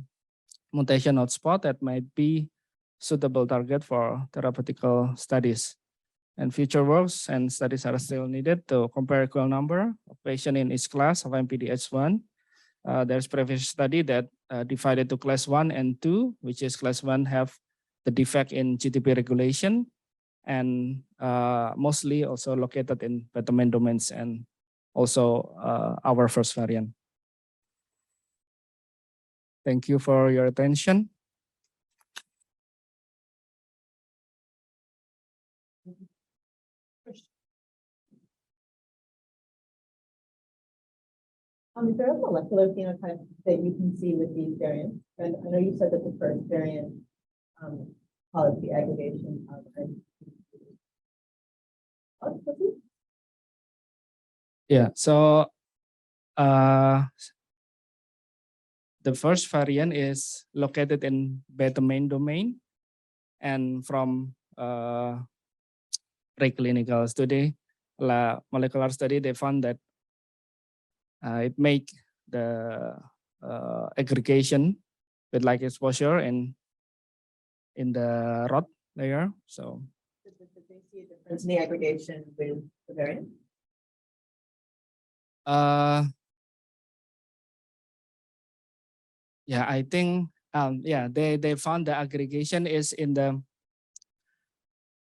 mutation hotspot that might be suitable target for therapeutical studies. And future works and studies are still needed to compare equal number of patients in each class of MPDH1. There's previous study that divided to class 1 and 2, which is class 1 have the defect in GTP regulation, and mostly also located in beta-main domains, and also our first variant. Thank you for your attention. Is there a molecular phenotype that you can see with these variants? And I know you said that the first variant caused the aggregation of Yeah, so the first variant is located in beta main domain, and from preclinical study, molecular study, they found that it make the aggregation with light exposure and in the rod layer. So Did they see a difference in the aggregation with the variant? yeah, I think yeah, they found the aggregation is in the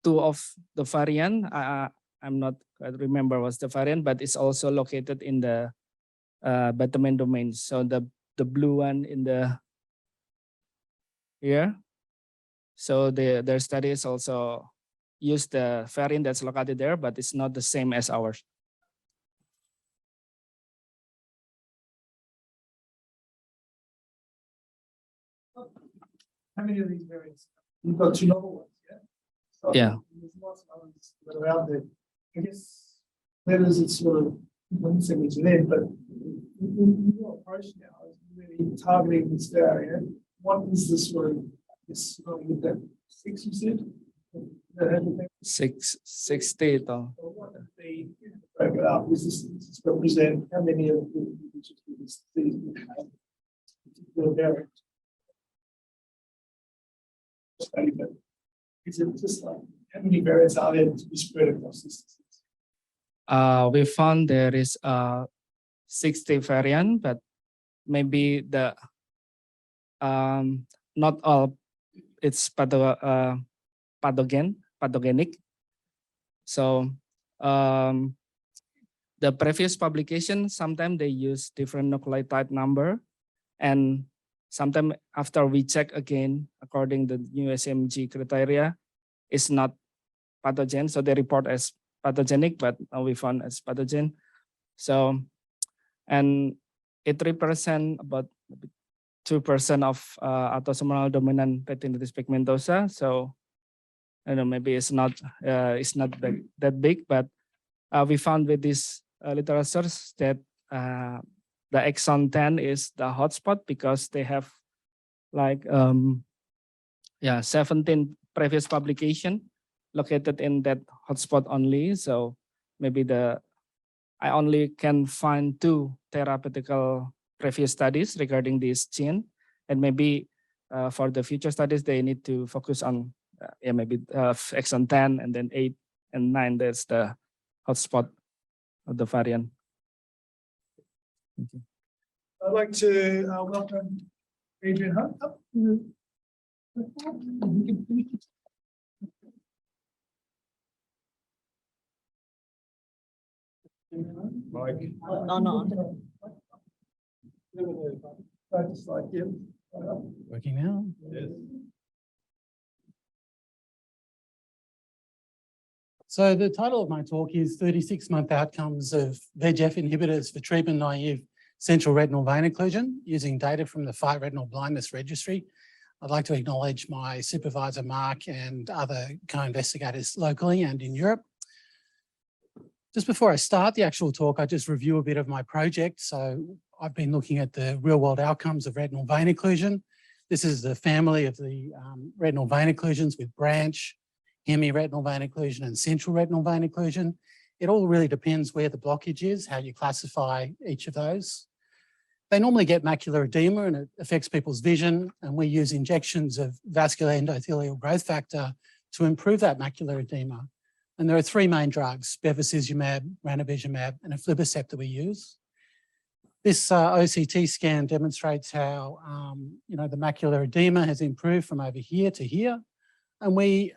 two of the variant. I'm not quite remember what's the variant, but it's also located in the beta main domain. So the blue one in the here. So their studies also use the variant that's located there, but it's not the same as ours. How many of these variants? You've got two novel ones, yeah? So Yeah. There's lots of others that are out there. I guess letters it's sort of one segment to them, but your approach now is really targeting this area. What is the sort of this with that 6 you said? Six 60 though. So what would be break it up? Is this represent how many of the particular variant? Is it just like how many variants are there to be spread across this? We found there is 60 variant, but maybe the not all it's pathogenic. So the previous publication, sometimes they use different nucleotide number, and sometimes after we check again, according to the new SMG criteria, it's not pathogen. So they report as pathogenic, but we found as pathogen. So, and it represents about 2% of autosomal dominant retinitis pigmentosa. So, I don't know, maybe it's not that big, but we found with this literature that the exon 10 is the hotspot because they have like 17 previous publication located in that hotspot only. So maybe I only can find 2 therapeutical previous studies regarding this gene, and maybe for the future studies they need to focus on maybe exon 10 and then 8 and 9. That's the hotspot of the variant. Thank you. I'd like to welcome Adrian Hunt up. Mike. Working now? Yes. So the title of my talk is 36-month outcomes of VEGF inhibitors for treatment-naive central retinal vein occlusion using data from the Fight Retinal Blindness Registry. I'd like to acknowledge my supervisor, Mark, and other co-investigators locally and in Europe. Just before I start the actual talk, I just review a bit of my project. So I've been looking at the real-world outcomes of retinal vein occlusion. This is the family of the retinal vein occlusions with branch, hemiretinal vein occlusion and central retinal vein occlusion. It all really depends where the blockage is, how you classify each of those. They normally get macular edema and it affects people's vision, and we use injections of vascular endothelial growth factor to improve that macular edema. And there are 3 main drugs, bevacizumab, ranibizumab, and aflibercept that we use. This OCT scan demonstrates how the macular edema has improved from over here to here. And we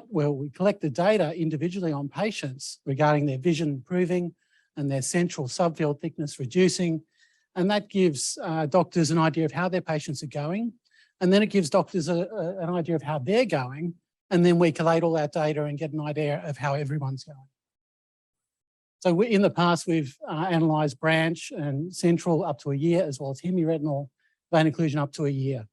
we collect the data individually on patients regarding their vision improving and their central subfield thickness reducing. And that gives doctors an idea of how their patients are going. And then it gives doctors an idea of how they're going. And then we collate all that data and get an idea of how everyone's going. So in the past, we've analysed branch and central up to a year, as well as hemiretinal vein occlusion up to a year.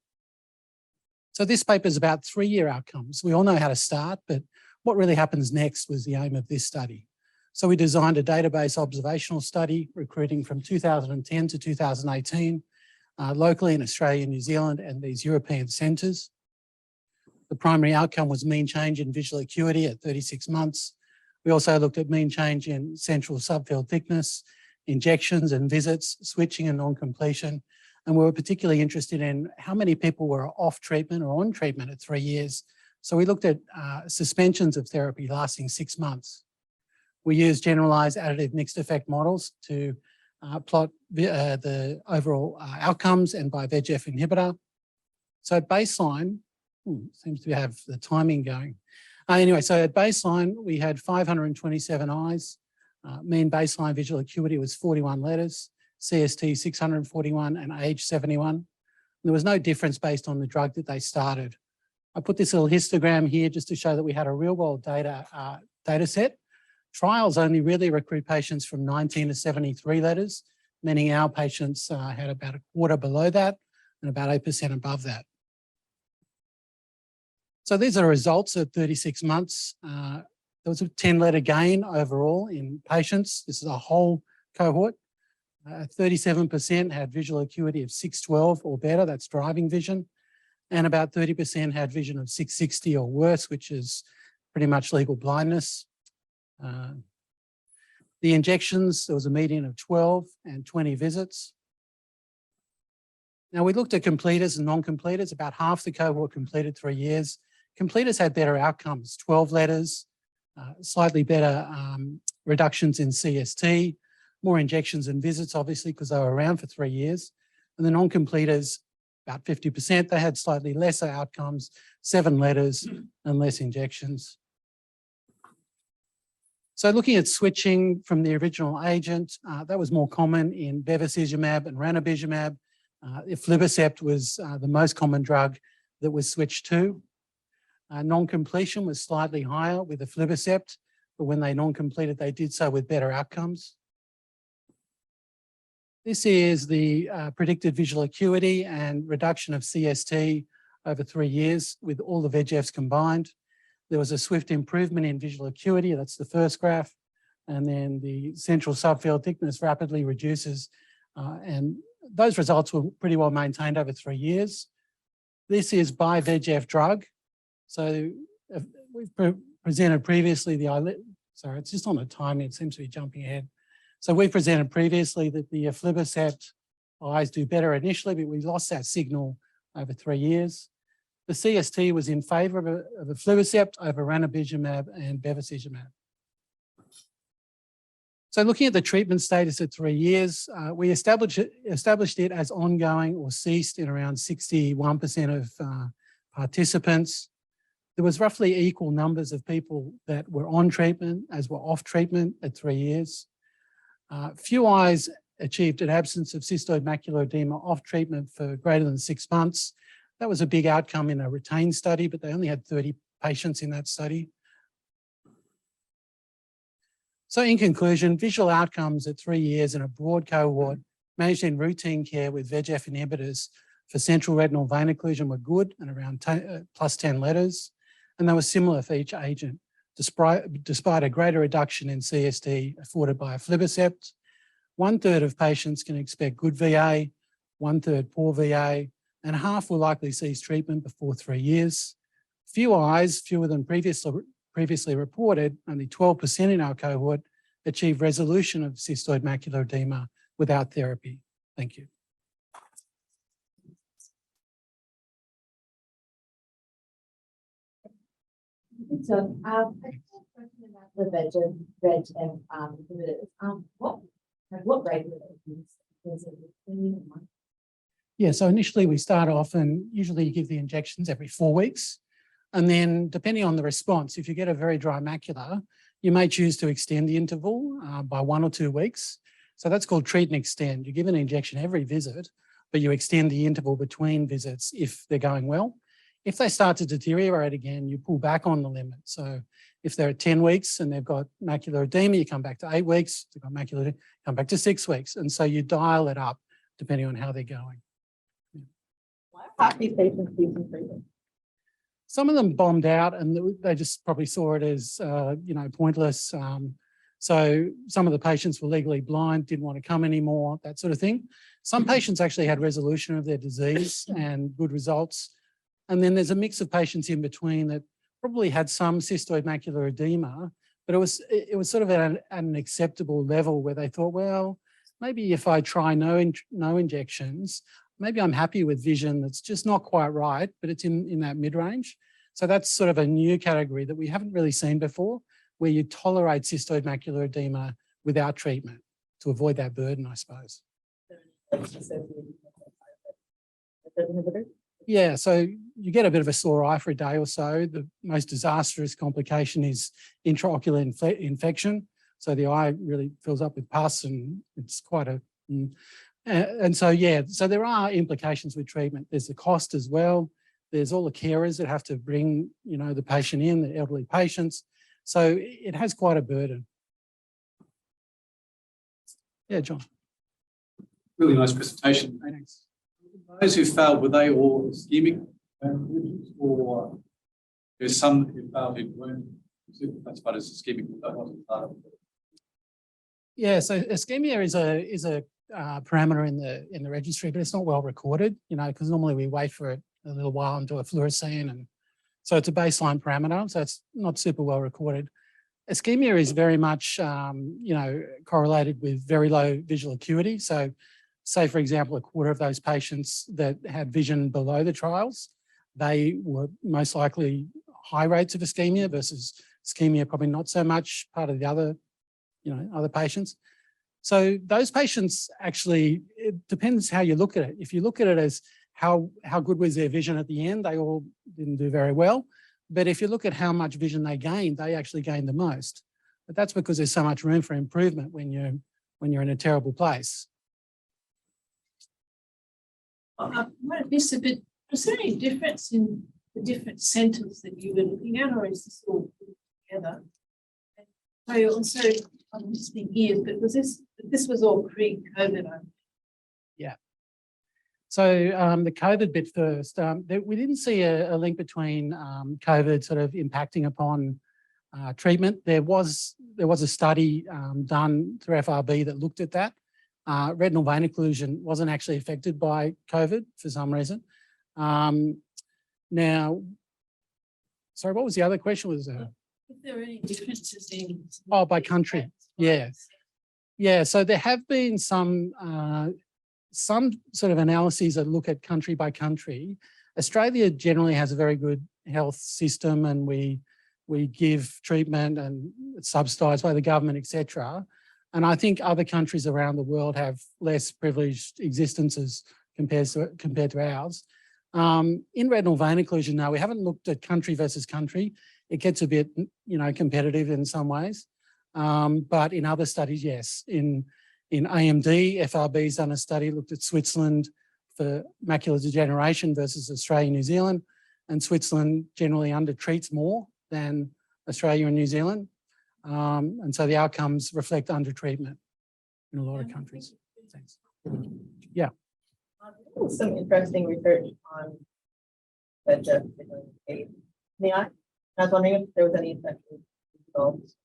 So this paper is about 3-year outcomes. We all know how to start, but what really happens next was the aim of this study. So we designed a database observational study recruiting from 2010 to 2018, locally in Australia, New Zealand, and these European centres. The primary outcome was mean change in visual acuity at 36 months. We also looked at mean change in central subfield thickness, injections and visits, switching and non-completion. And we were particularly interested in how many people were off treatment or on treatment at 3 years. So we looked at suspensions of therapy lasting 6 months. We used generalized additive mixed effect models to plot the overall outcomes and by VEGF inhibitor. So at baseline, seems to have the timing going. Anyway, so at baseline, we had 527 eyes. Mean baseline visual acuity was 41 letters, CST 641 and age 71. There was no difference based on the drug that they started. I put this little histogram here just to show that we had a real world data set. Trials only really recruit patients from 19 to 73 letters, meaning our patients had about a quarter below that and about 8% above that. So these are results at 36 months. There was a 10-letter gain overall in patients. This is a whole cohort. 37% had visual acuity of 612 or better, that's driving vision, and about 30% had vision of 660 or worse, which is pretty much legal blindness. The injections, there was a median of 12 and 20 visits. Now we looked at completers and non-completers. About half the cohort completed 3 years. Completers had better outcomes, 12 letters, slightly better reductions in CST, more injections and visits, obviously, because they were around for 3 years. And the non-completers, about 50%, they had slightly lesser outcomes, 7 letters and less injections. So looking at switching from the original agent, that was more common in bevacizumab and ranibizumab. Aflibercept was the most common drug that was switched to. Non-completion was slightly higher with aflibercept, but when they non-completed, they did so with better outcomes. This is the predicted visual acuity and reduction of CST over 3 years with all the VEGFs combined. There was a swift improvement in visual acuity, that's the first graph, and then the central subfield thickness rapidly reduces, and those results were pretty well maintained over 3 years. This is by VEGF drug. So we've presented previously sorry, it's just on the timing, it seems to be jumping ahead. So we presented previously that the aflibercept eyes do better initially, but we lost that signal over 3 years. The CST was in favour of aflibercept over ranibizumab and bevacizumab. So looking at the treatment status at 3 years, we established it as ongoing or ceased in around 61% of participants. There was roughly equal numbers of people that were on treatment as were off treatment at 3 years. Few eyes achieved an absence of cystoid macular edema off treatment for greater than 6 months. That was a big outcome in a retained study, but they only had 30 patients in that study. So in conclusion, visual outcomes at 3 years in a broad cohort managed in routine care with VEGF inhibitors for central retinal vein occlusion were good and around plus 10 letters. And they were similar for each agent, despite a greater reduction in CST afforded by aflibercept. 1/3 of patients can expect good VA, 1/3 poor VA, and half will likely cease treatment before 3 years. Few eyes, fewer than previously reported, only 12% in our cohort, achieve resolution of cystoid macular edema without therapy. Thank you. So, I have a question about the VEGF inhibitors. What rate were they used? Yeah, so initially we start off and usually you give the injections every 4 weeks. And then depending on the response, if you get a very dry macula, you may choose to extend the interval by 1 or 2 weeks. So that's called treat and extend. You give an injection every visit, but you extend the interval between visits if they're going well. If they start to deteriorate again, you pull back on the limit. So if they're at 10 weeks and they've got macular edema, you come back to 8 weeks, they've got macular edema, come back to 6 weeks. And so you dial it up depending on how they're going. Half these patients using treatment. Some of them bombed out and they just probably saw it as, pointless. So some of the patients were legally blind, didn't want to come anymore, that sort of thing. Some patients actually had resolution of their disease and good results. And then there's a mix of patients in between that probably had some cystoid macular edema, but it was sort of at an acceptable level where they thought, well, maybe if I try no injections, maybe I'm happy with vision that's just not quite right, but it's in that mid-range. So that's sort of a new category that we haven't really seen before, where you tolerate cystoid macular edema without treatment to avoid that burden, I suppose. Yeah, so you get a bit of a sore eye for a day or so. The most disastrous complication is intraocular infection. So the eye really fills up with pus and it's quite a... And so, yeah, so there are implications with treatment. There's the cost as well. There's all the carers that have to bring, you know, the patient in, the elderly patients. So it has quite a burden. Yeah, John. Really nice presentation. Thanks. Those who failed, were they all ischemic or there's some who failed who weren't classified as ischemic, but that wasn't part of it? Yeah, so ischemia is a parameter in the registry, but it's not well recorded, you know, because normally we wait for it a little while and do a fluorescein, and so it's a baseline parameter, so it's not super well recorded. Ischemia is very much, you know, correlated with very low visual acuity. So say, for example, a quarter of those patients that had vision below the trials, they were most likely high rates of ischemia versus ischemia probably not so much, part of the other, you know, other patients. So those patients actually, it depends how you look at it. If you look at it as how good was their vision at the end, they all didn't do very well. But if you look at how much vision they gained, they actually gained the most. But that's because there's so much room for improvement when you're in a terrible place. I might have missed a bit. Was there any difference in the different centres that you were looking at, or is this all together? I also, I'm listening here, but was this was all pre-COVID? Yeah. So the COVID bit first, we didn't see a link between COVID sort of impacting upon treatment. There was a study done through FRB that looked at that. Retinal vein occlusion wasn't actually affected by COVID for some reason. Now, sorry, what was the other question? Was If there are any differences in... Oh, by country, yeah. Yeah, so there have been some sort of analyses that look at country by country. Australia generally has a very good health system, and we give treatment and it's subsidised by the government, etc. And I think other countries around the world have less privileged existences compared to ours. In retinal vein occlusion, now we haven't looked at country versus country. It gets a bit, you know, competitive in some ways. But in other studies, yes. In AMD, FRB's done a study, looked at Switzerland for macular degeneration versus Australia and New Zealand. And Switzerland generally undertreats more than Australia and New Zealand. And so the outcomes reflect undertreatment in a lot of countries. Thanks. Yeah. Some interesting research on VEGF in the eye. I was wondering if there was any effective results.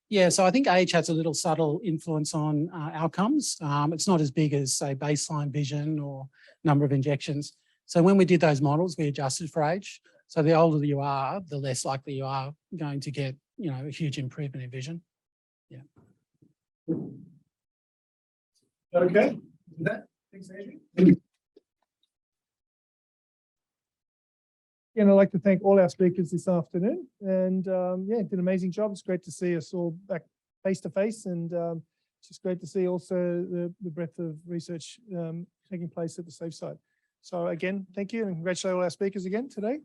Yeah, so I think age has a little subtle influence on outcomes. It's not as big as, say, baseline vision or number of injections. So when we did those models, we adjusted for age. So the older you are, the less likely you are going to get, you know, a huge improvement in vision. Yeah. Okay. Thanks, Adrian. Again, I'd like to thank all our speakers this afternoon, and yeah, did an amazing job. It's great to see us all back face to face, and it's just great to see also the breadth of research taking place at the safe side. So again, thank you, and congratulate all our speakers again today.